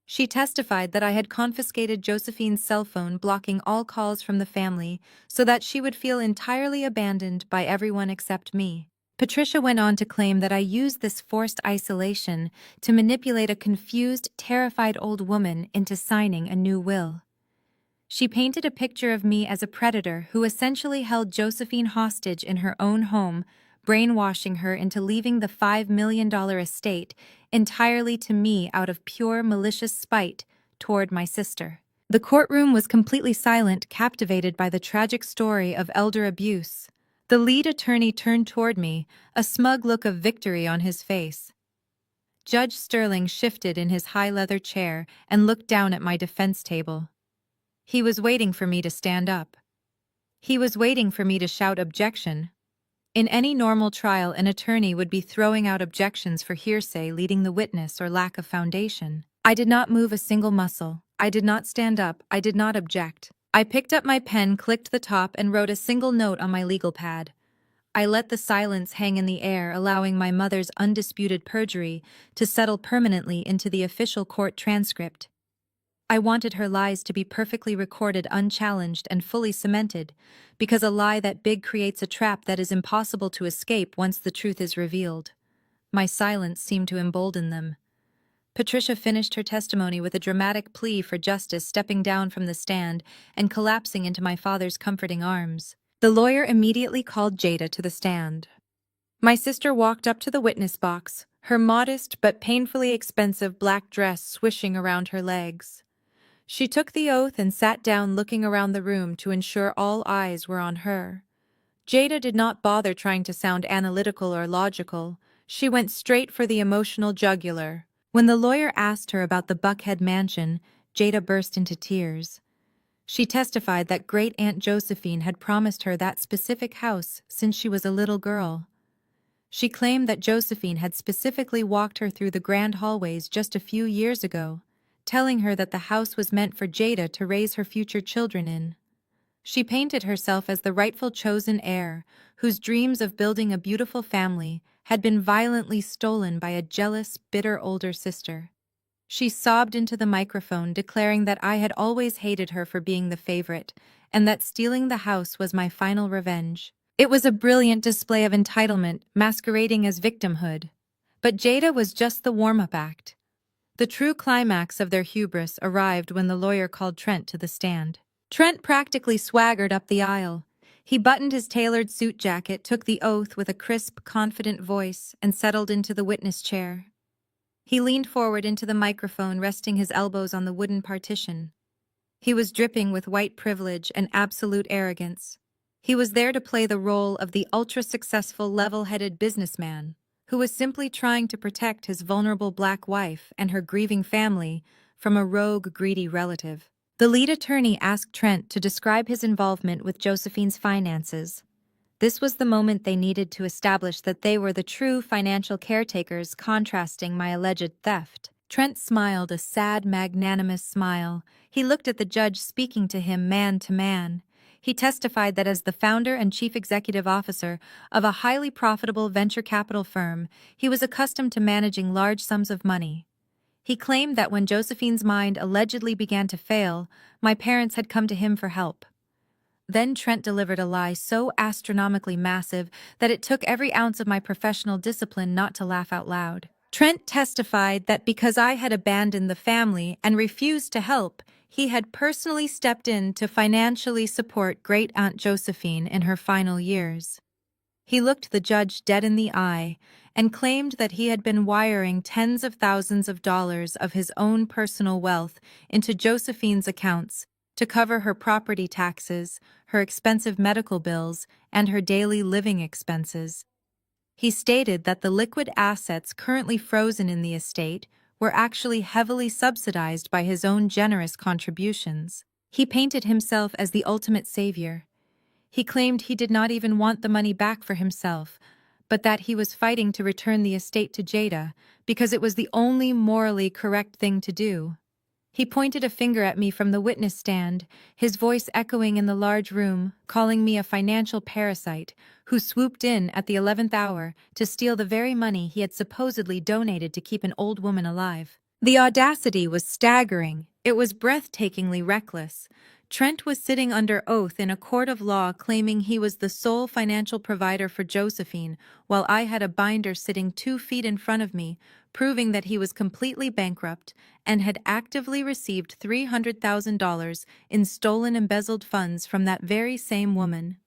She testified that I had confiscated Josephine's cell phone, blocking all calls from the family, so that she would feel entirely abandoned by everyone except me. Patricia went on to claim that I used this forced isolation to manipulate a confused, terrified old woman into signing a new will. She painted a picture of me as a predator who essentially held Josephine hostage in her own home, brainwashing her into leaving the $5 million estate entirely to me out of pure malicious spite toward my sister. The courtroom was completely silent, captivated by the tragic story of elder abuse. The lead attorney turned toward me, a smug look of victory on his face. Judge Sterling shifted in his high leather chair and looked down at my defense table. He was waiting for me to stand up. He was waiting for me to shout objection. In any normal trial, an attorney would be throwing out objections for hearsay, leading the witness, or lack of foundation. I did not move a single muscle. I did not stand up. I did not object. I picked up my pen, clicked the top, and wrote a single note on my legal pad. I let the silence hang in the air, allowing my mother's undisputed perjury to settle permanently into the official court transcript. I wanted her lies to be perfectly recorded, unchallenged, and fully cemented, because a lie that big creates a trap that is impossible to escape once the truth is revealed. My silence seemed to embolden them. Patricia finished her testimony with a dramatic plea for justice, stepping down from the stand and collapsing into my father's comforting arms. The lawyer immediately called Jada to the stand. My sister walked up to the witness box, her modest but painfully expensive black dress swishing around her legs. She took the oath and sat down, looking around the room to ensure all eyes were on her. Jada did not bother trying to sound analytical or logical. She went straight for the emotional jugular. When the lawyer asked her about the Buckhead mansion, Jada burst into tears. She testified that Great-Aunt Josephine had promised her that specific house since she was a little girl. She claimed that Josephine had specifically walked her through the grand hallways just a few years ago, telling her that the house was meant for Jada to raise her future children in. She painted herself as the rightful chosen heir, whose dreams of building a beautiful family had been violently stolen by a jealous, bitter older sister. She sobbed into the microphone, declaring that I had always hated her for being the favorite, and that stealing the house was my final revenge. It was a brilliant display of entitlement, masquerading as victimhood. But Jada was just the warm-up act. The true climax of their hubris arrived when the lawyer called Trent to the stand. Trent practically swaggered up the aisle. He buttoned his tailored suit jacket, took the oath with a crisp, confident voice, and settled into the witness chair. He leaned forward into the microphone, resting his elbows on the wooden partition. He was dripping with white privilege and absolute arrogance. He was there to play the role of the ultra-successful, level-headed businessman who was simply trying to protect his vulnerable black wife and her grieving family from a rogue, greedy relative. The lead attorney asked Trent to describe his involvement with Josephine's finances. This was the moment they needed to establish that they were the true financial caretakers, contrasting my alleged theft. Trent smiled, a sad, magnanimous smile. He looked at the judge, speaking to him man to man. He testified that as the founder and chief executive officer of a highly profitable venture capital firm, he was accustomed to managing large sums of money. He claimed that when Josephine's mind allegedly began to fail, my parents had come to him for help. Then Trent delivered a lie so astronomically massive that it took every ounce of my professional discipline not to laugh out loud. Trent testified that because I had abandoned the family and refused to help, he had personally stepped in to financially support Great-Aunt Josephine in her final years. He looked the judge dead in the eye and claimed that he had been wiring tens of thousands of dollars of his own personal wealth into Josephine's accounts to cover her property taxes, her expensive medical bills, and her daily living expenses. He stated that the liquid assets currently frozen in the estate were actually heavily subsidized by his own generous contributions. He painted himself as the ultimate savior. He claimed he did not even want the money back for himself, but that he was fighting to return the estate to Jada because it was the only morally correct thing to do. He pointed a finger at me from the witness stand, his voice echoing in the large room, calling me a financial parasite who swooped in at the 11th hour to steal the very money he had supposedly donated to keep an old woman alive. The audacity was staggering. It was breathtakingly reckless. Trent was sitting under oath in a court of law claiming he was the sole financial provider for Josephine, while I had a binder sitting 2 feet in front of me, proving that he was completely bankrupt and had actively received $300,000 in stolen, embezzled funds from that very same woman.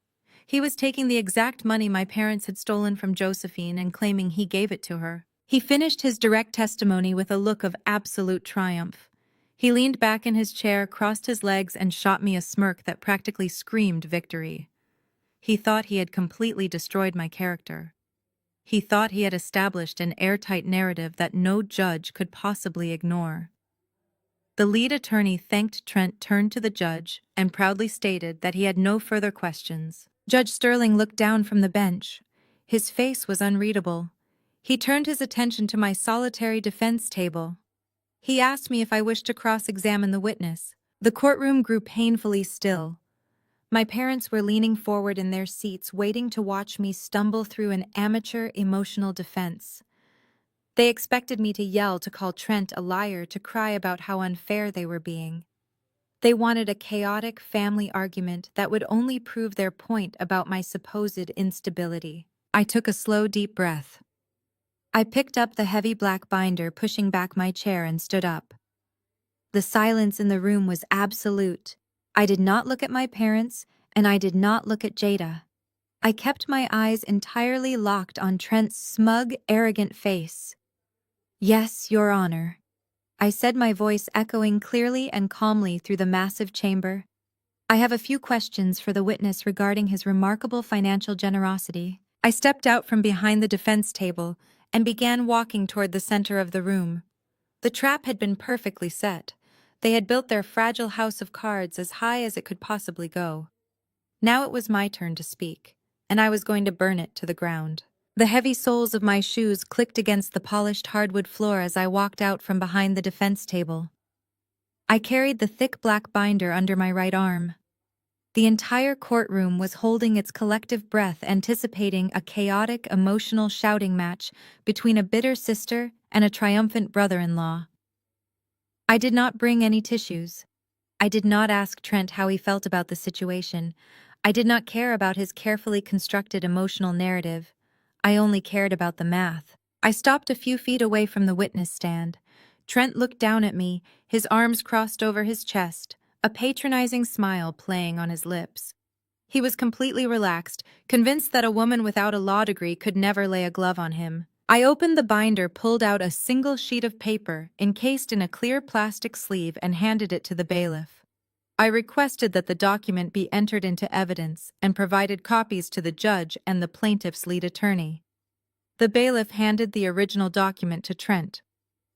He was taking the exact money my parents had stolen from Josephine and claiming he gave it to her. He finished his direct testimony with a look of absolute triumph. He leaned back in his chair, crossed his legs, and shot me a smirk that practically screamed victory. He thought he had completely destroyed my character. He thought he had established an airtight narrative that no judge could possibly ignore. The lead attorney thanked Trent, turned to the judge, and proudly stated that he had no further questions. Judge Sterling looked down from the bench. His face was unreadable. He turned his attention to my solitary defense table. He asked me if I wished to cross-examine the witness. The courtroom grew painfully still. My parents were leaning forward in their seats, waiting to watch me stumble through an amateur emotional defense. They expected me to yell, to call Trent a liar, to cry about how unfair they were being. They wanted a chaotic family argument that would only prove their point about my supposed instability. I took a slow, deep breath. I picked up the heavy black binder, pushing back my chair, and stood up. The silence in the room was absolute. I did not look at my parents, and I did not look at Jada. I kept my eyes entirely locked on Trent's smug, arrogant face. "Yes, Your Honor," I said, my voice echoing clearly and calmly through the massive chamber. "I have a few questions for the witness regarding his remarkable financial generosity." I stepped out from behind the defense table and began walking toward the center of the room. The trap had been perfectly set. They had built their fragile house of cards as high as it could possibly go. Now it was my turn to speak, and I was going to burn it to the ground. The heavy soles of my shoes clicked against the polished hardwood floor as I walked out from behind the defense table. I carried the thick black binder under my right arm. The entire courtroom was holding its collective breath, anticipating a chaotic, emotional shouting match between a bitter sister and a triumphant brother-in-law. I did not bring any tissues. I did not ask Trent how he felt about the situation. I did not care about his carefully constructed emotional narrative. I only cared about the math. I stopped a few feet away from the witness stand. Trent looked down at me, his arms crossed over his chest, a patronizing smile playing on his lips. He was completely relaxed, convinced that a woman without a law degree could never lay a glove on him. I opened the binder, pulled out a single sheet of paper encased in a clear plastic sleeve, and handed it to the bailiff. I requested that the document be entered into evidence and provided copies to the judge and the plaintiff's lead attorney. The bailiff handed the original document to Trent.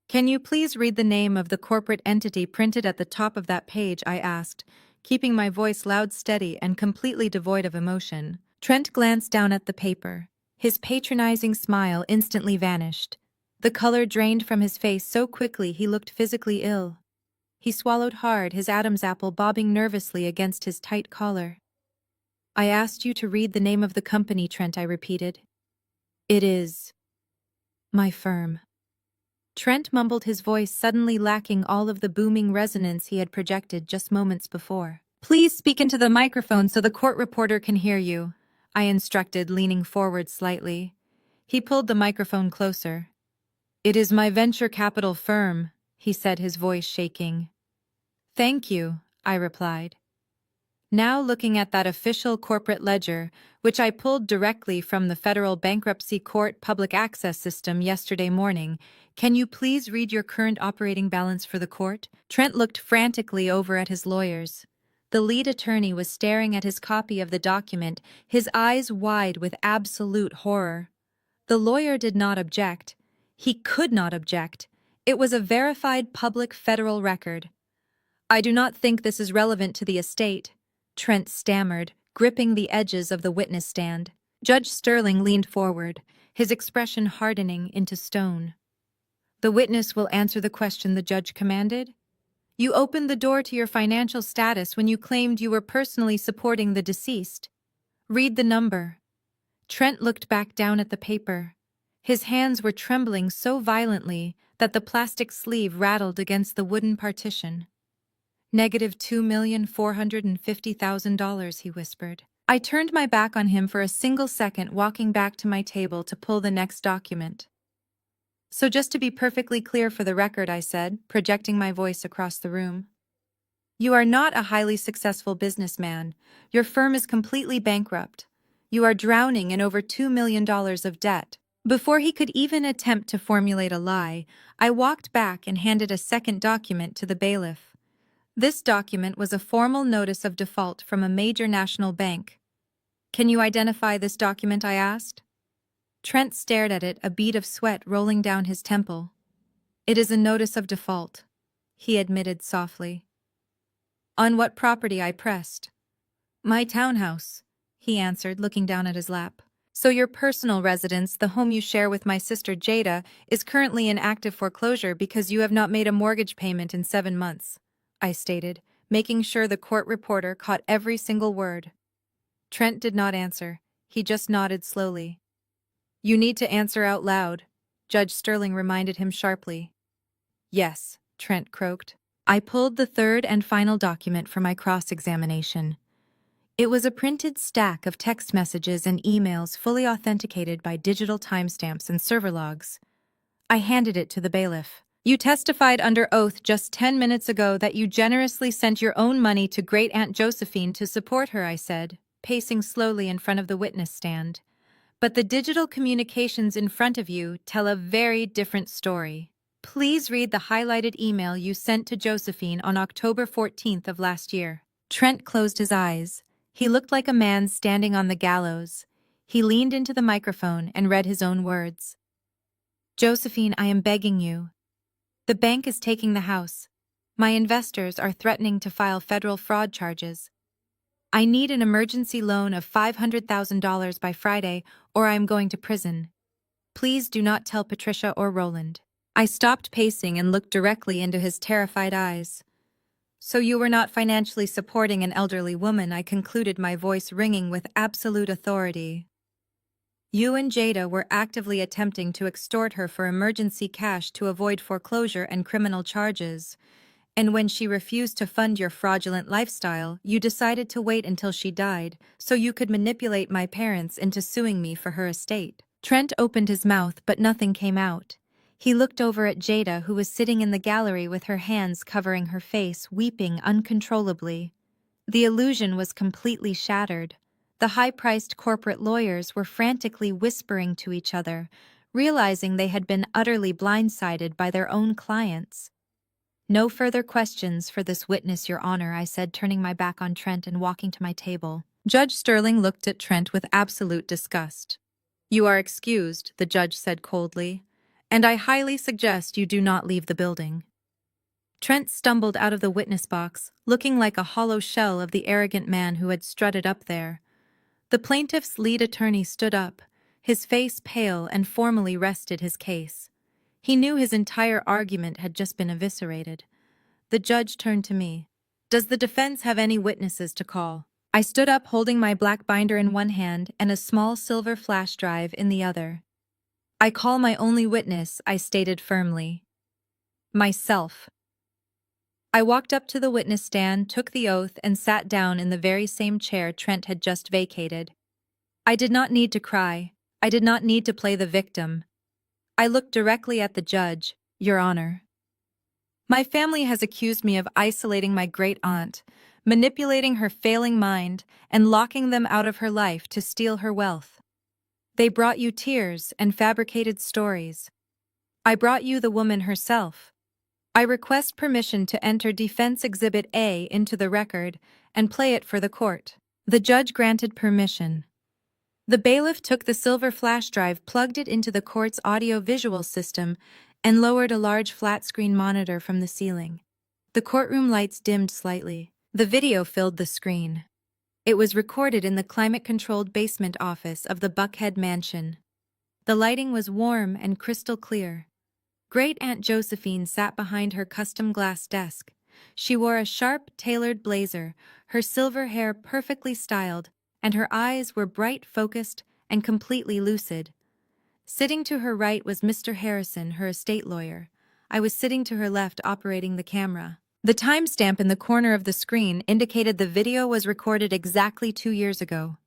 "Can you please read the name of the corporate entity printed at the top of that page?" I asked, keeping my voice loud, steady, and completely devoid of emotion. Trent glanced down at the paper. His patronizing smile instantly vanished. The color drained from his face so quickly he looked physically ill. He swallowed hard, his Adam's apple bobbing nervously against his tight collar. "I asked you to read the name of the company, Trent," I repeated. "It is my firm." Trent mumbled, his voice suddenly lacking all of the booming resonance he had projected just moments before. "Please speak into the microphone so the court reporter can hear you," I instructed, leaning forward slightly. He pulled the microphone closer. "It is my venture capital firm," he said, his voice shaking. "Thank you," I replied. Now looking at that official corporate ledger, which I pulled directly from the Federal Bankruptcy Court public access system yesterday morning, "Can you please read your current operating balance for the court?" Trent looked frantically over at his lawyers. The lead attorney was staring at his copy of the document, his eyes wide with absolute horror. The lawyer did not object. He could not object. It was a verified public federal record. "I do not think this is relevant to the estate," Trent stammered, gripping the edges of the witness stand. Judge Sterling leaned forward, his expression hardening into stone. "The witness will answer the question," the judge commanded. "You opened the door to your financial status when you claimed you were personally supporting the deceased. Read the number." Trent looked back down at the paper. His hands were trembling so violently that the plastic sleeve rattled against the wooden partition. "$2,450,000, he whispered. I turned my back on him for a single second, walking back to my table to pull the next document. "So just to be perfectly clear for the record," I said, projecting my voice across the room. "You are not a highly successful businessman. Your firm is completely bankrupt. You are drowning in over $2 million of debt." Before he could even attempt to formulate a lie, I walked back and handed a second document to the bailiff. This document was a formal notice of default from a major national bank. "Can you identify this document?" I asked. Trent stared at it, a bead of sweat rolling down his temple. "It is a notice of default," he admitted softly. "On what property?" I pressed. "My townhouse," he answered, looking down at his lap. "So your personal residence, the home you share with my sister Jada, is currently in active foreclosure because you have not made a mortgage payment in 7 months, I stated, making sure the court reporter caught every single word. Trent did not answer. He just nodded slowly. "You need to answer out loud," Judge Sterling reminded him sharply. "Yes," Trent croaked. I pulled the third and final document for my cross-examination. It was a printed stack of text messages and emails fully authenticated by digital timestamps and server logs. I handed it to the bailiff. "You testified under oath just 10 minutes ago that you generously sent your own money to Great Aunt Josephine to support her," I said. pacing slowly in front of the witness stand. But the digital communications in front of you tell a very different story. Please read the highlighted email you sent to Josephine on October 14th of last year. Trent closed his eyes. He looked like a man standing on the gallows. He leaned into the microphone and read his own words. Josephine, I am begging you. The bank is taking the house. My investors are threatening to file federal fraud charges. I need an emergency loan of $500,000 by Friday, or I am going to prison. Please do not tell Patricia or Roland. I stopped pacing and looked directly into his terrified eyes. So you were not financially supporting an elderly woman, I concluded, my voice ringing with absolute authority. You and Jada were actively attempting to extort her for emergency cash to avoid foreclosure and criminal charges. And when she refused to fund your fraudulent lifestyle, you decided to wait until she died so you could manipulate my parents into suing me for her estate. Trent opened his mouth, but nothing came out. He looked over at Jada, who was sitting in the gallery with her hands covering her face, weeping uncontrollably. The illusion was completely shattered. The high-priced corporate lawyers were frantically whispering to each other, realizing they had been utterly blindsided by their own clients. No further questions for this witness, Your Honor, I said, turning my back on Trent and walking to my table. Judge Sterling looked at Trent with absolute disgust. You are excused, the judge said coldly, and I highly suggest you do not leave the building. Trent stumbled out of the witness box, looking like a hollow shell of the arrogant man who had strutted up there. The plaintiff's lead attorney stood up, his face pale, and formally rested his case. He knew his entire argument had just been eviscerated. The judge turned to me. Does the defense have any witnesses to call? I stood up, holding my black binder in one hand and a small silver flash drive in the other. I call my only witness, I stated firmly. Myself. I walked up to the witness stand, took the oath, and sat down in the very same chair Trent had just vacated. I did not need to cry. I did not need to play the victim. I looked directly at the judge. Your Honor. My family has accused me of isolating my great-aunt, manipulating her failing mind, and locking them out of her life to steal her wealth. They brought you tears and fabricated stories. I brought you the woman herself. I request permission to enter Defense Exhibit A into the record and play it for the court. The judge granted permission. The bailiff took the silver flash drive, plugged it into the court's audio-visual system, and lowered a large flat-screen monitor from the ceiling. The courtroom lights dimmed slightly. The video filled the screen. It was recorded in the climate-controlled basement office of the Buckhead Mansion. The lighting was warm and crystal clear. Great-Aunt Josephine sat behind her custom glass desk. She wore a sharp, tailored blazer, her silver hair perfectly styled, and her eyes were bright, focused, and completely lucid. Sitting to her right was Mr. Harrison, her estate lawyer. I was sitting to her left, operating the camera. The timestamp in the corner of the screen indicated the video was recorded exactly 2 years ago.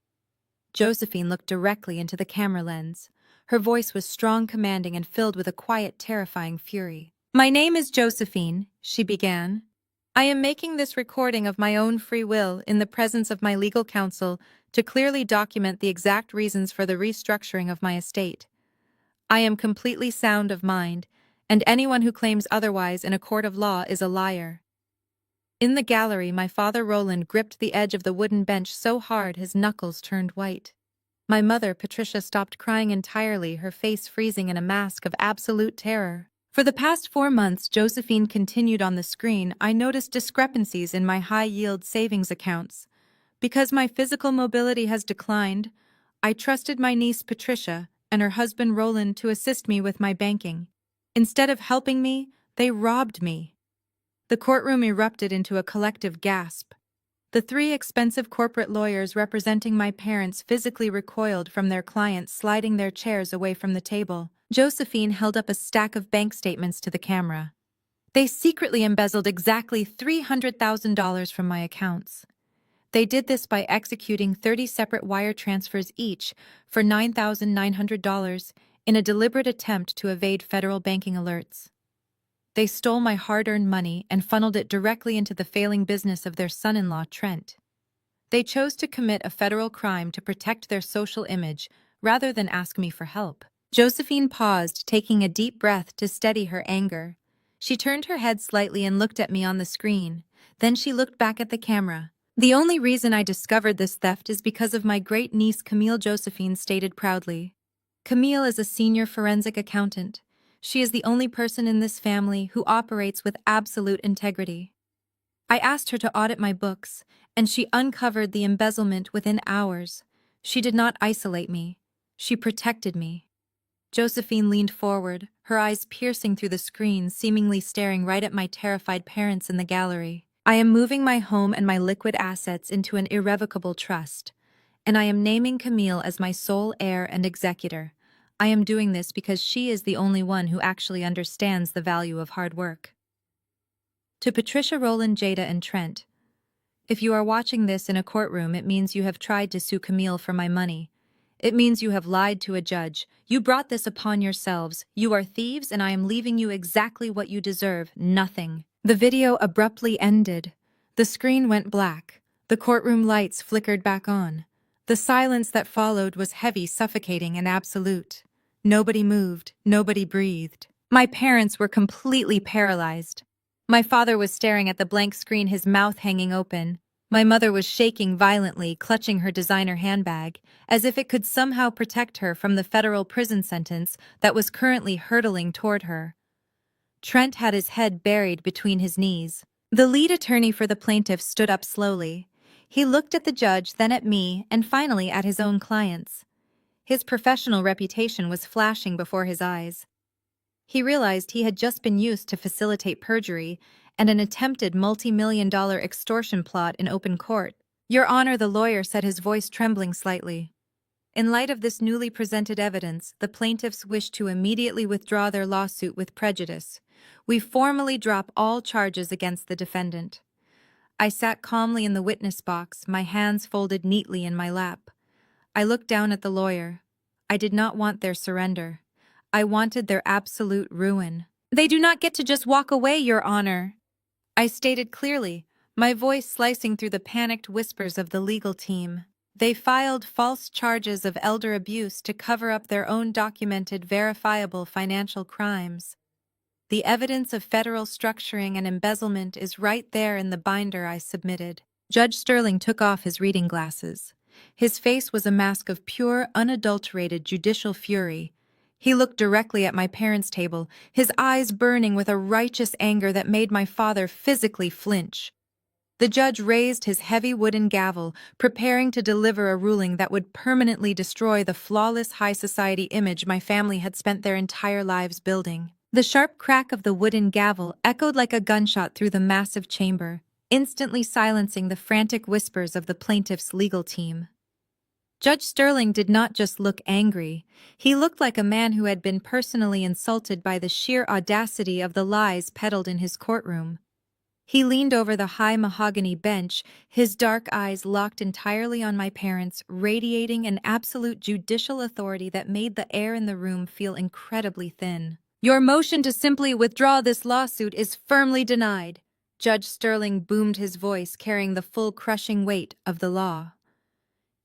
Josephine looked directly into the camera lens. Her voice was strong, commanding, and filled with a quiet, terrifying fury. My name is Josephine, she began. I am making this recording of my own free will in the presence of my legal counsel to clearly document the exact reasons for the restructuring of my estate. I am completely sound of mind, and anyone who claims otherwise in a court of law is a liar. In the gallery, my father Roland gripped the edge of the wooden bench so hard his knuckles turned white. My mother, Patricia, stopped crying entirely, her face freezing in a mask of absolute terror. For the past 4 months, Josephine continued on the screen. I noticed discrepancies in my high-yield savings accounts. Because my physical mobility has declined, I trusted my niece Patricia and her husband Roland to assist me with my banking. Instead of helping me, they robbed me. The courtroom erupted into a collective gasp. The 3 expensive corporate lawyers representing my parents physically recoiled from their clients, sliding their chairs away from the table. Josephine held up a stack of bank statements to the camera. They secretly embezzled exactly $300,000 from my accounts. They did this by executing 30 separate wire transfers each for $9,900 in a deliberate attempt to evade federal banking alerts. They stole my hard-earned money and funneled it directly into the failing business of their son-in-law, Trent. They chose to commit a federal crime to protect their social image rather than ask me for help. Josephine paused, taking a deep breath to steady her anger. She turned her head slightly and looked at me on the screen. Then she looked back at the camera. The only reason I discovered this theft is because of my great-niece Camille, Josephine stated proudly. Camille is a senior forensic accountant. She is the only person in this family who operates with absolute integrity. I asked her to audit my books, and she uncovered the embezzlement within hours. She did not isolate me. She protected me. Josephine leaned forward, her eyes piercing through the screen, seemingly staring right at my terrified parents in the gallery. I am moving my home and my liquid assets into an irrevocable trust, and I am naming Camille as my sole heir and executor. I am doing this because she is the only one who actually understands the value of hard work. To Patricia, Roland, Jada, and Trent, if you are watching this in a courtroom, it means you have tried to sue Camille for my money. It means you have lied to a judge. You brought this upon yourselves. You are thieves, and I am leaving you exactly what you deserve, nothing. The video abruptly ended. The screen went black. The courtroom lights flickered back on. The silence that followed was heavy, suffocating, and absolute. Nobody moved. Nobody breathed. My parents were completely paralyzed. My father was staring at the blank screen, his mouth hanging open. My mother was shaking violently, clutching her designer handbag, as if it could somehow protect her from the federal prison sentence that was currently hurtling toward her. Trent had his head buried between his knees. The lead attorney for the plaintiff stood up slowly. He looked at the judge, then at me, and finally at his own clients. His professional reputation was flashing before his eyes. He realized he had just been used to facilitate perjury and an attempted multi-million-dollar extortion plot in open court. "Your Honor," the lawyer said, his voice trembling slightly. "In light of this newly presented evidence, the plaintiffs wish to immediately withdraw their lawsuit with prejudice. We formally drop all charges against the defendant." I sat calmly in the witness box, my hands folded neatly in my lap. I looked down at the lawyer. I did not want their surrender. I wanted their absolute ruin. "They do not get to just walk away, Your Honor," I stated clearly, my voice slicing through the panicked whispers of the legal team. "They filed false charges of elder abuse to cover up their own documented, verifiable financial crimes. The evidence of federal structuring and embezzlement is right there in the binder I submitted." Judge Sterling took off his reading glasses. His face was a mask of pure, unadulterated judicial fury. He looked directly at my parents' table, his eyes burning with a righteous anger that made my father physically flinch. The judge raised his heavy wooden gavel, preparing to deliver a ruling that would permanently destroy the flawless high society image my family had spent their entire lives building. The sharp crack of the wooden gavel echoed like a gunshot through the massive chamber, instantly silencing the frantic whispers of the plaintiff's legal team. Judge Sterling did not just look angry. He looked like a man who had been personally insulted by the sheer audacity of the lies peddled in his courtroom. He leaned over the high mahogany bench, his dark eyes locked entirely on my parents, radiating an absolute judicial authority that made the air in the room feel incredibly thin. "Your motion to simply withdraw this lawsuit is firmly denied." Judge Sterling boomed, his voice carrying the full crushing weight of the law.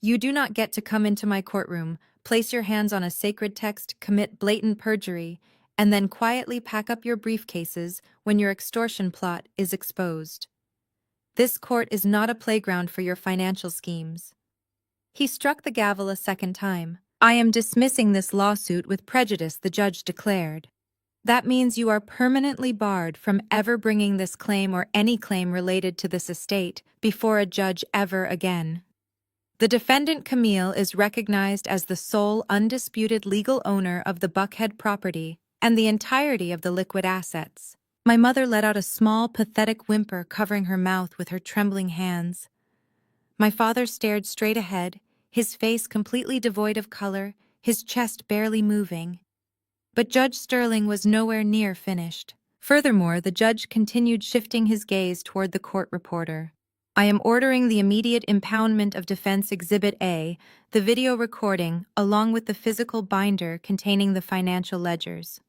"You do not get to come into my courtroom, place your hands on a sacred text, commit blatant perjury, and then quietly pack up your briefcases when your extortion plot is exposed. This court is not a playground for your financial schemes." He struck the gavel a second time. "I am dismissing this lawsuit with prejudice," the judge declared. "That means you are permanently barred from ever bringing this claim or any claim related to this estate before a judge ever again. The defendant, Camille, is recognized as the sole undisputed legal owner of the Buckhead property and the entirety of the liquid assets." My mother let out a small, pathetic whimper, covering her mouth with her trembling hands. My father stared straight ahead, his face completely devoid of color, his chest barely moving. But Judge Sterling was nowhere near finished. Furthermore, the judge continued, shifting his gaze toward the court reporter. "I am ordering the immediate impoundment of Defense Exhibit A, the video recording, along with the physical binder containing the financial ledgers."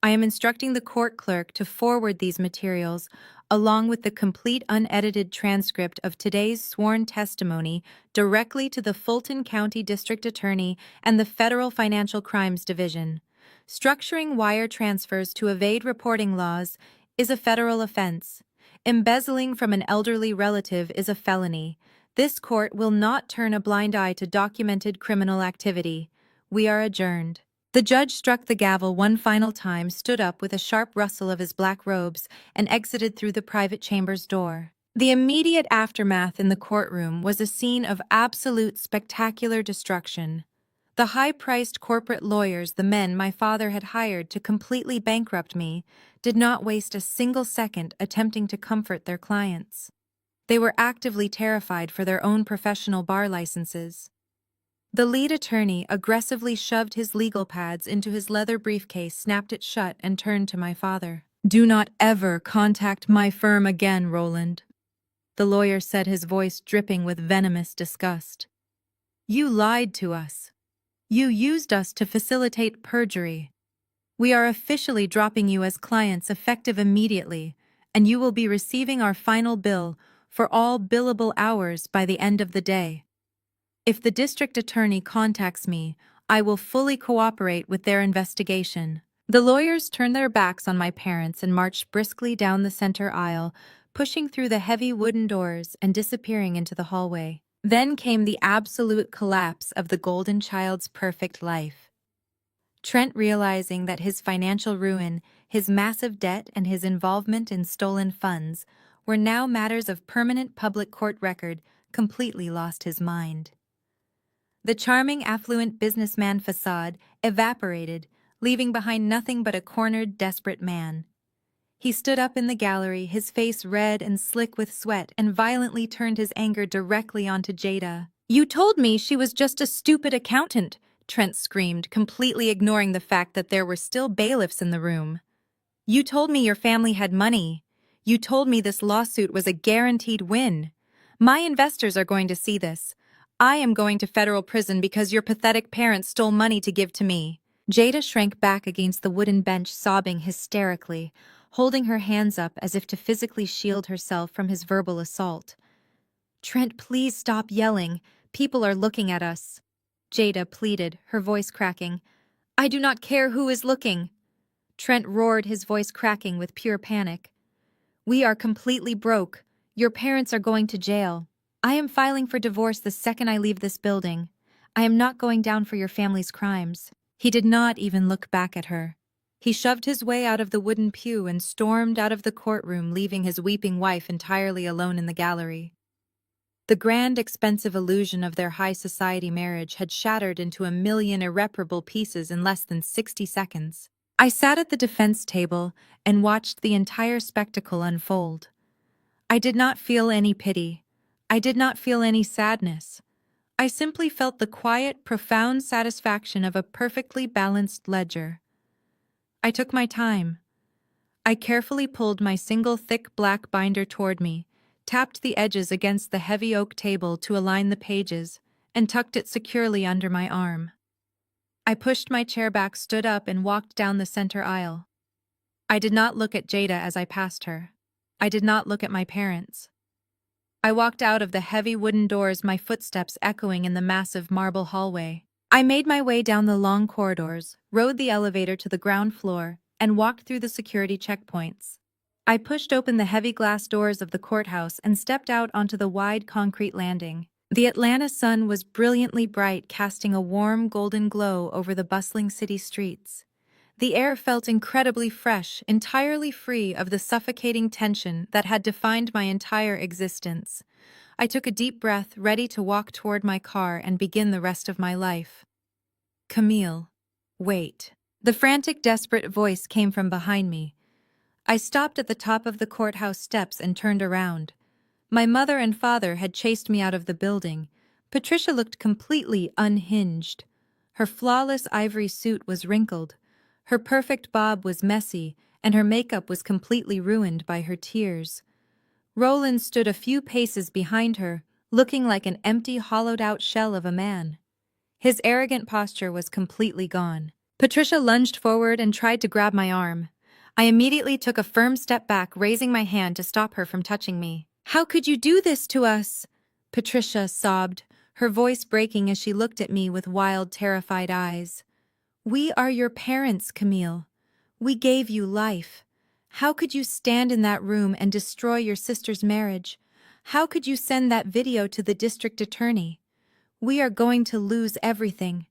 I am instructing the court clerk to forward these materials, along with the complete unedited transcript of today's sworn testimony, directly to the Fulton County District Attorney and the Federal Financial Crimes Division. Structuring wire transfers to evade reporting laws is a federal offense. Embezzling from an elderly relative is a felony. This court will not turn a blind eye to documented criminal activity. We are adjourned. The judge struck the gavel one final time, stood up with a sharp rustle of his black robes, and exited through the private chamber's door. The immediate aftermath in the courtroom was a scene of absolute spectacular destruction. The high-priced corporate lawyers, the men my father had hired to completely bankrupt me, did not waste a single second attempting to comfort their clients. They were actively terrified for their own professional bar licenses. The lead attorney aggressively shoved his legal pads into his leather briefcase, snapped it shut, and turned to my father. "Do not ever contact my firm again, Roland," the lawyer said, his voice dripping with venomous disgust. "You lied to us. You used us to facilitate perjury. We are officially dropping you as clients effective immediately, and you will be receiving our final bill for all billable hours by the end of the day. If the district attorney contacts me, I will fully cooperate with their investigation." The lawyers turned their backs on my parents and marched briskly down the center aisle, pushing through the heavy wooden doors and disappearing into the hallway. Then came the absolute collapse of the golden child's perfect life. Trent, realizing that his financial ruin, his massive debt, and his involvement in stolen funds were now matters of permanent public court record, completely lost his mind. The charming, affluent businessman facade evaporated, leaving behind nothing but a cornered, desperate man. He stood up in the gallery, his face red and slick with sweat, and violently turned his anger directly onto Jada. "You told me she was just a stupid accountant," Trent screamed, completely ignoring the fact that there were still bailiffs in the room. "You told me your family had money. You told me this lawsuit was a guaranteed win. My investors are going to see this. I am going to federal prison because your pathetic parents stole money to give to me." Jada shrank back against the wooden bench, sobbing hysterically, holding her hands up as if to physically shield herself from his verbal assault. "Trent, please stop yelling. People are looking at us," Jada pleaded, her voice cracking. "I do not care who is looking." Trent roared, his voice cracking with pure panic. "We are completely broke. Your parents are going to jail. I am filing for divorce the second I leave this building. I am not going down for your family's crimes." He did not even look back at her. He shoved his way out of the wooden pew and stormed out of the courtroom, leaving his weeping wife entirely alone in the gallery. The grand, expensive illusion of their high society marriage had shattered into a million irreparable pieces in less than 60 seconds. I sat at the defense table and watched the entire spectacle unfold. I did not feel any pity. I did not feel any sadness. I simply felt the quiet, profound satisfaction of a perfectly balanced ledger. I took my time. I carefully pulled my single thick black binder toward me, tapped the edges against the heavy oak table to align the pages, and tucked it securely under my arm. I pushed my chair back, stood up, and walked down the center aisle. I did not look at Jada as I passed her. I did not look at my parents. I walked out of the heavy wooden doors, my footsteps echoing in the massive marble hallway. I made my way down the long corridors, rode the elevator to the ground floor, and walked through the security checkpoints. I pushed open the heavy glass doors of the courthouse and stepped out onto the wide concrete landing. The Atlanta sun was brilliantly bright, casting a warm golden glow over the bustling city streets. The air felt incredibly fresh, entirely free of the suffocating tension that had defined my entire existence. I took a deep breath, ready to walk toward my car and begin the rest of my life. "Camille, wait." The frantic, desperate voice came from behind me. I stopped at the top of the courthouse steps and turned around. My mother and father had chased me out of the building. Patricia looked completely unhinged. Her flawless ivory suit was wrinkled. Her perfect bob was messy, and her makeup was completely ruined by her tears. Roland stood a few paces behind her, looking like an empty, hollowed-out shell of a man. His arrogant posture was completely gone. Patricia lunged forward and tried to grab my arm. I immediately took a firm step back, raising my hand to stop her from touching me. "How could you do this to us?" Patricia sobbed, her voice breaking as she looked at me with wild, terrified eyes. "We are your parents, Camille. We gave you life. How could you stand in that room and destroy your sister's marriage? How could you send that video to the district attorney? We are going to lose everything.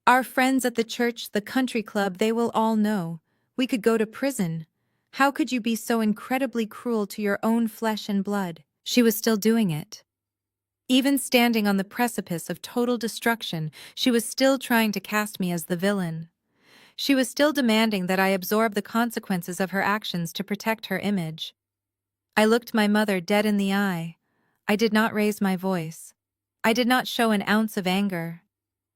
Our friends at the church, the country club, they will all know. We could go to prison. How could you be so incredibly cruel to your own flesh and blood?" She was still doing it. Even standing on the precipice of total destruction, she was still trying to cast me as the villain. She was still demanding that I absorb the consequences of her actions to protect her image. I looked my mother dead in the eye. I did not raise my voice. I did not show an ounce of anger.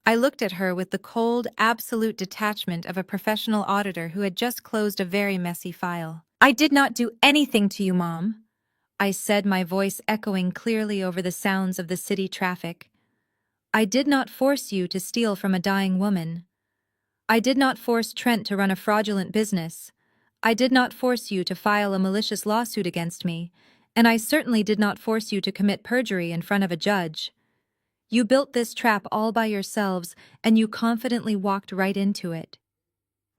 I looked at her with the cold, absolute detachment of a professional auditor who had just closed a very messy file. "I did not do anything to you, Mom," I said, my voice echoing clearly over the sounds of the city traffic. "I did not force you to steal from a dying woman. I did not force Trent to run a fraudulent business. I did not force you to file a malicious lawsuit against me, and I certainly did not force you to commit perjury in front of a judge. You built this trap all by yourselves, and you confidently walked right into it."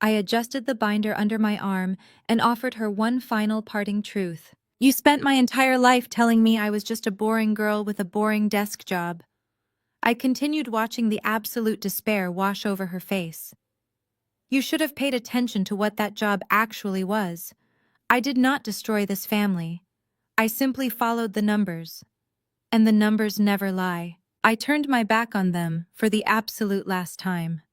I adjusted the binder under my arm and offered her one final parting truth. "You spent my entire life telling me I was just a boring girl with a boring desk job." I continued, watching the absolute despair wash over her face. "You should have paid attention to what that job actually was. I did not destroy this family. I simply followed the numbers. And the numbers never lie." I turned my back on them for the absolute last time.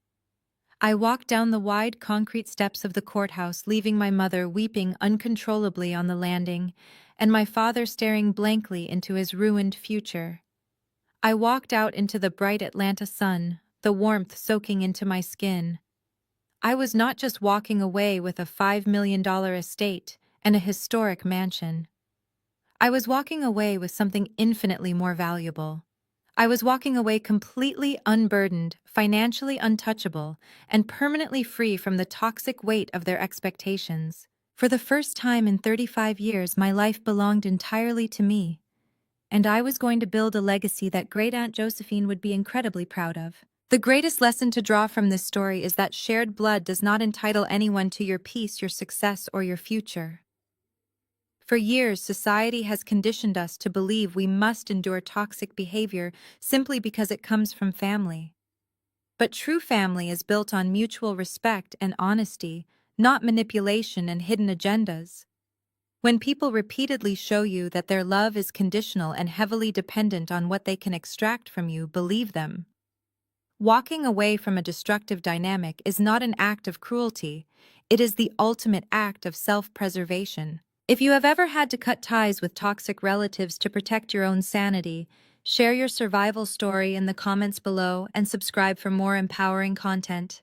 I walked down the wide concrete steps of the courthouse, leaving my mother weeping uncontrollably on the landing, and my father staring blankly into his ruined future. I walked out into the bright Atlanta sun, the warmth soaking into my skin. I was not just walking away with a $5 million estate and a historic mansion. I was walking away with something infinitely more valuable. I was walking away completely unburdened, financially untouchable, and permanently free from the toxic weight of their expectations. For the first time in 35 years, my life belonged entirely to me, and I was going to build a legacy that Great-Aunt Josephine would be incredibly proud of. The greatest lesson to draw from this story is that shared blood does not entitle anyone to your peace, your success, or your future. For years, society has conditioned us to believe we must endure toxic behavior simply because it comes from family. But true family is built on mutual respect and honesty, not manipulation and hidden agendas. When people repeatedly show you that their love is conditional and heavily dependent on what they can extract from you, believe them. Walking away from a destructive dynamic is not an act of cruelty, it is the ultimate act of self-preservation. If you have ever had to cut ties with toxic relatives to protect your own sanity, share your survival story in the comments below and subscribe for more empowering content.